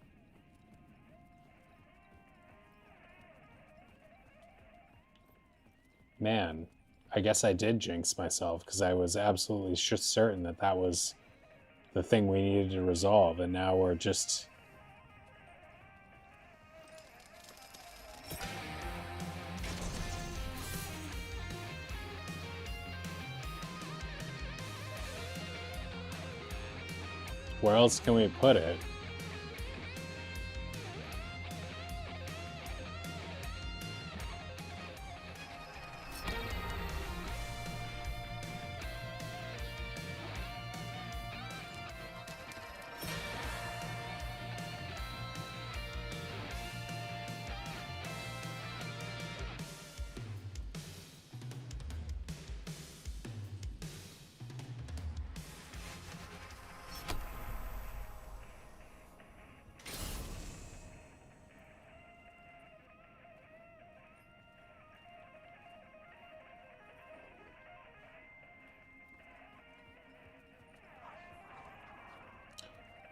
Man, I guess I did jinx myself because I was absolutely certain that that was the thing we needed to resolve, and now we're just... Where else can we put it?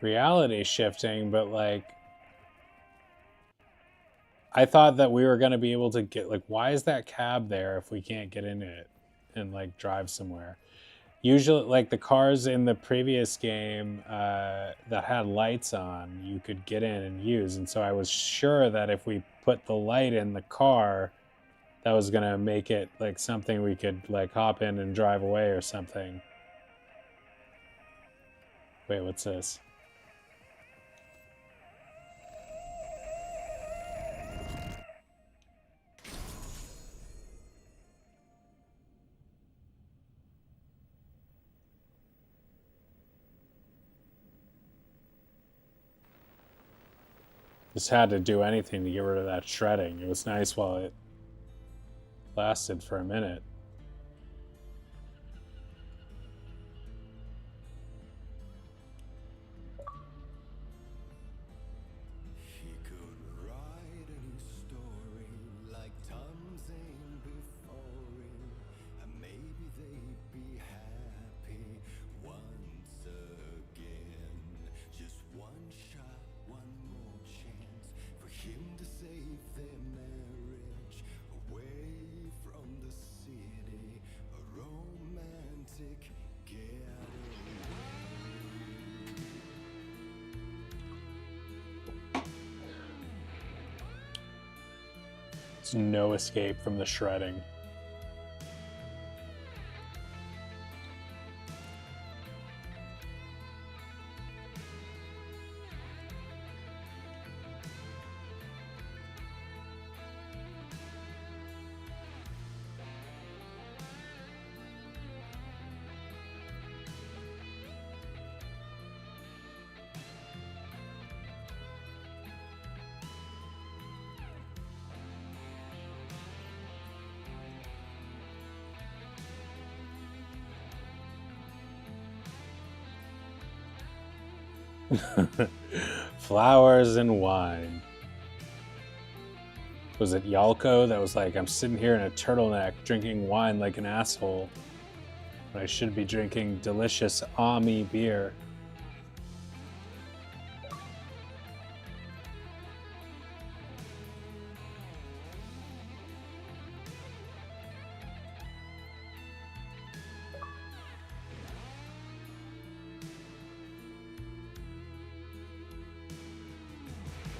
Reality shifting, but like I thought that we were going to be able to get, like, why is that cab there if we can't get in it and like drive somewhere? Usually, like the cars in the previous game that had lights on, you could get in and use, and so I was sure that if we put the light in the car, that was going to make it like something we could like hop in and drive away or something. Wait, what's this? Just had to do anything to get rid of that shredding. It was nice while it lasted for a minute. He could write any story like Tom Zane before him, and maybe they'd be happy once There's no escape from the shredding. Flowers and wine. Was it Yalko that was like, I'm sitting here in a turtleneck drinking wine like an asshole, but I should be drinking delicious Ami beer.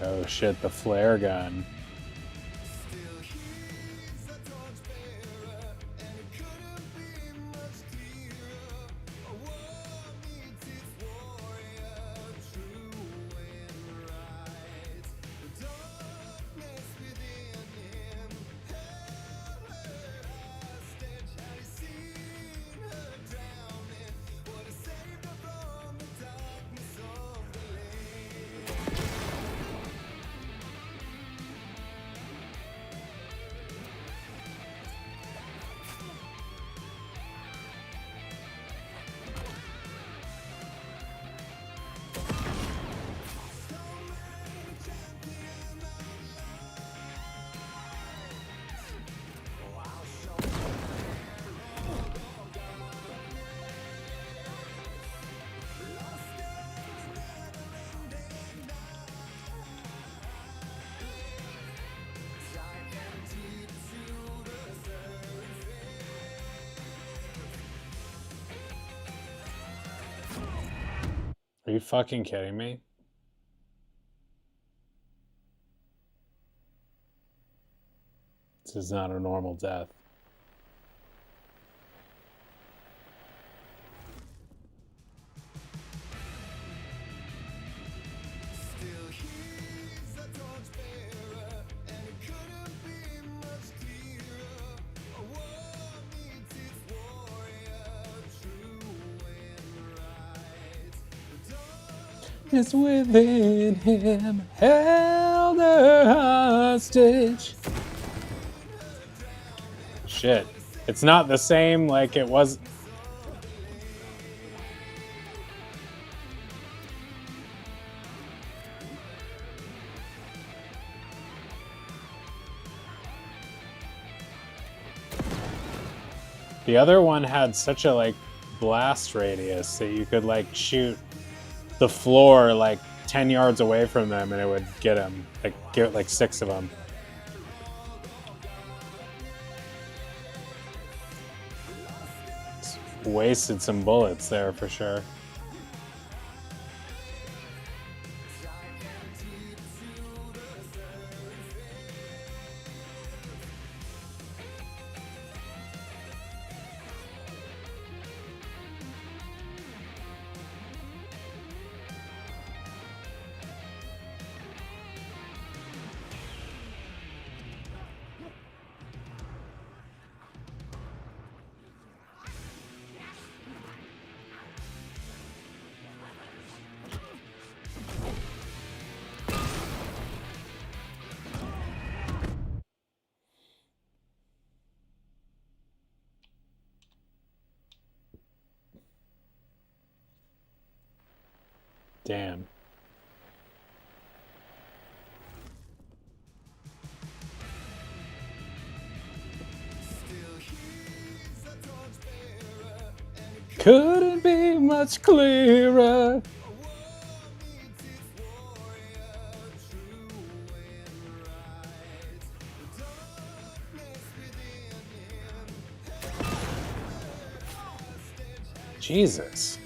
Oh shit, the flare gun. Are you fucking kidding me? This is not a normal death. It's within him, held her hostage. Shit. It's not the same like it was. The other one had such a like blast radius that you could like shoot the floor like 10 yards away from them and it would get them, like get like 6 of them. Wasted some bullets there for sure. Damn. Couldn't be much clearer. Jesus.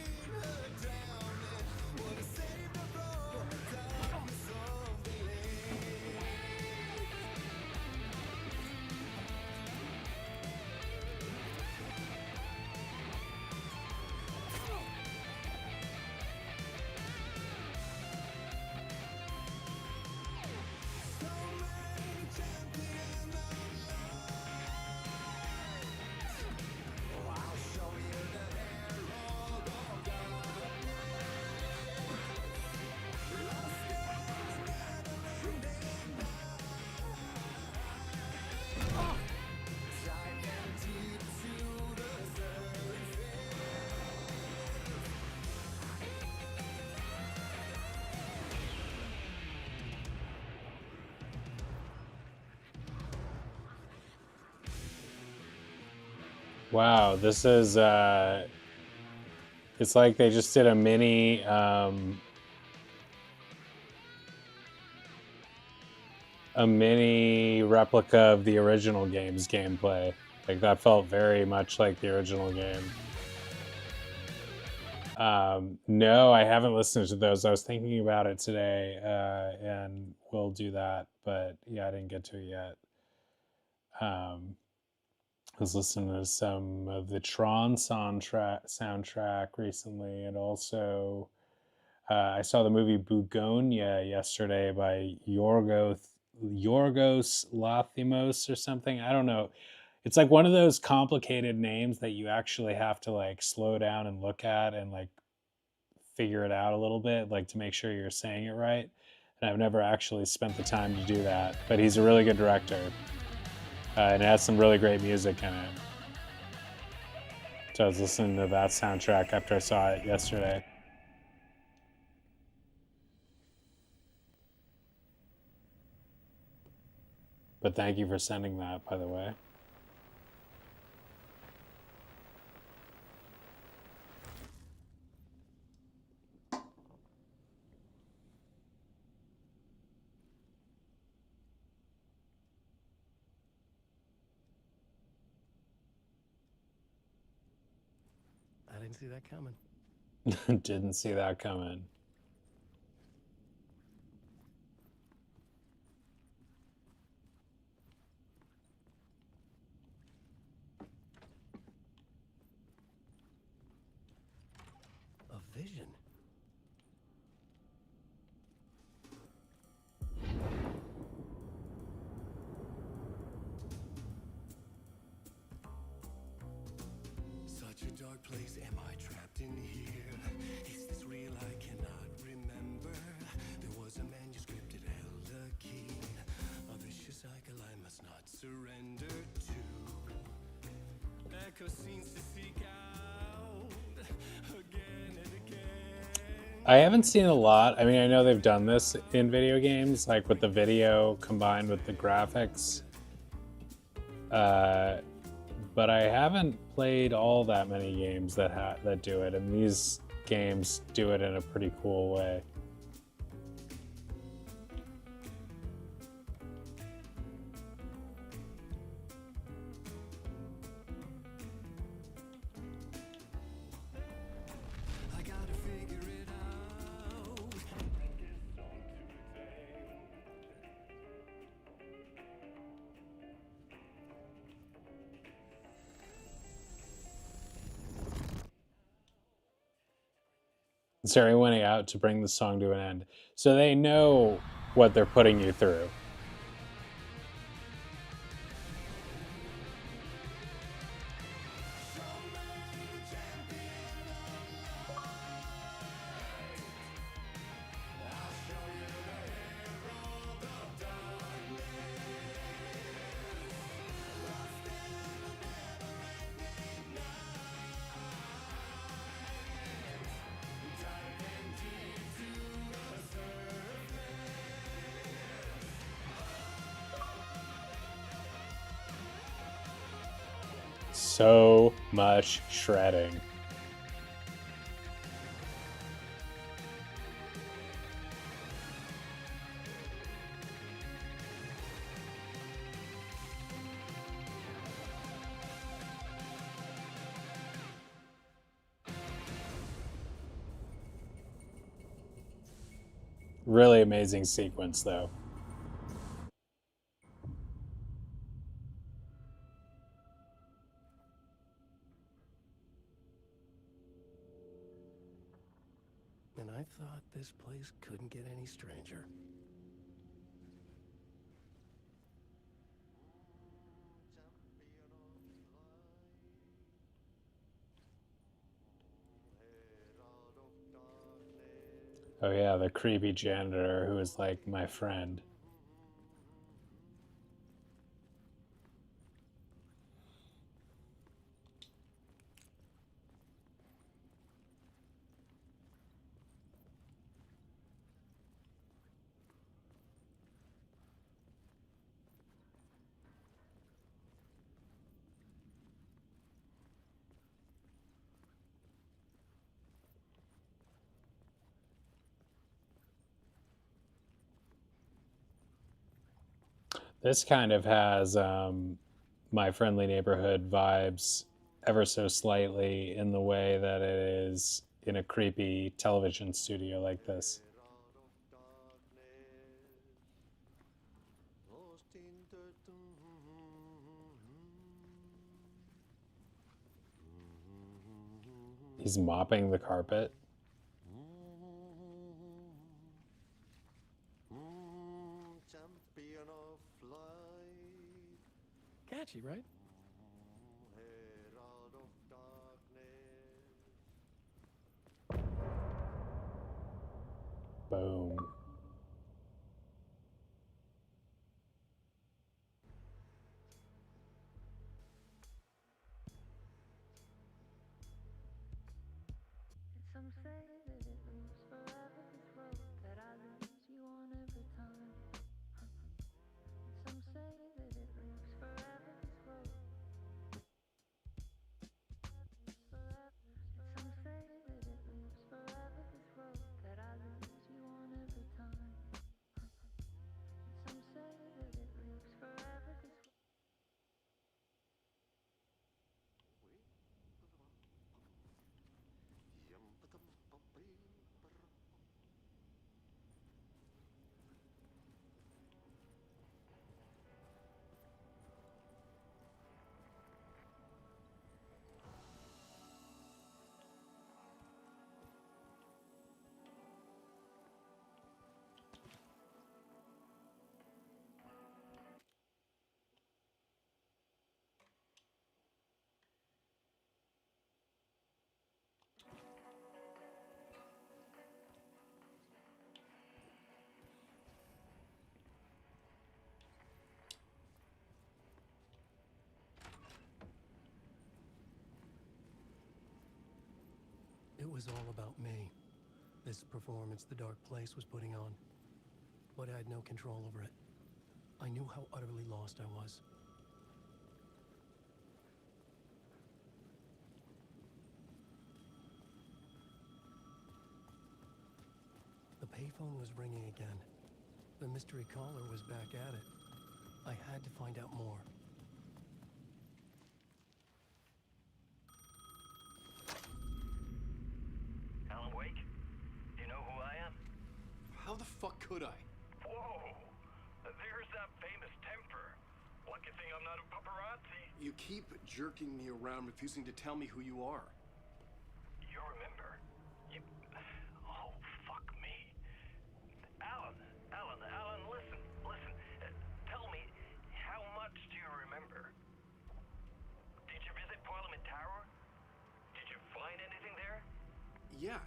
Wow, this is it's like they just did a mini replica of the original game's gameplay. Like that felt very much like the original game. No, I haven't listened to those. I was thinking about it today, and we'll do that, but yeah, I didn't get to it yet. I was listening to some of the Tron soundtrack recently, and also I saw the movie Bugonia yesterday by Yorgos Lathimos or something. I don't know. It's like one of those complicated names that you actually have to like slow down and look at and like figure it out a little bit, like to make sure you're saying it right. And I've never actually spent the time to do that, but he's a really good director. And it has some really great music in it. So I was listening to that soundtrack after I saw it yesterday. But thank you for sending that, by the way. I didn't see that coming. Didn't see that coming. A vision. Such a dark place, am I trapped in here? Is this real? I cannot remember. There was a manuscript, it held a key. A vicious cycle I must not surrender to. Echo scenes to seek out again and again. I haven't seen a lot. I mean, I know they've done this in video games, like with the video combined with the graphics. But I haven't played all that many games that do it, and these games do it in a pretty cool way. Ceremony out to bring the song to an end. So they know what they're putting you through. So much shredding. Really amazing sequence, though. And I thought this place couldn't get any stranger. Oh yeah, the creepy janitor who is like my friend. This kind of has My Friendly Neighborhood vibes ever so slightly in the way that it is in a creepy television studio like this. He's mopping the carpet. Catchy, right? Boom. Some say that it lives forever, this road that I lose you on every time. Some say that it lives forever, this road. Some say that it lives forever, this road that I lose you on every time. Some say that it lives forever, this road. It was all about me. This performance the Dark Place was putting on. But I had no control over it. I knew how utterly lost I was. The payphone was ringing again. The mystery caller was back at it. I had to find out more. Alan Wake? Do you know who I am? How the fuck could I? Whoa! There's that famous temper. Lucky thing I'm not a paparazzi. You keep jerking me around, refusing to tell me who you are. You remember? Oh, fuck me. Alan, listen. Tell me, how much do you remember? Did you visit Parliament Tower? Did you find anything there? Yeah.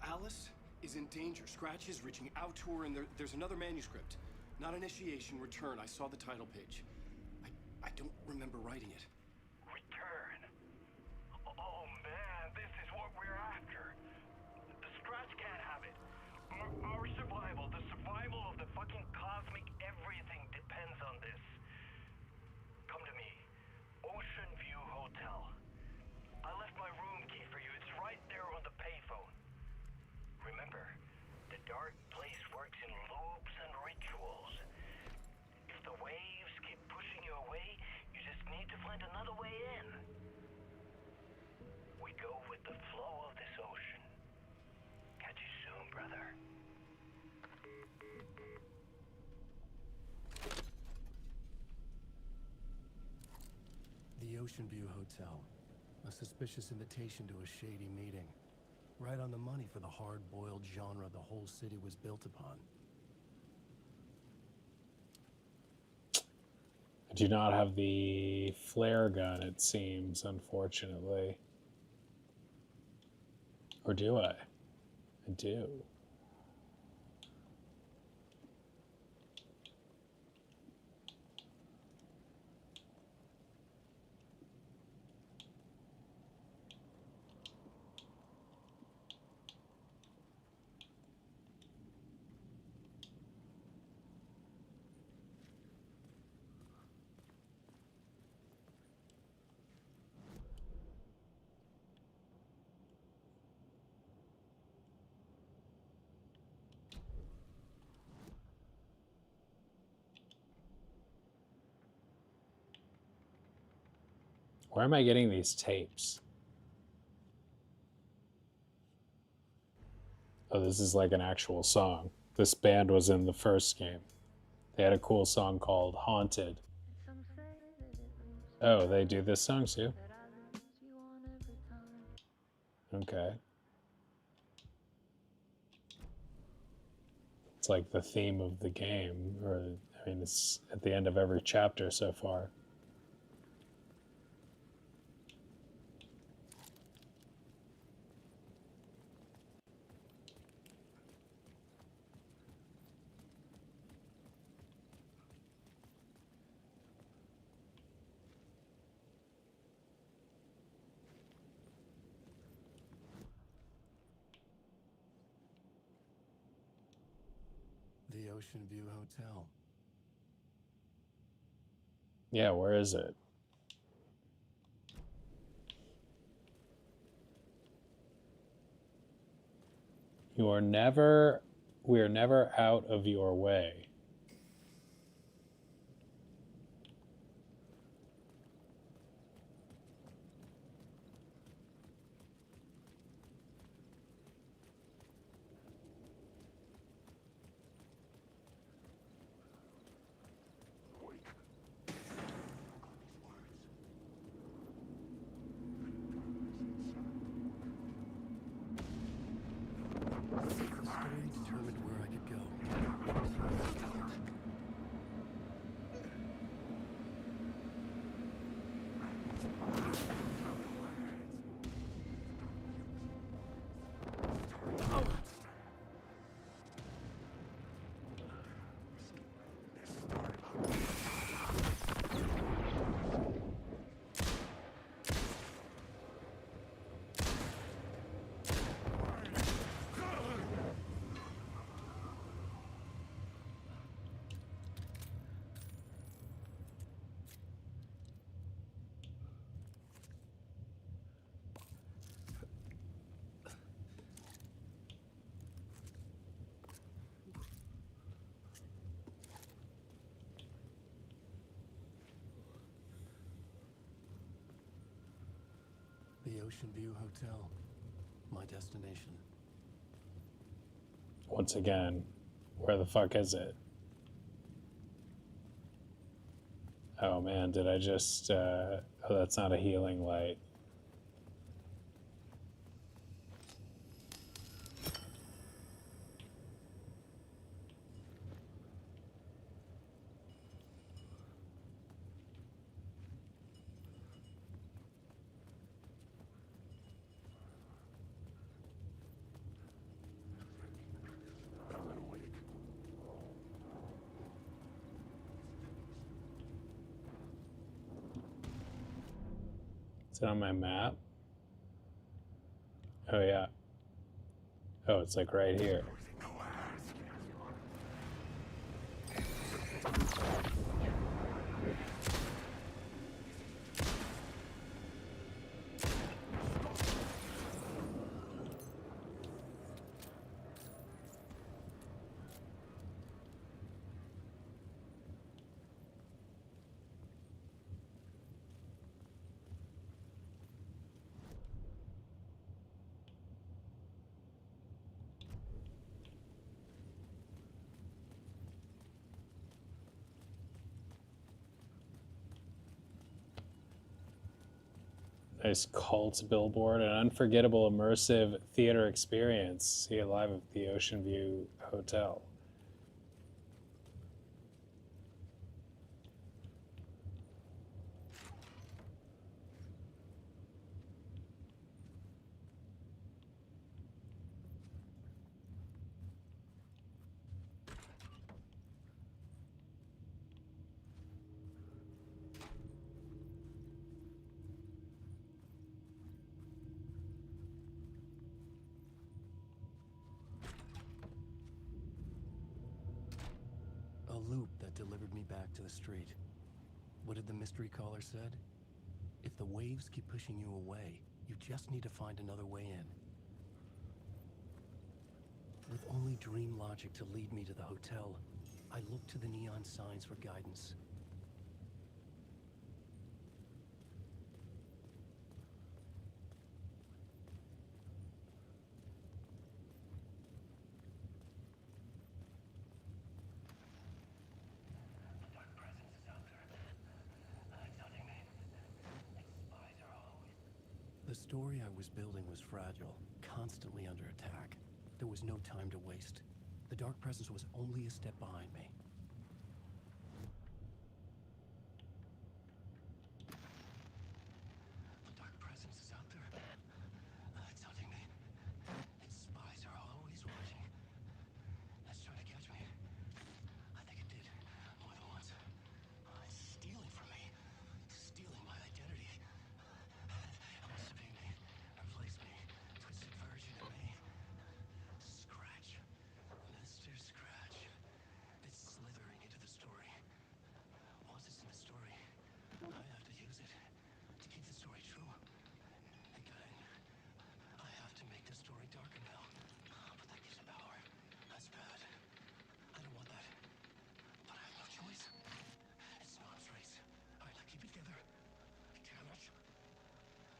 Alice is in danger. Scratch is reaching out to her, and there's another manuscript. Not initiation, return. I saw the title page. I don't remember writing it. Return? Oh, man, this is what we're after. The Scratch can't have it. Our survival, the survival of the fucking cosmic everything depends on this. Come to me. Ocean View Hotel. I left my room key for you. It's right there on the payphone. Remember, the Dark Place works in loops and rituals. If the waves keep pushing you away, you just need to find another way in. We go with the flow of this ocean. Catch you soon, brother. The Ocean View Hotel. A suspicious invitation to a shady meeting. Right on the money for the hard-boiled genre the whole city was built upon. I do not have the flare gun, it seems, unfortunately. Or do I? I do. Where am I getting these tapes? Oh, this is like an actual song. This band was in the first game. They had a cool song called Haunted. Oh, they do this song too? Okay. It's like the theme of the game, or I mean, it's at the end of every chapter so far. The Ocean View Hotel. Yeah, where is it? We're never out of your way. The story determined where I could go. The Ocean View Hotel. My destination. Once again, where the fuck is it? Oh man, did I just, oh, that's not a healing light. Is it on my map? Oh yeah. Oh, it's like right here. Nice cult billboard, an unforgettable immersive theater experience. See it live at the Ocean View Hotel. A loop that delivered me back to the street. What did the mystery caller said? If the waves keep pushing you away, you just need to find another way in. With only dream logic to lead me to the hotel, I looked to the neon signs for guidance. story I was building was fragile, constantly under attack. There was no time to waste. The Dark Presence was only a step behind me. The Dark Presence is out there. It's hunting me. Its spies are always watching. It's trying to catch me. I think it did more than once. It's stealing from me. Stealing my identity. Emancipate me. Replace me. Twisted version of me. Scratch. Mr. Scratch. It's slithering into the story. Once it's in the story, I have to use it to keep the story true. Again, I have to make the story darker now. But that gives it power. That's bad. I don't want that. But I have no choice. It's Mom's race. Alright, now keep it together. Damn it.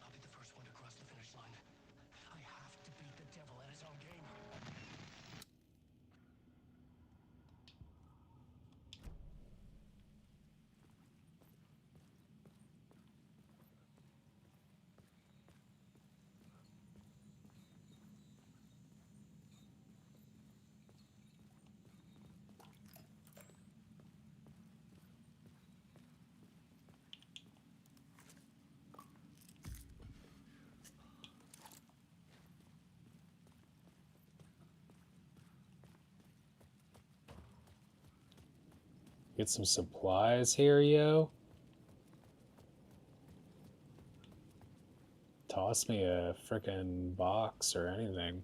I'll be the first one to cross the finish line. I have to beat the devil at his own game. Get some supplies here, yo. Toss me a frickin' box or anything.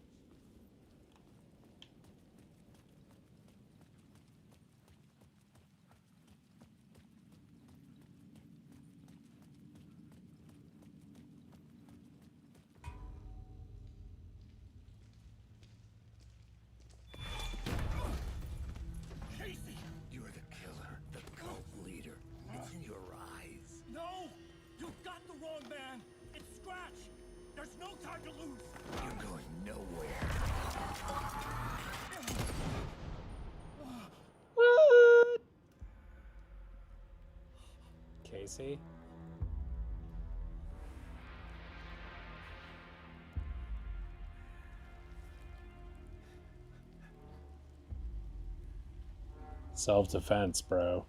Casey! You're the killer, the cult leader. It's in your eyes. No! You've got the wrong man! It's Scratch! There's no time to lose! You're going nowhere. What? Casey? Self-defense, bro.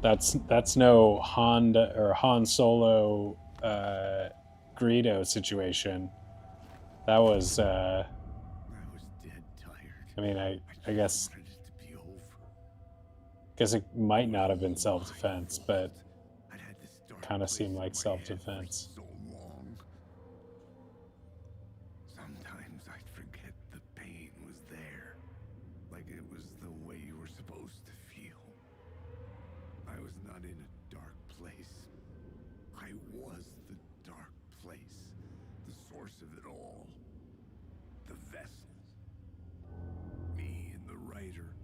That's no Honda or Han Solo Greedo situation. That was I was dead tired. I mean, I guess it might not have been self-defense, but kind of seemed like self-defense. So long. Sometimes I'd forget the pain was there. Like it was the way you were supposed to feel. I was not in a dark place. I was the dark place. The source of it all. The vessel. Me and the writer.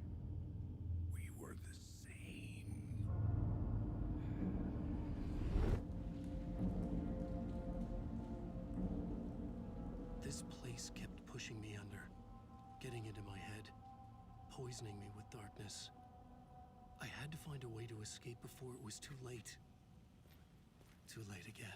We were the same. This place kept pushing me under, getting into my head, poisoning me with darkness. I had to find a way to escape before it was too late. Too late again.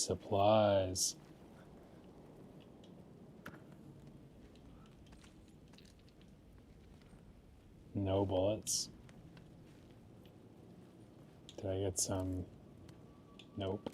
Supplies. No bullets. Did I get some? Nope.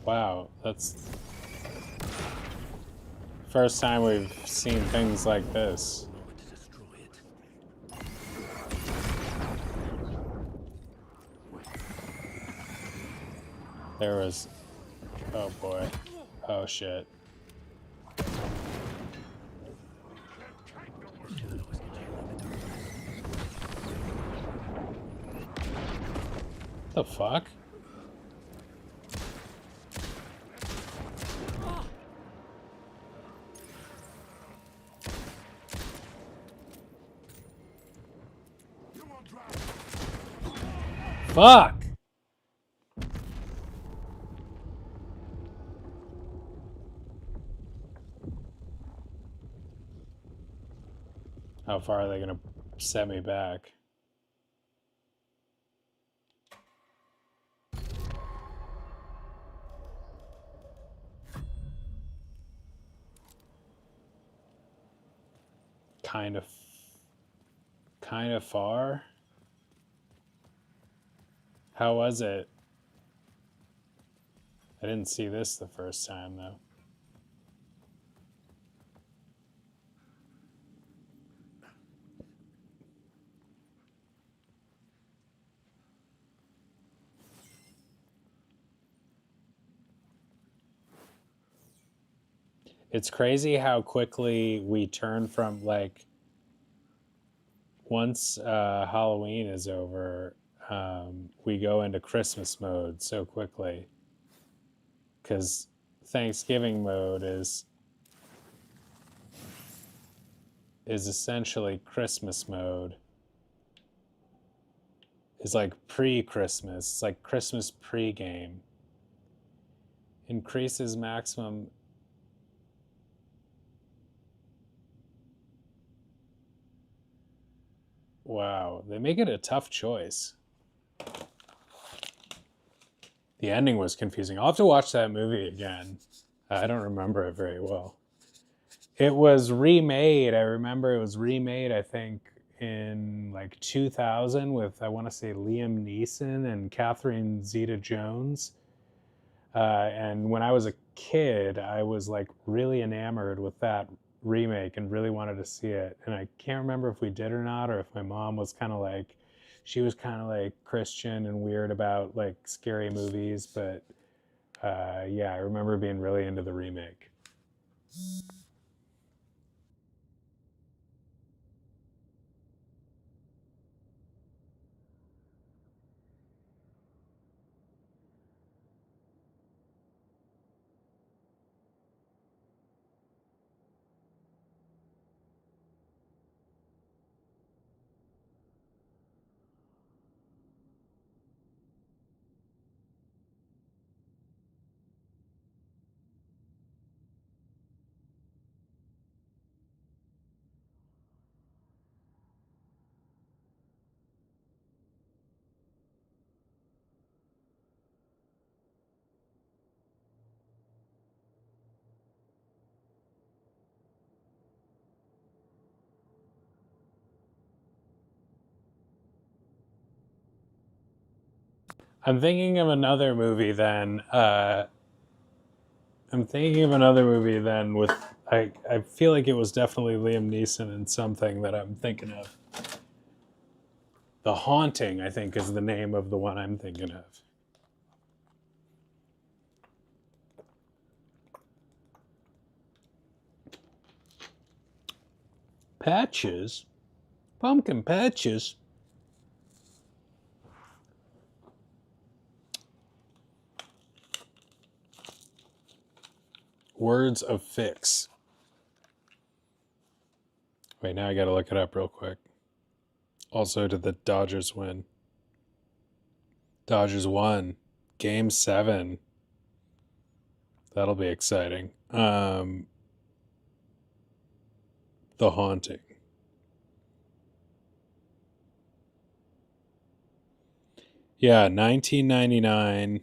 Wow, that's first time we've seen things like this. There was, oh boy, oh shit. The fuck? Fuck! How far are they gonna set me back? Kind of far? How was it? I didn't see this the first time though. It's crazy how quickly we turn from, like, once Halloween is over, we go into Christmas mode so quickly. Because Thanksgiving mode is essentially Christmas mode. It's like pre-Christmas. It's like Christmas pre-game. Increases maximum. Wow, they make it a tough choice. The ending was confusing. I'll have to watch that movie again. I don't remember it very well. It was remade. I remember it was remade, I think, in like 2000 with, I want to say, Liam Neeson and Catherine Zeta-Jones. And when I was a kid, I was like really enamored with that remake and really wanted to see it. And I can't remember if we did or not, or if my mom was kind of like, she was kind of like Christian and weird about like scary movies. But yeah, I remember being really into the remake. I'm thinking of another movie then. I'm thinking of another movie then with I feel like it was definitely Liam Neeson in something that I'm thinking of. The Haunting, I think, is the name of the one I'm thinking of. Patches? Pumpkin patches? Words of Fix. Wait, now I gotta look it up real quick. Also, did the Dodgers win? Dodgers won. Game 7. That'll be exciting. The Haunting. Yeah, 1999.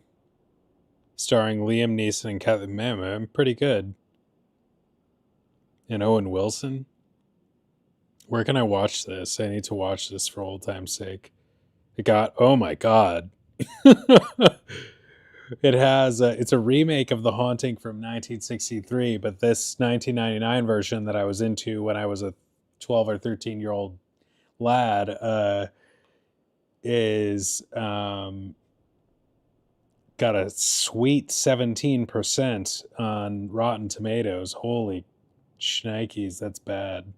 Starring Liam Neeson and Kathy. Man, pretty good. And Owen Wilson. Where can I watch this? I need to watch this for old time's sake. It got, oh my god. It has, it's a remake of The Haunting from 1963, but this 1999 version that I was into when I was a 12 or 13-year-old lad is got a sweet 17% on Rotten Tomatoes. Holy shnikes, that's bad.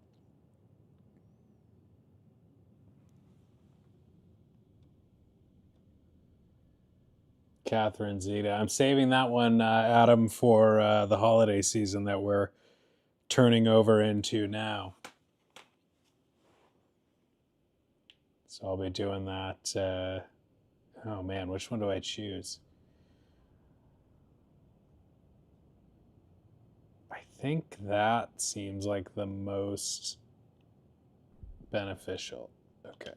Catherine Zeta. I'm saving that one, Adam, for the holiday season that we're turning over into now. So I'll be doing that. Oh man, which one do I choose? I think that seems like the most beneficial. Okay.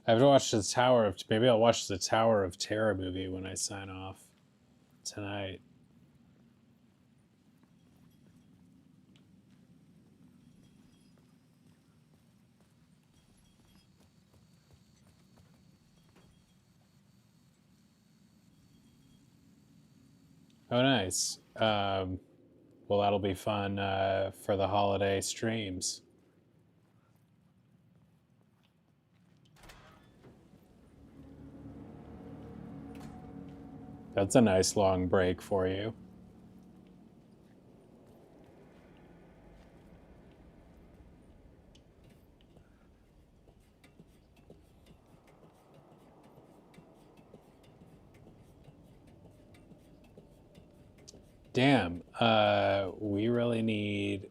I have to watch the Tower of... Maybe I'll watch the Tower of Terror movie when I sign off tonight. Oh, nice. Well, that'll be fun for the holiday streams. That's a nice long break for you. Damn, we really need...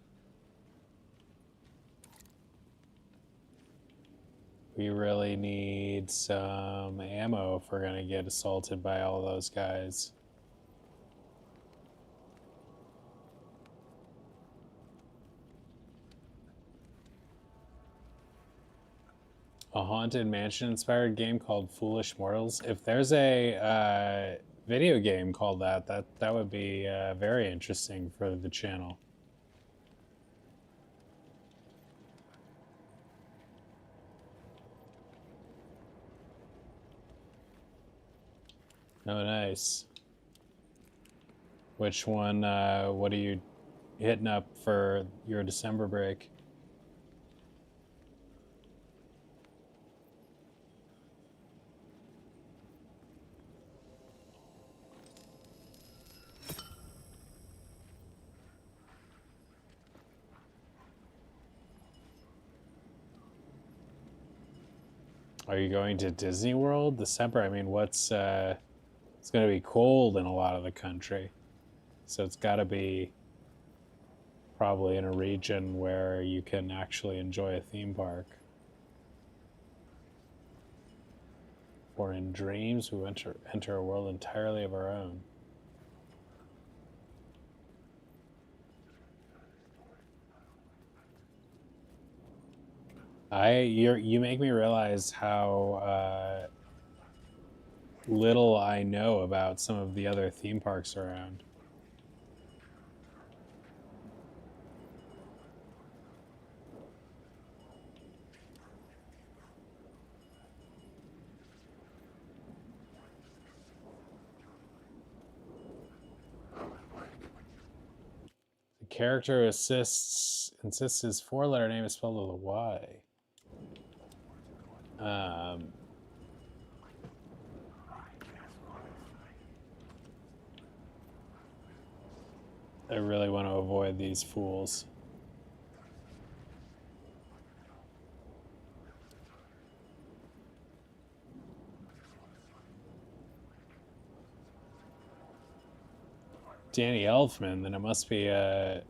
We really need some ammo if we're gonna get assaulted by all those guys. A Haunted Mansion-inspired game called Foolish Mortals. If there's a video game called that would be very interesting for the channel. Oh, nice. Which one, what are you hitting up for your December break? Are you going to Disney World December? I mean, what's it's going to be cold in a lot of the country, so it's got to be probably in a region where you can actually enjoy a theme park. For in dreams, we enter a world entirely of our own. You make me realize how little I know about some of the other theme parks around. The character insists his four-letter name is spelled with a Y. I really want to avoid these fools. Danny Elfman, then it must be a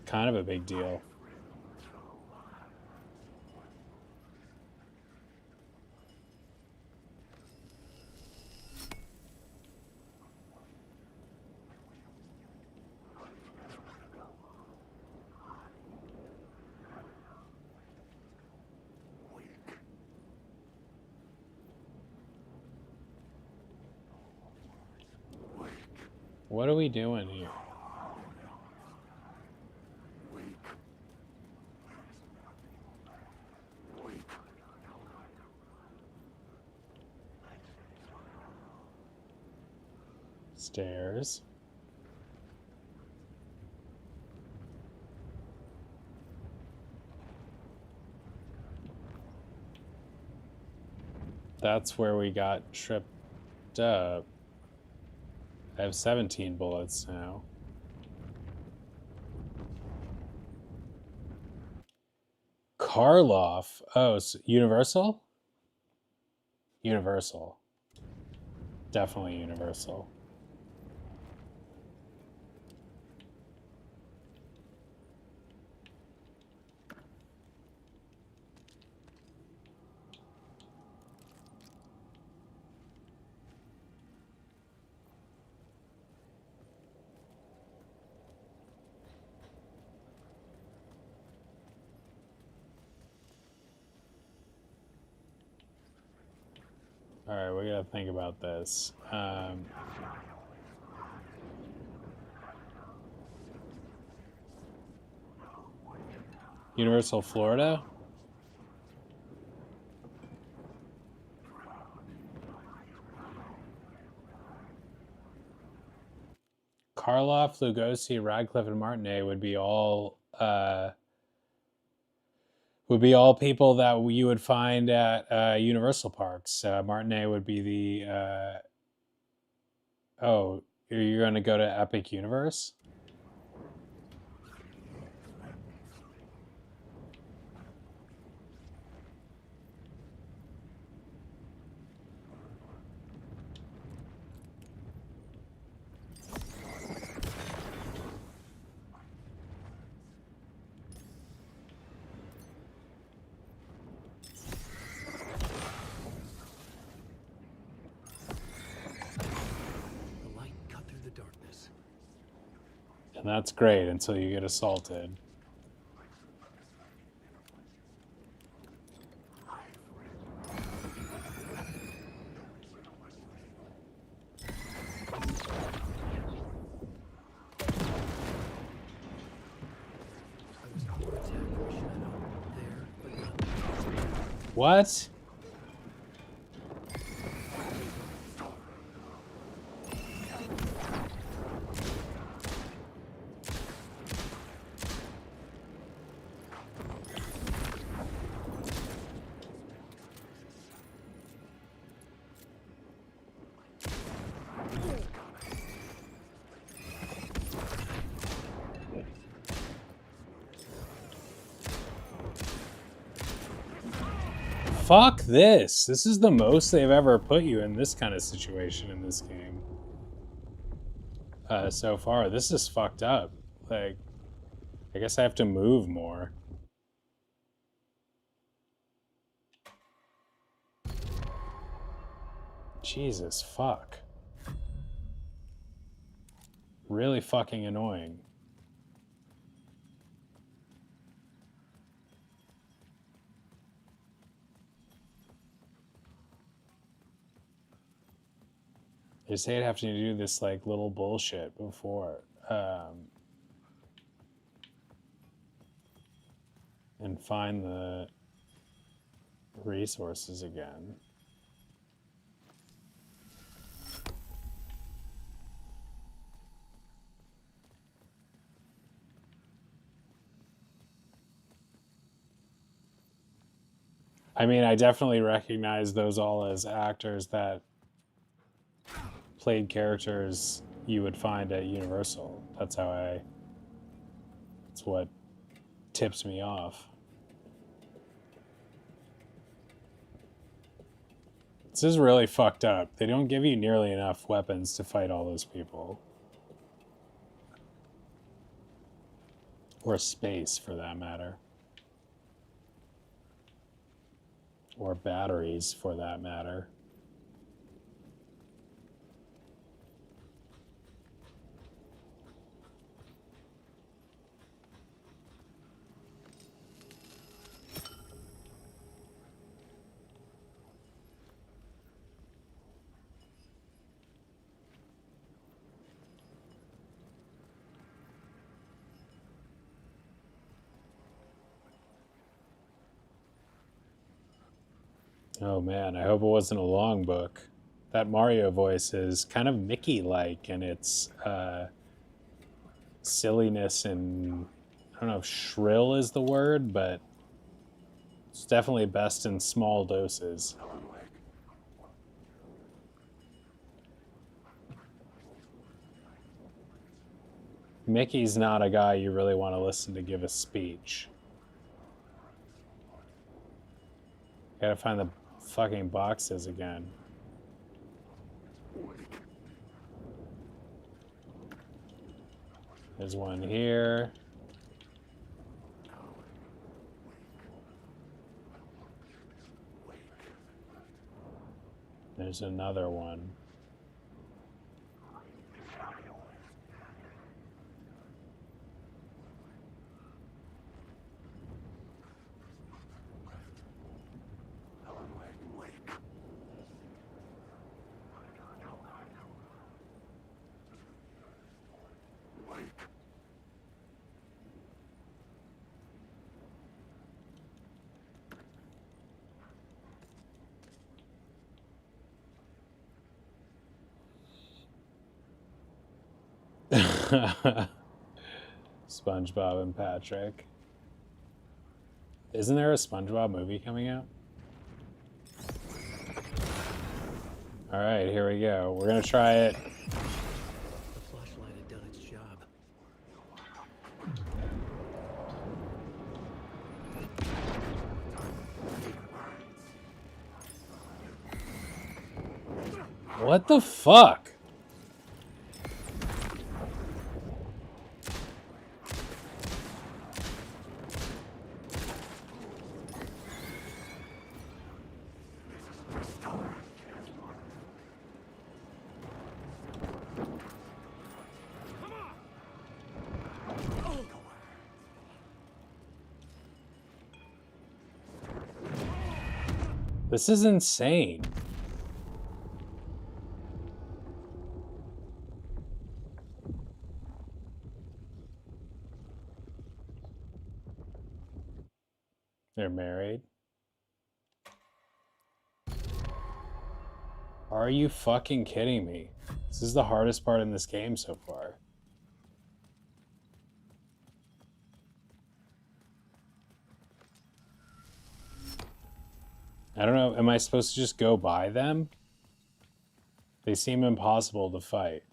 kind of a big deal. What are we doing here? Stairs. That's where we got tripped up. I have 17 bullets now. Karloff. Oh, so Universal? Universal. Definitely Universal. All right, we gotta think about this. Universal Florida? Karloff, Lugosi, Radcliffe, and Martinet would be all people that you would find at Universal Parks. Martinet would be the... oh, you're going to go to Epic Universe? And that's great until you get assaulted. What? Fuck this. This is the most they've ever put you in this kind of situation in this game. So far. This is fucked up. Like, I guess I have to move more. Jesus, fuck. Really fucking annoying. I just hate having to do this like little bullshit before. And find the resources again. I mean, I definitely recognize those all as actors that played characters you would find at Universal. That's what tips me off. This is really fucked up. They don't give you nearly enough weapons to fight all those people. Or space, for that matter. Or batteries, for that matter. Oh man, I hope it wasn't a long book. That Mario voice is kind of Mickey-like in its silliness and, I don't know if shrill is the word, but it's definitely best in small doses. Mickey's not a guy you really want to listen to give a speech. Gotta find the fucking boxes again. There's one here. There's another one. SpongeBob and Patrick. Isn't there a SpongeBob movie coming out? All right, here we go. We're gonna try it. The flashlight had done its job. What the fuck? This is insane. They're married. Are you fucking kidding me? This is the hardest part in this game so far. I don't know, am I supposed to just go by them? They seem impossible to fight.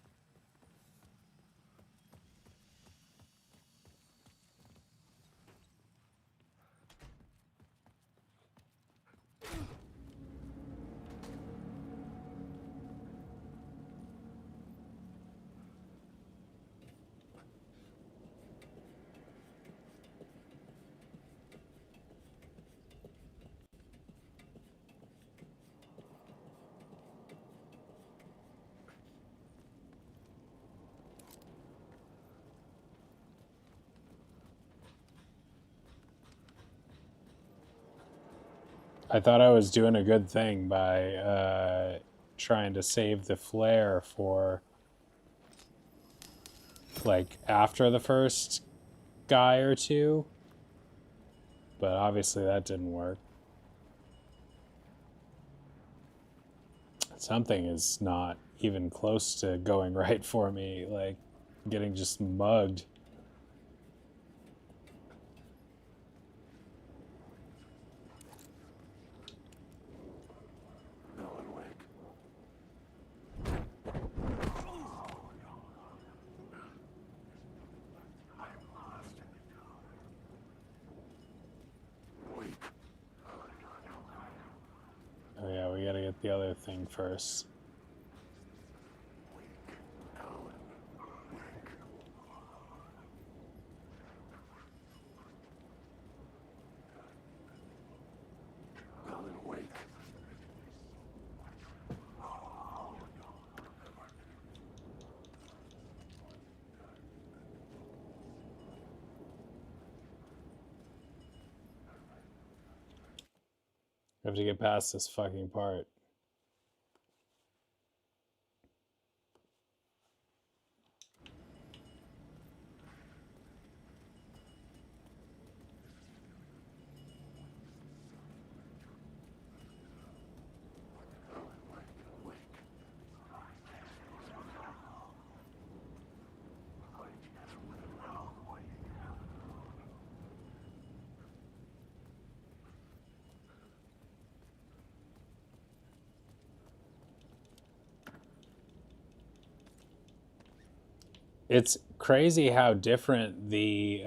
I thought I was doing a good thing by trying to save the flare for like after the first guy or two, but obviously that didn't work. Something is not even close to going right for me, like getting just mugged. Oh yeah, we gotta get the other thing first. We have to get past this fucking part. It's crazy how different the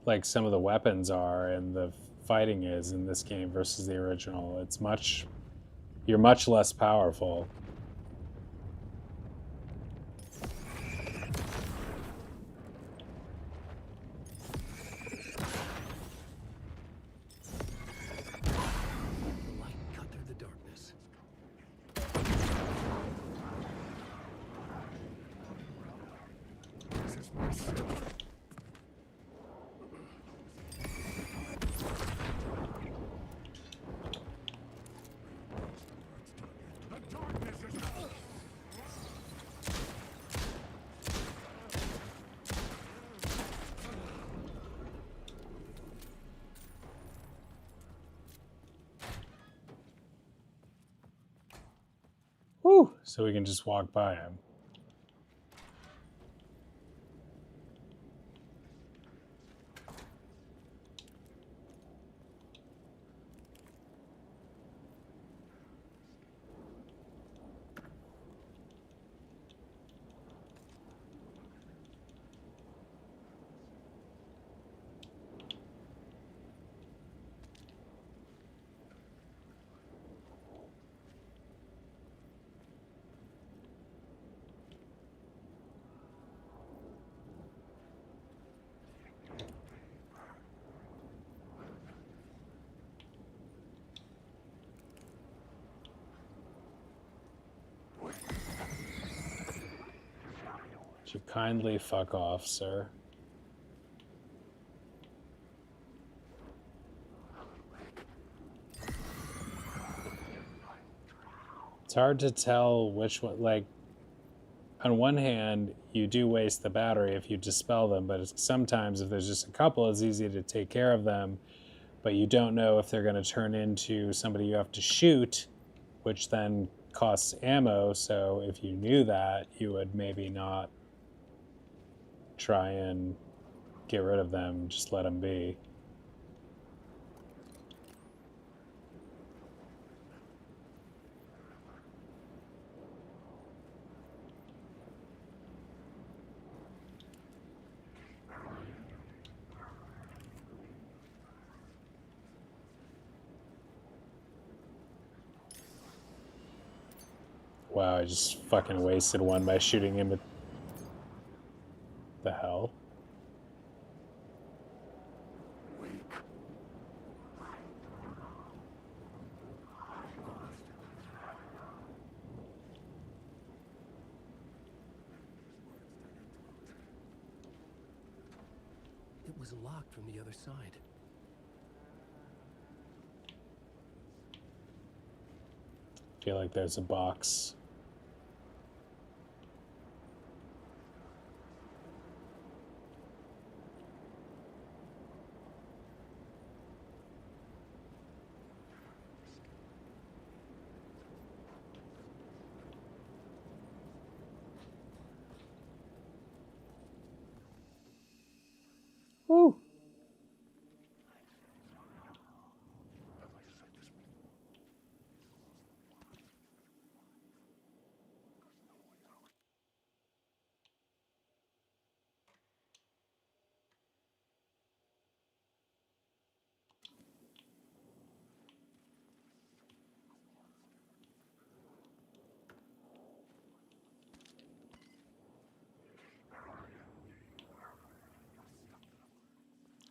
like some of the weapons are and the fighting is in this game versus the original. It's you're much less powerful. Woo! So we can just walk by him. Would you kindly fuck off, sir? It's hard to tell which one, like, on one hand, you do waste the battery if you dispel them, but sometimes if there's just a couple, it's easy to take care of them, but you don't know if they're going to turn into somebody you have to shoot which then costs ammo. So if you knew that, you would maybe not try and get rid of them, just let them be. Wow, I just fucking wasted one by shooting him. The hell? It was locked from the other side. I feel like there's a box. Woo!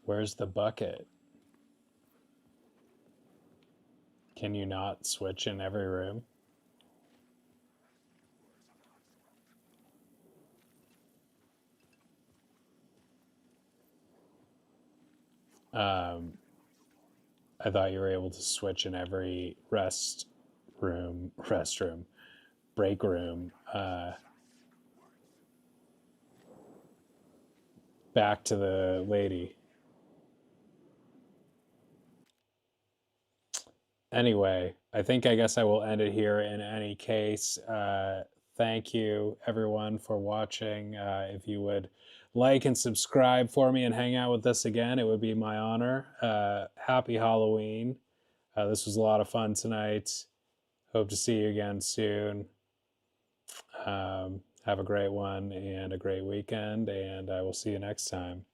Where's the bucket? Can you not switch in every room? I thought you were able to switch in every break room, back to the lady. Anyway, I guess I will end it here in any case. Thank you, everyone, for watching. If you would like and subscribe for me and hang out with us again, it would be my honor. Happy Halloween. This was a lot of fun tonight. Hope to see you again soon. Have a great one and a great weekend, and I will see you next time.